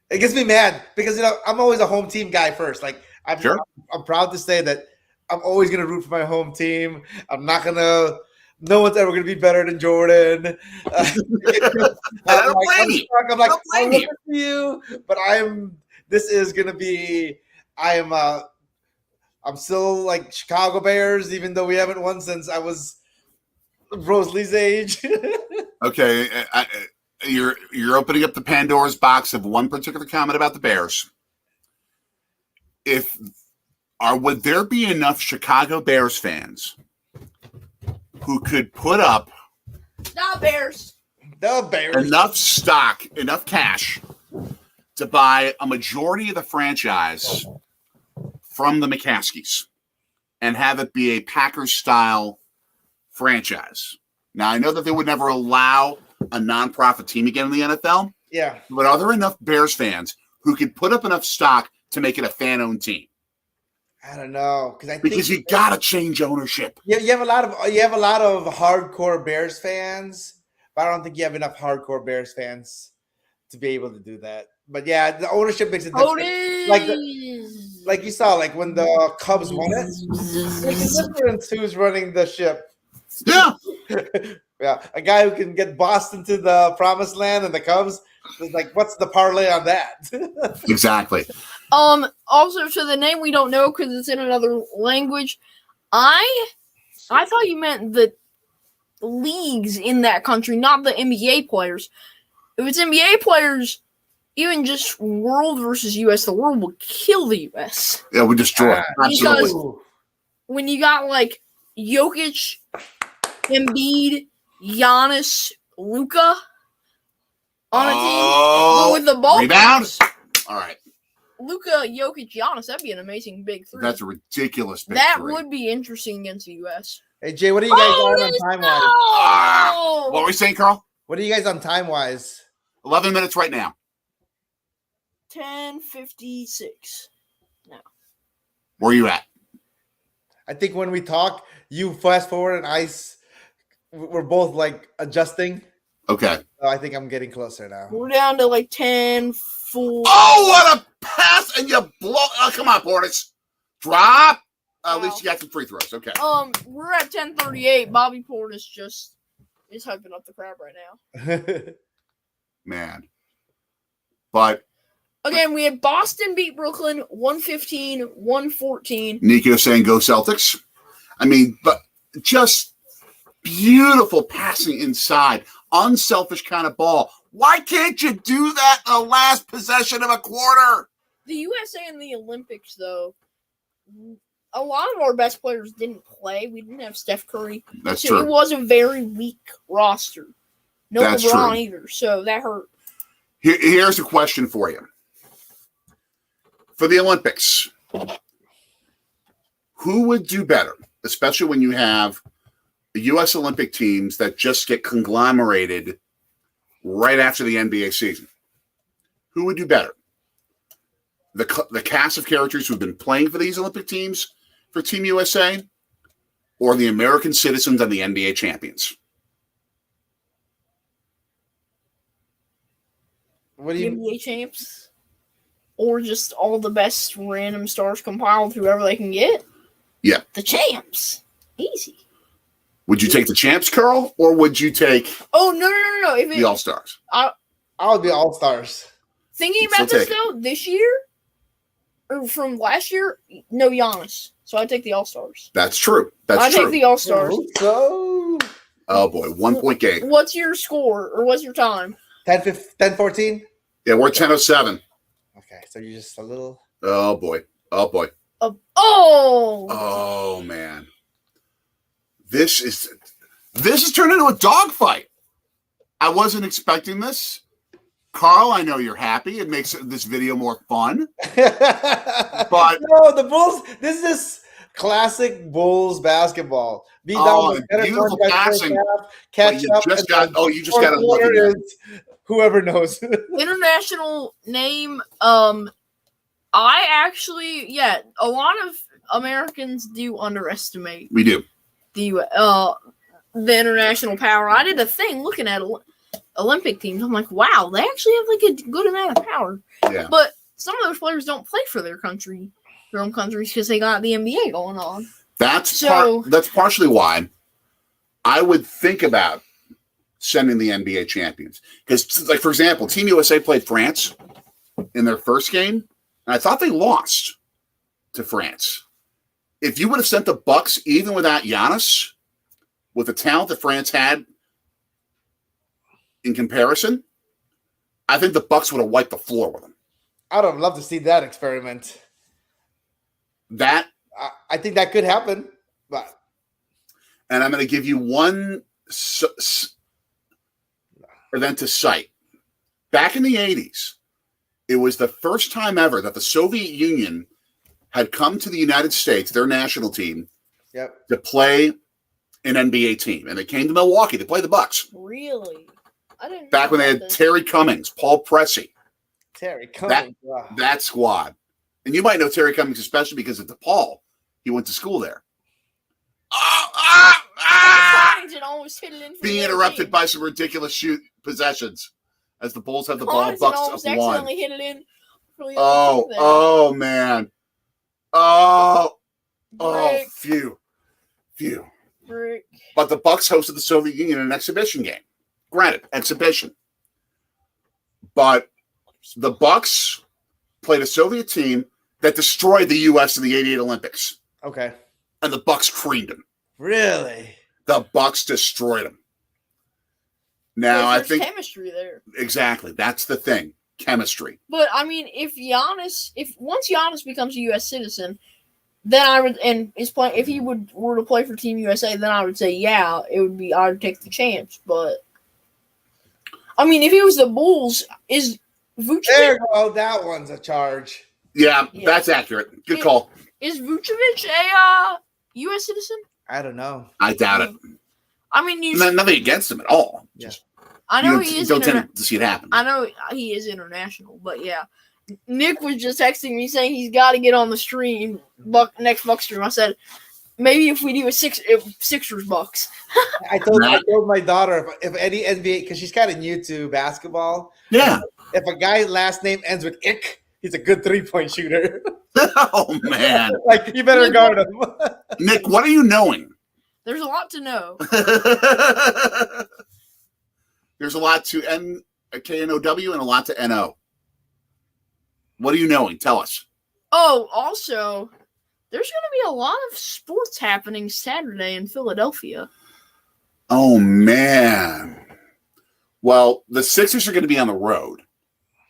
it gets me mad because I'm always a home team guy first. Like, Sure. I'm proud to say that I'm always gonna root for my home team. I'm not gonna. No one's ever gonna be better than Jordan. I don't blame you. I'm like, Don't blame I'm looking for you, but This is gonna be. I'm still like Chicago Bears, even though we haven't won since I was Rosalie's age. Okay, you're opening up the Pandora's box of one particular comment about the Bears. Would there be enough Chicago Bears fans who could put up The Bears. enough stock, enough cash to buy a majority of the franchise from the McCaskies and have it be a Packers-style franchise? Now, I know that they would never allow a nonprofit team again in the NFL. Yeah. But are there enough Bears fans who could put up enough stock to make it a fan-owned team? I don't know Because you got to change ownership. you have a lot of hardcore Bears fans, but I don't think you have enough hardcore Bears fans to be able to do that. But yeah, the ownership makes a difference. Like you saw, like when the Cubs won it, makes a difference who's running the ship. Yeah. Yeah, a guy who can get Boston to the promised land and the Cubs is like, what's the parlay on that? Exactly. Also, to the name we don't know because it's in another language. I thought you meant the leagues in that country, not the NBA players. If it's NBA players, even just world versus US, the world will kill the US. Yeah, we destroy it. Absolutely. Because when you got like Jokic, Embiid, Giannis, Luka on a team, but with the ball rebound. All right. Luka, Jokic, Giannis, that'd be an amazing big three. That's a ridiculous big That three. would be interesting against the US. Hey Jay, what are you guys on time-wise? What were we saying, Carl? What are you guys on time-wise? 11 minutes right now. 10:56. Where are you at? I think when we talk, you fast forward and we're both like adjusting. Okay. So I think I'm getting closer now. We're down to like 10-4. Oh, what a pass! And you blow. Oh, come on, Portis. Drop. At least you got some free throws. Okay. We're at 10:38. Bobby Portis just is hyping up the crowd right now. Man. But again, we had Boston beat Brooklyn 115-114. Nico saying go Celtics. I mean, but just beautiful passing inside. Unselfish kind of ball. Why can't you do that in the last possession of a quarter? The USA in the Olympics, though, a lot of our best players didn't play. We didn't have Steph Curry. That's so true. It was a very weak roster. No That's LeBron true. either, so that hurt. Here's a question for you. For the Olympics, who would do better, especially when you have the U.S. Olympic teams that just get conglomerated right after the NBA season? Who would do better? The cast of characters who've been playing for these Olympic teams for Team USA, or the American citizens and the NBA champions? What do you NBA champs? Or just all the best random stars compiled, whoever they can get? Yeah. The champs. Easy. Would you take the champs, Carl, or would you take Oh, no. If the All-Stars? I would be all-stars. Thinking You'd about still this, take though, this year, or from last year, no Giannis. So I take the All-Stars. That's true. I That's take true. the All-Stars. So Oh, boy. 1 point game. What's your score, or what's your time? 10-14? Yeah, we're 10:07. Okay, so you're just a little. Oh, boy. Oh, boy. Oh! Oh, man. This is turned into a dogfight. I wasn't expecting this. Carl, I know you're happy. It makes this video more fun. But no, the Bulls. This is classic Bulls basketball. Be down with better beautiful front by passing. half, catch up. You just got to look quarter at it. is whoever knows. International name. A lot of Americans do underestimate We do. the international power. I did a thing looking at it. Olympic teams. I'm like, wow, they actually have like a good amount of power. Yeah. But some of those players don't play for their own countries, because they got the NBA going on. That's partially why I would think about sending the NBA champions. Because, like, for example, Team USA played France in their first game, and I thought they lost to France. If you would have sent the Bucks, even without Giannis, with the talent that France had in comparison, I think the Bucks would have wiped the floor with them. I would love to see that experiment. I think that could happen, but and I'm going to give you one event to cite. Back in the 80s, it was the first time ever that the Soviet Union had come to the United States, their national team, to play an NBA team. And they came to Milwaukee to play the Bucks. Really? I didn't Back when they had Terry Cummings, Paul Pressey. Terry Cummings. That squad. And you might know Terry Cummings especially because of DePaul. He went to school there. Being interrupted by some ridiculous possessions as the Bulls have the ball. Bucks up one. Hit it in man. Phew. Brick. But the Bucks hosted the Soviet Union in an exhibition game. Granted, exhibition. But the Bucks played a Soviet team that destroyed the U.S. in the '88 Olympics. Okay. And the Bucks creamed them. Really? The Bucks destroyed them. Now, I think chemistry there. Exactly. That's the thing. Chemistry. But I mean, if once Giannis becomes a U.S. citizen, then I would, and is playing. If he were to play for Team USA, then I would say, yeah, it would be. I would take the chance. But I mean, if he was the Bulls, is Vucevic? There you go. That one's a charge. Yeah, that's accurate. Good call. Is Vucevic a U.S. citizen? I don't know. I doubt it. I mean, nothing against him at all. Just, I know he is. Don't tend to see it happen. I know he is international, but yeah. Nick was just texting me saying he's got to get on the stream, next Bucks stream. I said, maybe if we do a Sixers Bucks. I told my daughter if any NBA, because she's kind of new to basketball. Yeah. If a guy's last name ends with ick, he's a good 3-point shooter. Oh, man. Like, you better guard him. Nick, what are you knowing? There's a lot to know. There's a lot to K-N-O-W and a lot to N-O. What are you knowing? Tell us. Oh, also, there's going to be a lot of sports happening Saturday in Philadelphia. Oh, man. Well, the Sixers are going to be on the road.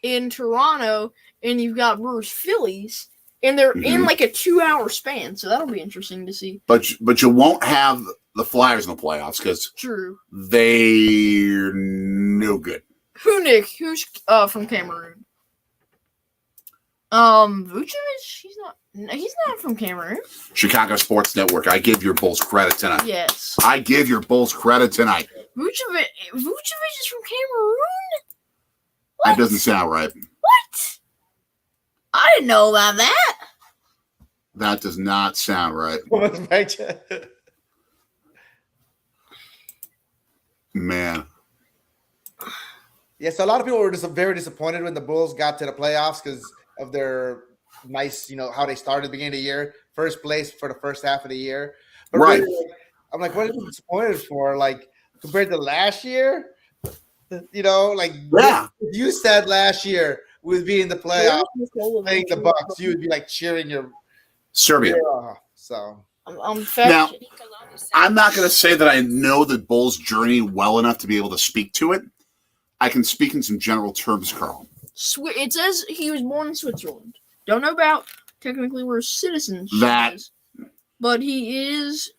In Toronto, and you've got Brewers Phillies, and they're in like a 2-hour span, so that'll be interesting to see. But you won't have the Flyers in the playoffs because they're no good. Who, Nick? Who's from Cameroon? Vucevic? He's not from Cameroon. Chicago Sports Network. I give your Bulls credit tonight. Yes. I give your Bulls credit tonight. Vucevic is from Cameroon? What? That doesn't sound right. What? I didn't know about that. That does not sound right. Man. Yeah, so a lot of people were just very disappointed when the Bulls got to the playoffs because of their nice, how they started at the beginning of the year. First place for the first half of the year. But right. Really, I'm like, what are you disappointed for? Like, compared to last year? You said last year we'd be in the playoffs playing the Bucks, you would be like cheering your Serbia. So now, I'm not going to say that I know the Bulls' journey well enough to be able to speak to it. I can speak in some general terms, Carl. It says he was born in Switzerland. Don't know about technically where citizenship is, but he was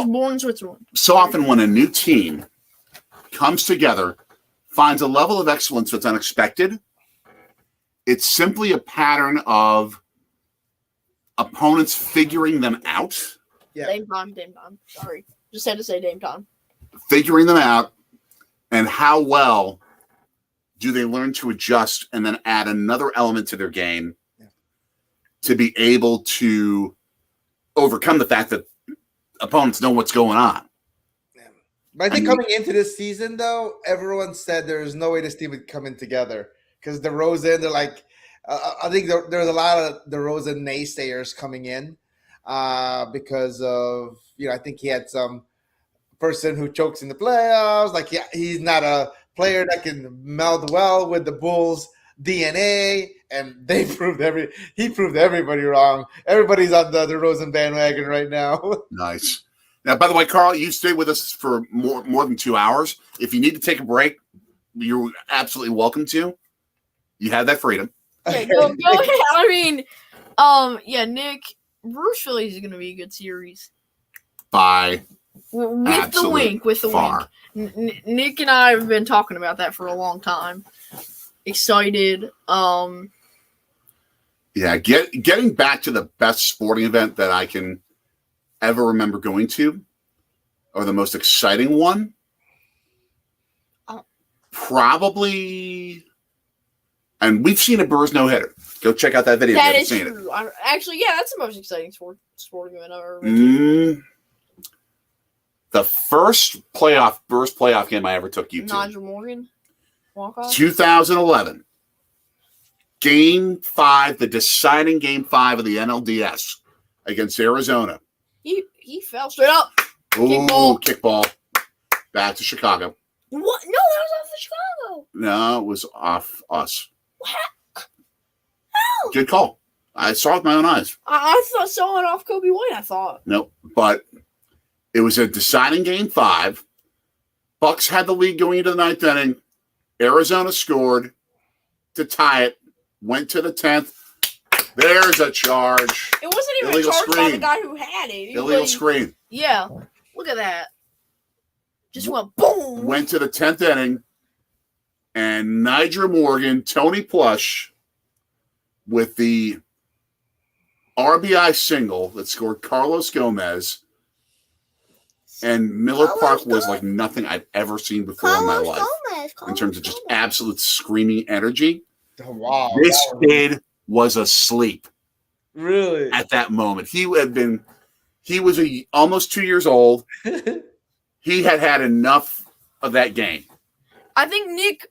born in Switzerland. So often when a new team comes together, finds a level of excellence that's unexpected, it's simply a pattern of opponents figuring them out. Yeah. Dame time. Sorry. Just had to say Dame time. Figuring them out, and how well do they learn to adjust and then add another element to their game to be able to overcome the fact that opponents know what's going on. But I think coming into this season, though, everyone said there's no way this team would come in together because DeRozan, they're like, I think there's a lot of DeRozan naysayers coming in because of, I think he had some person who chokes in the playoffs. Like, yeah, he's not a player that can meld well with the Bulls' DNA, and he proved everybody wrong. Everybody's on the DeRozan bandwagon right now. Nice. Now, by the way, Carl, you stayed with us for more than 2 hours. If you need to take a break, you're absolutely welcome to. You have that freedom. Yeah, go ahead. I mean, Nick, Bruce Phillies is going to be a good series. Bye. With the wink. Nick and I have been talking about that for a long time. Excited. Yeah, getting back to the best sporting event that I can ever remember going to, or the most exciting one, probably. And we've seen a Brewers no-hitter. Go check out that video. That is true. Actually, yeah, that's the most exciting sporting event I've ever been to. The first Brewers playoff game I ever took you to. Nigel Morgan? Walk-off? 2011. Game 5, the deciding Game 5 of the NLDS against Arizona. He fell straight up. Ooh, kickball. Back to Chicago. What? No, that was off the Chicago. No, it was off us. What? How? Good call. I saw it with my own eyes. I saw it off Kobe White, I thought. Nope. But it was a deciding Game 5. Bucks had the lead going into the 9th inning. Arizona scored to tie it. Went to the 10th. There's a charge. It wasn't even Illegal a charge screen. by the guy who had it. Illegal screen. Yeah. Look at that. Just went boom. Went to the 10th inning. And Nigel Morgan, Tony Plush, with the RBI single that scored Carlos Gomez. And Miller Park was like nothing I've ever seen before in my life. In terms of just absolute screaming energy. Oh, wow. This kid was asleep. Really? At that moment. He was almost 2 years old. He had enough of that game. I think Nick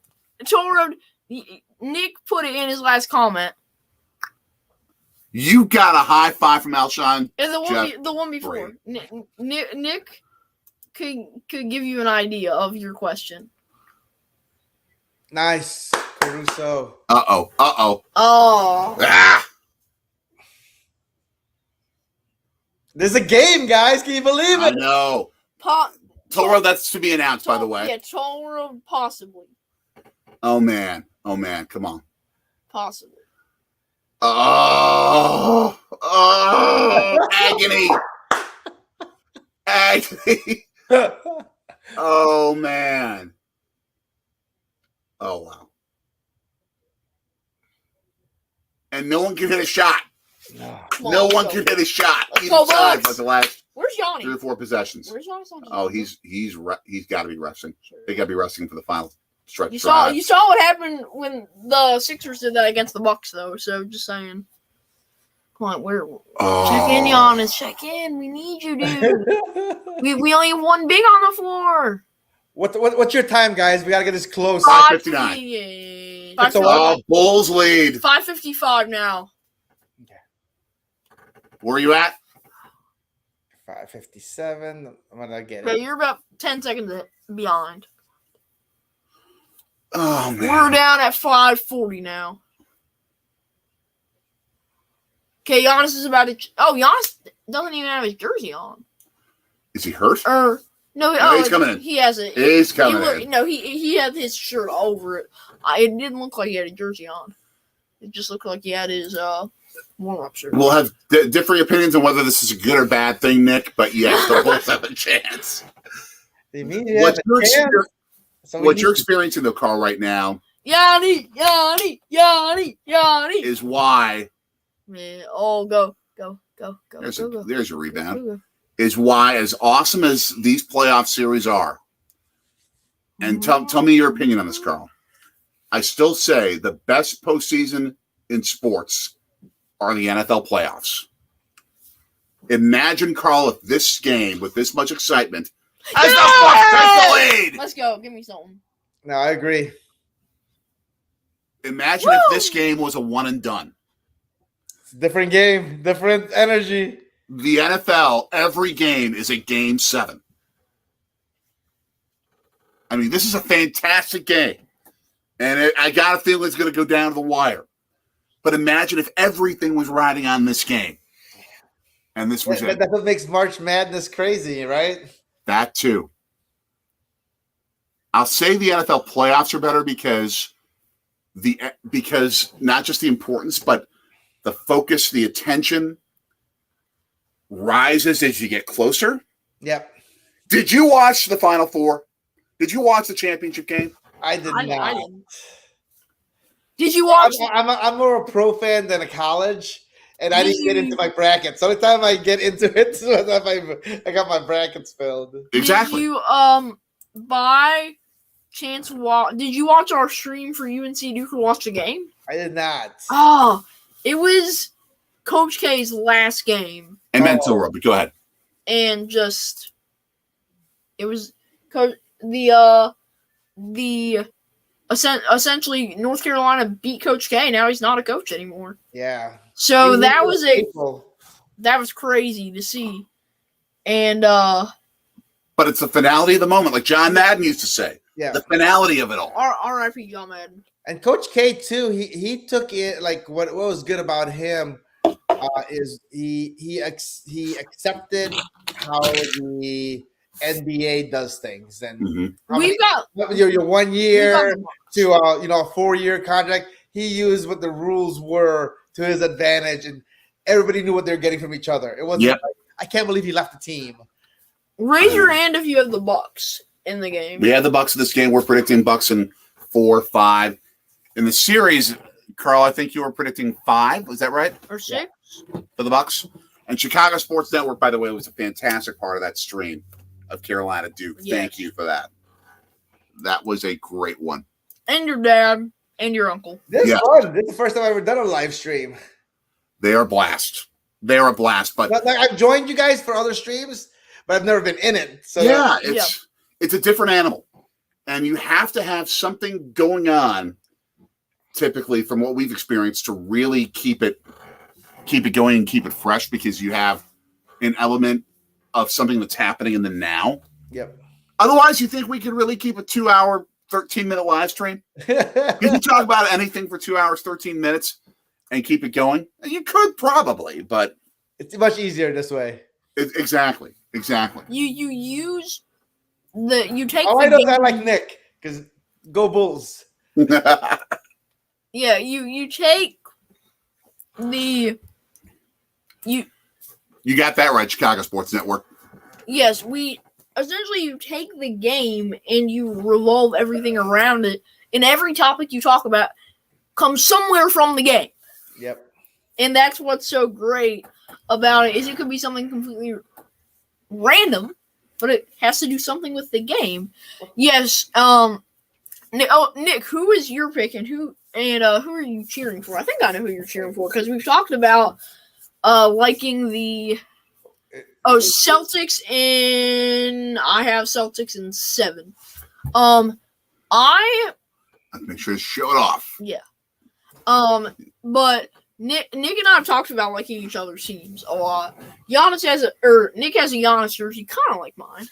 put it in his last comment. You got a high five from Alshon. And the one before. Nick could give you an idea of your question. Nice, Caruso. Uh-oh. Oh. Ah. There's a game, guys. Can you believe it? I know. Toro, that's to be announced, by the way. Yeah, Toro, possibly. Oh, man. Come on. Possibly. Oh, agony. Agony. Oh, man. Oh, wow. And no one can hit a shot. No one can hit a shot. Either side for the last Where's Yanni? 3 or 4 possessions. Where's Yanni? Oh, he's got to be resting. Sure. They got to be resting for the final stretch. You saw what happened when the Sixers did that against the Bucks, though. So just saying. Come on, check in, Giannis. Check in. We need you, dude. we only have one big on the floor. What's your time, guys? We gotta get this close. 5:59. Bulls lead. 5:55 now. Okay. Where are you at? 5:57. I'm gonna get Okay, it. you're about 10 seconds behind. Oh man. We're down at 5:40 now. Okay, Giannis is about to. Giannis doesn't even have his jersey on. Is he hurt? No, he's coming in. He has it. He's coming in. No, he had his shirt over it. It didn't look like he had a jersey on. It just looked like he had his warm-up shirt. We'll have differing opinions on whether this is a good or bad thing, Nick. But yes, the Bulls have a chance. What you're experiencing, though, Carl, right now, Yanni, is why. Man, go. There's your rebound. Is why, as awesome as these playoff series are, and tell me your opinion on this, Carl. I still say the best postseason in sports are the NFL playoffs. Imagine, Carl, if this game, with this much excitement, As the Bucks take the lead. Let's go. Give me something. No, I agree. Imagine if this game was a one and done. It's a different game, different energy. The NFL, every game is a game 7. I mean, this is a fantastic game. And I got a feeling it's going to go down to the wire. But imagine if everything was riding on this game. And this was it. That's what makes March Madness crazy, right? That too. I'll say the NFL playoffs are better because not just the importance, but the focus, the attention rises as you get closer. Yep. Did you watch the Final Four? Did you watch the championship game? I did not. I didn't. Did you watch? I'm more a pro fan than a college, and I didn't get into my brackets. So the time I get into it, I got my brackets filled. Exactly. Did you by chance did you watch our stream for UNC Duke or watch the game? I did not. Oh, it was Coach K's last game. Amen to the world, but go ahead. And just it was essentially North Carolina beat Coach K. Now he's not a coach anymore. Yeah. So that was crazy to see. And but it's the finality of the moment, like John Madden used to say. Yeah. The finality of it all. R.I.P. John Madden. And Coach K too, he took it like what was good about him is he accepted how the NBA does things, and your 1 year to a 4-year contract. He used what the rules were to his advantage, and everybody knew what they were getting from each other. It wasn't. Like, I can't believe he left the team. Raise your hand if you have the Bucks in the game. We had the Bucks in this game. We're predicting Bucks in 4, 5. In the series, Carl, I think you were predicting 5. Was that right? Or 6 for the Bucks. And Chicago Sports Network, by the way, was a fantastic part of that stream of Carolina Duke. Yes. Thank you for that. That was a great one. And your dad and your uncle. This is fun. This is the first time I've ever done a live stream. They are a blast. They are a blast. But I've joined you guys for other streams, but I've never been in it. So it's a different animal. And you have to have something going on, typically, from what we've experienced, to really keep it going and keep it fresh, because you have an element of something that's happening in the now. Yep. Otherwise, you think we could really keep a 2-hour, 13-minute live stream? Can you talk about anything for 2 hours, 13 minutes and keep it going? You could probably, but it's much easier this way. Exactly. You take. I know I like Nick because go Bulls. Yeah, you take the You got that right, Chicago Sports Network. Yes, essentially you take the game and you revolve everything around it, and every topic you talk about comes somewhere from the game. Yep. And that's what's so great about it, is it could be something completely random, but it has to do something with the game. Yes. Nick, who is your pick, and who are you cheering for? I think I know who you're cheering for, because we've talked about liking the Celtics I have Celtics in 7. I make sure to show it off. Yeah. But Nick and I have talked about liking each other's teams a lot. Nick has a Giannis jersey, kind of like mine.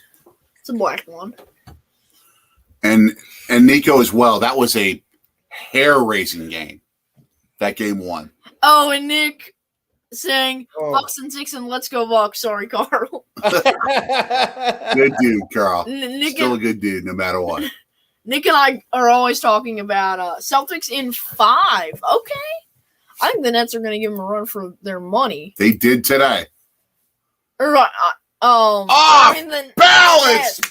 It's a black one. And Nico as well. That was a hair-raising game. That game 1. Oh, and Nick saying Bucks and 6 and let's go Bucks. Sorry, Carl. Good dude, Carl. Still a good dude, no matter what. Nick and I are always talking about Celtics in 5. Okay. I think the Nets are going to give them a run for their money. They did today. Balance,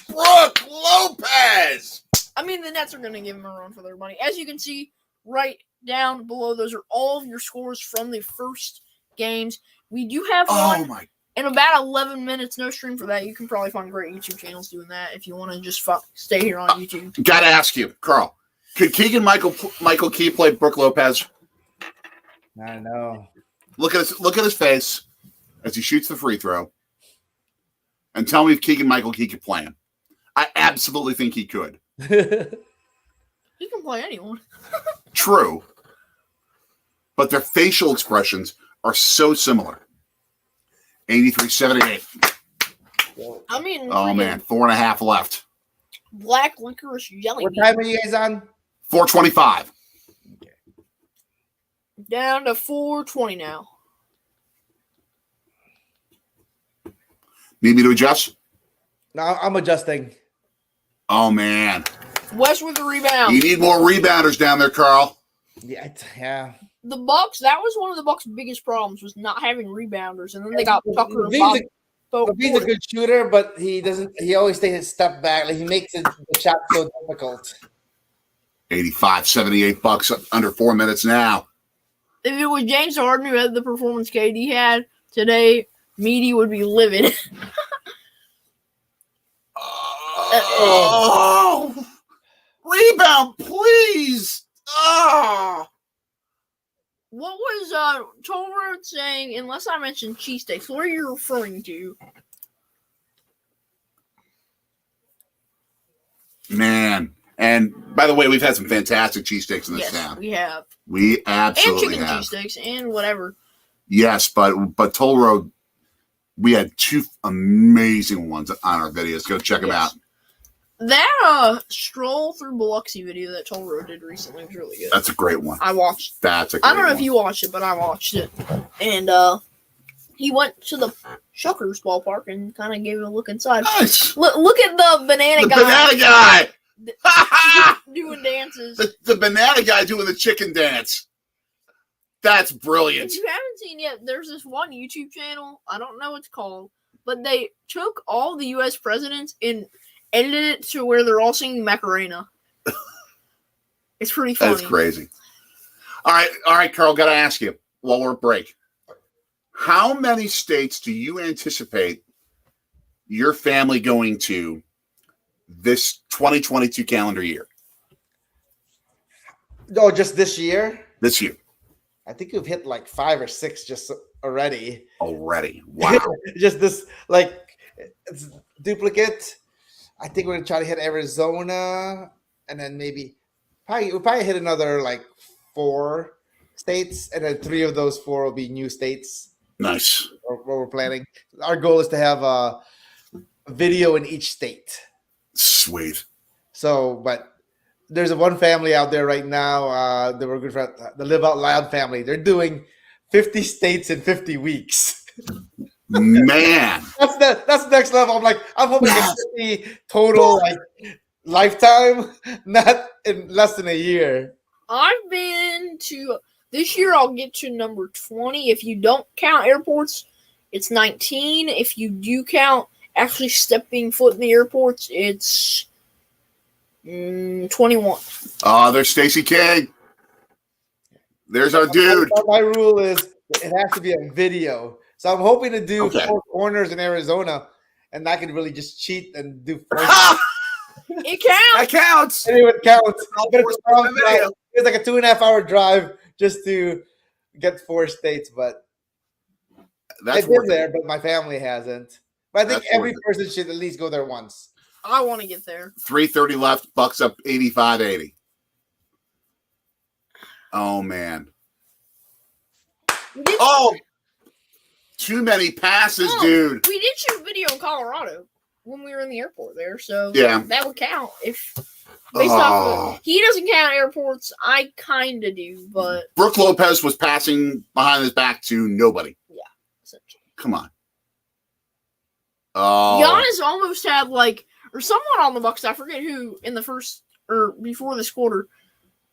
Brooke Lopez. I mean, the Nets are going to give them a run for their money. As you can see, right down below, those are all of your scores from the first games. We do have one in about 11 minutes. No stream for that. You can probably find great YouTube channels doing that if you want to just stay here on YouTube. Got to ask you, Carl, could Keegan Michael Key play Brooke Lopez? I know. Look at his face as he shoots the free throw, and tell me if Keegan Michael Key could play him. I absolutely think he could. He can play anyone. True. But their facial expressions are so similar. 83-78. I mean, Oh, man. 4.5 left. black licorice jelly What bean. time are you guys on? 4:25. Down to 420 now. Need me to adjust? No, I'm adjusting. Oh, man. West with the rebound. You need more rebounders down there, Carl. Yeah. The Bucks, that was one of the Bucks' biggest problems, was not having rebounders, and then they got Tucker and Levine Bob. Levine's a good shooter, but he doesn't. He always takes a step back. Like he makes the shot so difficult. 85-78 Bucks under 4 minutes now. If it was James Harden who had the performance KD had today, Meaty would be livid. Oh, rebound, please. Oh. What was Tolbert saying? Unless I mentioned cheesesteaks, what are you referring to? Man. And by the way, we've had some fantastic cheesesteaks in this Yes, town. we have. We And absolutely chicken have. cheesesteaks and whatever. Yes, but Toll Road, we had 2 amazing ones on our videos. Go check them out. That stroll through Biloxi video that Toll Road did recently was really good. That's a great one. I watched. That's a great I don't know one. if you watched it, but I watched it. And he went to the Shuckers ballpark and kind of gave it a look inside. Nice. Look at the banana The guy banana guy. doing dances. The banana guy doing the chicken dance. That's brilliant. If you haven't seen yet, there's this one YouTube channel. I don't know what it's called, but they took all the U.S. presidents and edited it to where they're all singing Macarena. It's pretty funny. That's crazy. All right, Carl, got to ask you while we're at break. How many states do you anticipate your family going to this 2022 calendar year? Oh, just this year? This year. I think we've hit like 5 or 6 just already. Already. Wow. Just this, like, it's duplicate. I think we're gonna try to hit Arizona, and then we'll probably hit another like 4 states, and then 3 of those 4 will be new states. Nice. What we're planning. Our goal is to have a video in each state. Sweet. So, but there's one family out there right now that we're good for, the Live Out Loud family. They're doing 50 states in 50 weeks. Man. That's next level. I'm hoping it's 50 total like lifetime, not in less than a year. I've been to this year. I'll get to number 20. If you don't count airports, it's 19. If you do count actually stepping foot in the airports, it's 21. Oh, there's Stacey King. There's our dude. My rule is it has to be a video. So I'm hoping to do 4 corners in Arizona, and I can really just cheat and do 4. It counts. That counts. Anyway, it counts. But Video. it's like a 2.5-hour drive just to get 4 states, but That's I've been there, but my family hasn't. But I think That's every worth person should at least go there once. I want to get there. 3:30 left. Bucks up 85-80. Oh man. Oh, too many passes, dude. We did shoot video in Colorado when we were in the airport there, so Yeah. that would count. If based off of, he doesn't count airports, I kind of do, but Brooke Lopez was passing behind his back to nobody. essentially. Come on. Oh, Giannis almost had or someone on the Bucks, I forget who, in the first or before this quarter,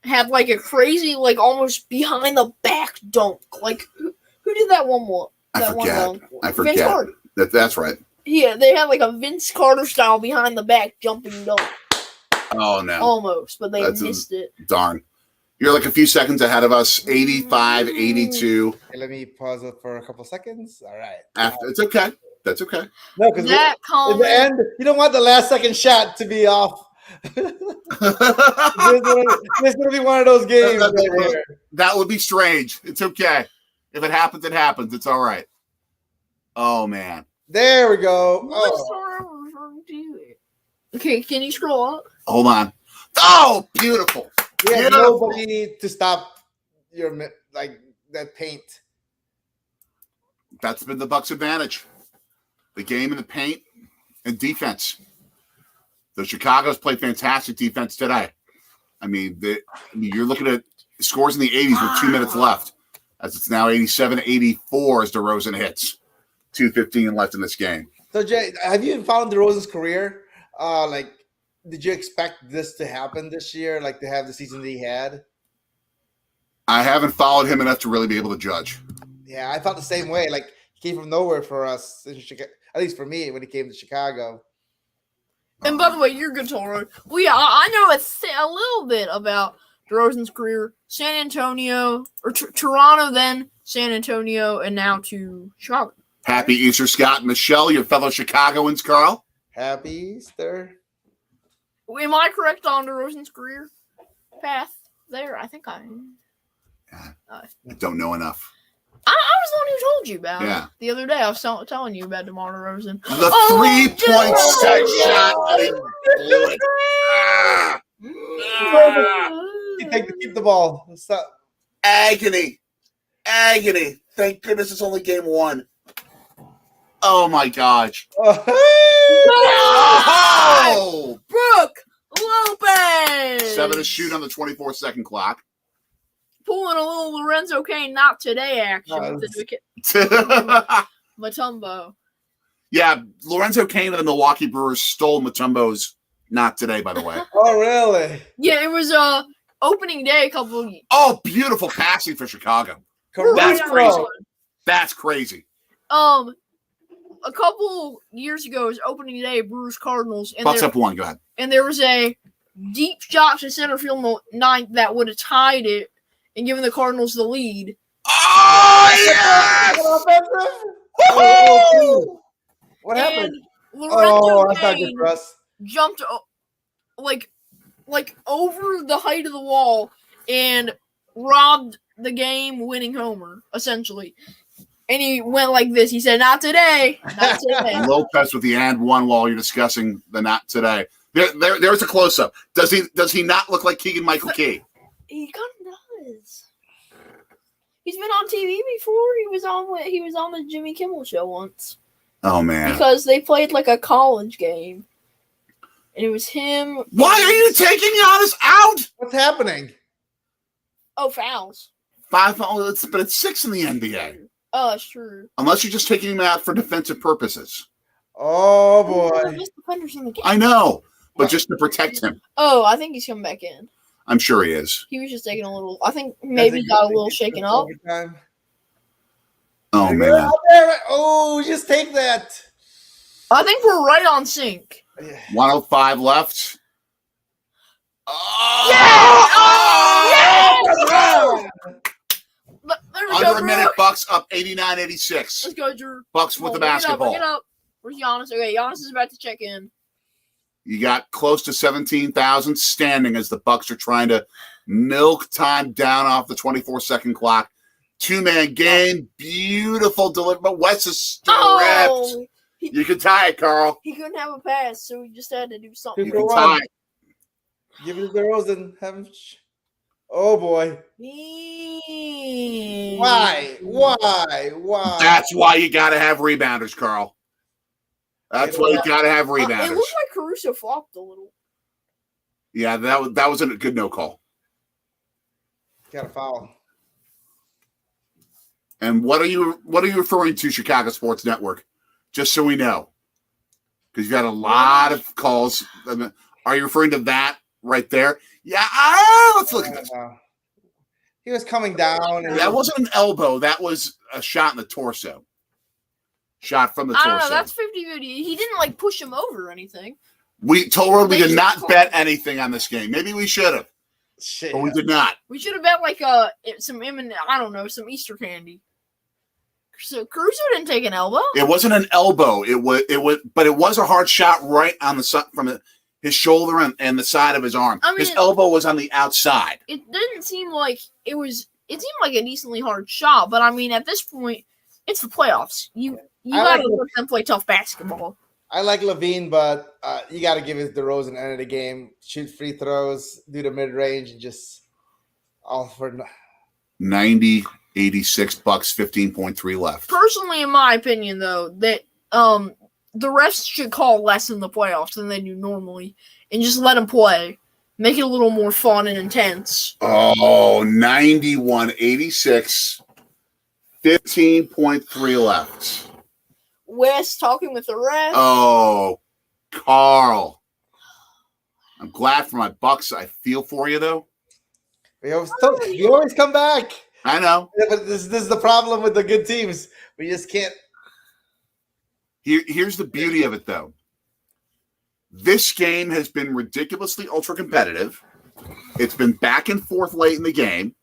had a crazy almost behind the back dunk. Who did that one more? I forget. Vince Carter. That's right. Yeah, they had a Vince Carter style behind the back jumping dunk. Oh no, Almost, but they That's missed it. darn. You're a few seconds ahead of us. 85-82. Okay, let me pause it for a couple seconds. All right. It's okay. That's okay. No, because That in comment, the end, you don't want the last second shot to be off. This is going to be one of those games right here. That would be strange. It's okay. If it happens, it happens. It's all right. Oh man. There we go. what Oh. sort of referring to it? Okay, can you scroll up? Hold on. Oh, beautiful. We had Beautiful. nobody to stop your that paint. That's been the Bucks' advantage. The game in the paint and defense. The Chicago's played fantastic defense today. I mean, you're looking at scores in the 80s with 2 minutes left, as it's now 87-84 as DeRozan hits. 2:15 left in this game. So, Jay, have you followed DeRozan's career? Did you expect this to happen this year? Like to have the season that he had? I haven't followed him enough to really be able to judge. Yeah, I felt the same way. Like he came from nowhere for us in Chicago, at least for me when he came to Chicago. And by the way, you're good, Toro. Well, yeah, I know a little bit about DeRozan's career. San Antonio, or Toronto, then San Antonio, and now to Chicago. Happy Easter, Scott and Michelle, your fellow Chicagoans, Carl. Happy Easter. Am I correct on DeRozan's career path there? I think I am. I don't know enough. I was the one who told you about Yeah. it the other day. I was telling you about DeMar DeRozan. The 3-point set shot. And he blew it. Keep the ball. Stop. Agony. Thank goodness it's only game 1. Oh, my gosh. Oh! Brooke Lopez! 7 to shoot on the 24-second clock. Pulling a little Lorenzo Kane, not today action. Oh, With the Mutombo. Yeah, Lorenzo Kane of the Milwaukee Brewers stole Mutombo's not today, by the way. Oh, really? Yeah, it was opening day a couple. Oh, beautiful passing for Chicago. That's crazy. That's crazy. A couple years ago, it was opening day, Brewers Cardinals, and Bucks up 1. Go ahead. And there was a deep shot to center field in the ninth that would have tied it and given the Cardinals the lead. Oh, yes! What happened? Lorenzo that's not good Kane for us. jumped like over the height of the wall and robbed the game-winning homer, essentially. And he went like this. He said, "Not today, not today." Lopez with the and one while you're discussing the not today. There's a close-up. Does he not look like Keegan-Michael Key? He kind of does. He's been on TV before. He was on the Jimmy Kimmel show once. Oh man! Because they played like a college game, and it was him. Why are you taking Giannis out? What's happening? Oh, fouls. 5, but it's 6 in the NBA. Oh, that's true. Unless you're just taking him out for defensive purposes. Oh boy! Best defenders in the game. I know, but just to protect him. Oh, I think he's coming back in. I'm sure he is. He was just taking a little. I think maybe he got a little shaken up. Oh man! Oh, just take that. I think we're right on sync. 105 left. Oh! Yeah! There we go, Under a minute, Brooke. Bucks up 89-86. Let's go, Drew. Bucks with the basketball. Get up. Where's Giannis? Okay, Giannis is about to check in. You got close to 17,000 standing as the Bucks are trying to milk time down off the 24-second clock. 2-man game, beautiful delivery. But Wes is stripped. Oh! You can tie it, Carl. He couldn't have a pass, so he just had to do something. You can tie it. Give it to DeRozan. Have him. Oh boy! Why? That's why you got to have rebounders, Carl. That's why you got to have rebounders. It looked like Caruso flopped a little. Yeah, that was a good no call. Got a foul. And what are you referring to, Chicago Sports Network? Just so we know, because you've had a lot of calls. Are you referring to that right there? Yeah. Let's look at this. He was coming down. And that wasn't an elbow. That was a shot in the torso. Shot from the torso. I don't know. That's 50-50. He didn't push him over or anything. We told her we did not bet anything on this game. Maybe we should have. Shit. But we did not. We should have bet some some Easter candy. So Caruso didn't take an elbow. It wasn't an elbow. It was a hard shot right on the from his shoulder and the side of his arm. I mean, his elbow was on the outside. It didn't seem like it was. It seemed like a decently hard shot, but I mean, at this point, it's the playoffs. You got to let them play tough basketball. I like Levine, but you got to give it DeRozan end of the game. Shoot free throws, do the mid range, and just all for 90, 86 Bucks, 15.3 left. Personally, in my opinion, though, that the refs should call less in the playoffs than they do normally, and just let them play, make it a little more fun and intense. Oh, 91, 86, 15.3 left. Wes talking with the ref. Oh, Carl. I'm glad for my Bucks. I feel for you, though. you always come back. I know. Yeah, but this is the problem with the good teams. We just can't. Here's the beauty of it, though. This game has been ridiculously ultra competitive. It's been back and forth late in the game,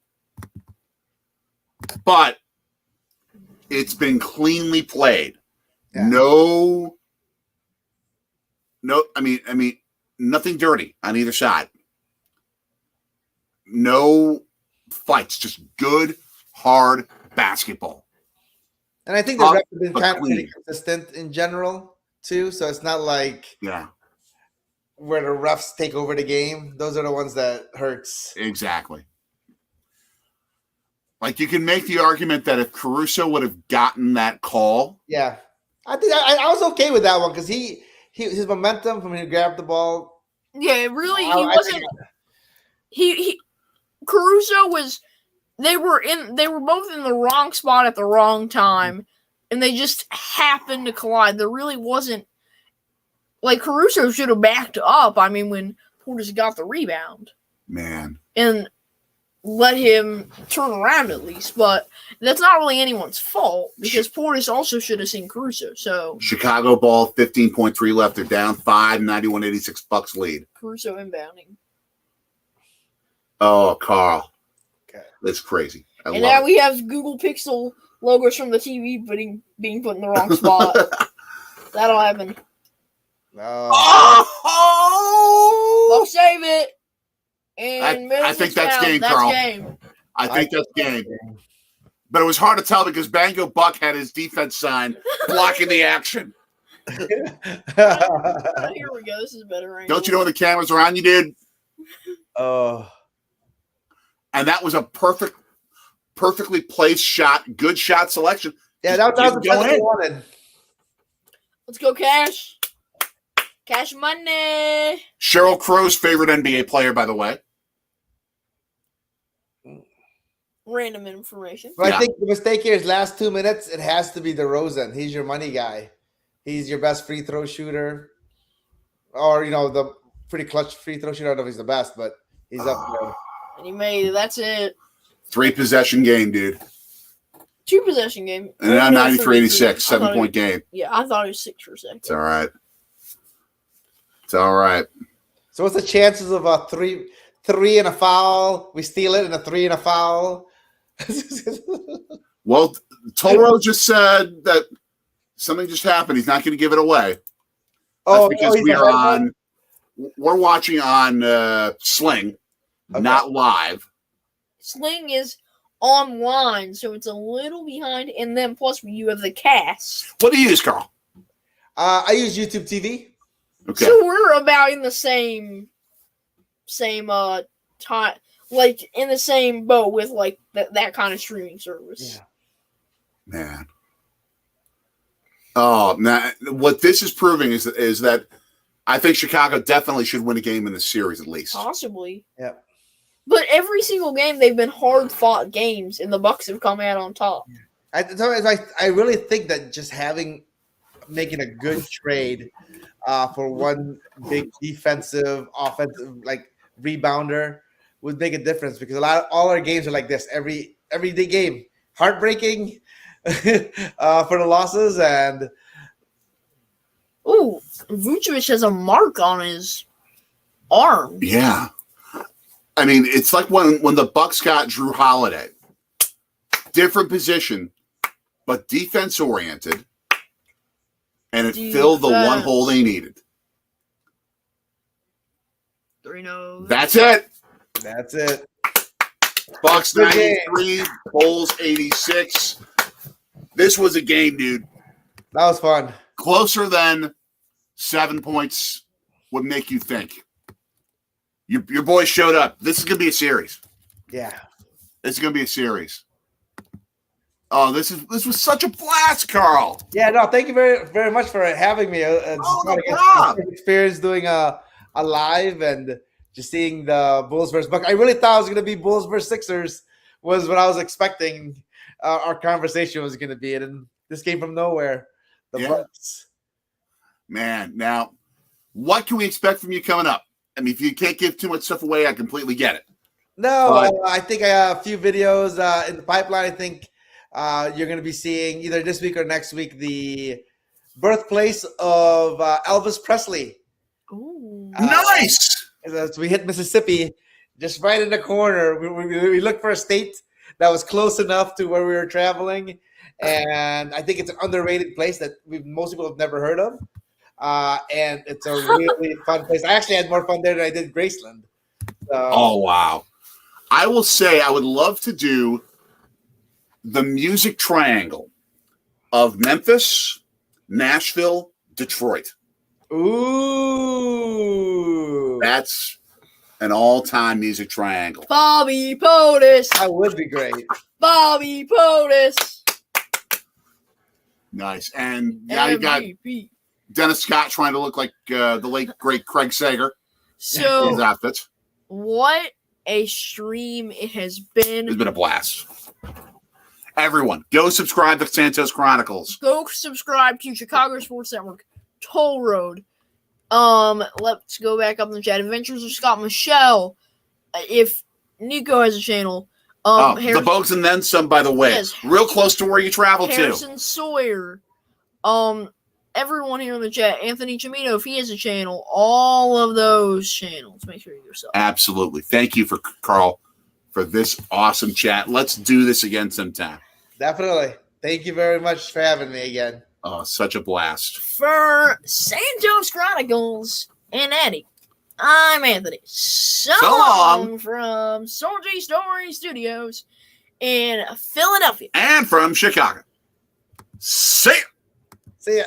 but it's been cleanly played. Yeah. No. I mean, nothing dirty on either side. No fights, just good, hard basketball. And I think the refs have been but kind of clean. pretty consistent in general too. So it's not like Yeah, where the refs take over the game. Those are the ones that hurts. exactly. Like you can make the argument that if Caruso would have gotten that call, Yeah, I think I was okay with that one because his momentum from when he grabbed the ball. Yeah, really, he I wasn't. think- He Caruso was. They were both in the wrong spot at the wrong time, and they just happened to collide. There really wasn't like Caruso should have backed up. I mean, when Portis got the rebound man. and let him turn around at least, but that's not really anyone's fault because Portis also should have seen Caruso. So Chicago ball, 15.3 left. They're down 5, 91-86 Bucks lead. Caruso inbounding. Oh, Carl. Okay. That's crazy. I And love now it. we have Google Pixel logos from the TV being put in the wrong spot. That'll happen. Oh! They'll save it. And I think that's down. game, That's Carl. game. I think that's game. But it was hard to tell because Bango Buck had his defense sign blocking the action. Here we go. This is a better angle. Don't you know when the cameras are on you, dude? Oh, And that was a perfectly placed shot, good shot selection. yeah, that was the Go best I ahead. wanted. Let's go, Cash. Cash money. Cheryl Crow's favorite NBA player, by the way. Random information. But Yeah. I think the mistake here is last 2 minutes. It has to be DeRozan. He's your money guy. He's your best free throw shooter, or the pretty clutch free throw shooter. I don't know if he's the best, but he's up there. And he made it. That's it. 3-possession game, dude. 2-possession game. And now No, 93-86, I thought 7-point game. Yeah, I thought it was 6 for a second. It's all right. It's all right. So what's the chances of a three and a foul? We steal it and a 3 and a foul. Well, Toro just said that something just happened. He's not going to give it away. That's because he's we are ahead? we're watching on Sling, Okay. not live. Sling is online, so it's a little behind. And then plus you have the cast. What do you use, Carl? I use YouTube TV. Okay. So we're about in the same time, like in the same boat with like that kind of streaming service. Yeah. Man. Oh, now what this is proving is that I think Chicago definitely should win a game in the series at least. Possibly. Yeah. But every single game they've been hard fought games, and the Bucks have come out on top. I really think that just making a good trade for one big defensive, offensive rebounder would make a difference because all our games are like this every day game, heartbreaking for the losses and. Ooh, Vucevic has a mark on his arm. Yeah. I mean, it's like when the Bucks got Drew Holiday. Different position, but defense oriented. And it filled the one hole they needed. 3-0. That's it. That's it. Bucks Good game. 93, Bulls 86. This was a game, dude. That was fun. Closer than 7 points would make you think. Your boy showed up. This is going to be a series. Yeah. This is going to be a series. Oh, this was such a blast, Carl. Yeah, no, thank you very, very much for having me. No problem. Experience doing a live and just seeing the Bulls versus Bucks. I really thought it was going to be Bulls versus Sixers was what I was expecting our conversation was going to be. And this came from nowhere. The Bucks. Man, now, what can we expect from you coming up? I mean, if you can't give too much stuff away, I completely get it. No, I think I have a few videos in the pipeline. I think you're going to be seeing either this week or next week the birthplace of Elvis Presley. Ooh. Nice. As we hit Mississippi, just right in the corner. We looked for a state that was close enough to where we were traveling, and I think it's an underrated place that most people have never heard of. And it's a really fun place. I actually had more fun there than I did Graceland. Oh, wow. I will say I would love to do the music triangle of Memphis, Nashville, Detroit. Ooh. That's an all-time music triangle. Bobby POTUS. That would be great. Bobby POTUS. Nice. And now you got MVP. Dennis Scott trying to look like the late, great Craig Sager. So, his outfits. What a stream it has been. It's been a blast. Everyone, go subscribe to Santos Chronicles. Go subscribe to Chicago Sports Network, Toll Road. Let's go back up in the chat. Adventures of Scott Michelle. If Nico has a channel. The Bogues and Then Some, by the way. Yes. Real close to where you travel Harrison Sawyer. Everyone here in the chat. Anthony Chimino, if he has a channel. All of those channels. Make sure you yourself. Absolutely. Thank you, Carl, for this awesome chat. Let's do this again sometime. Definitely. Thank you very much for having me again. Oh, such a blast. For Santos Chronicles and Eddie, I'm Anthony. So long from Soldier Story Studios in Philadelphia. And from Chicago. See ya. See ya.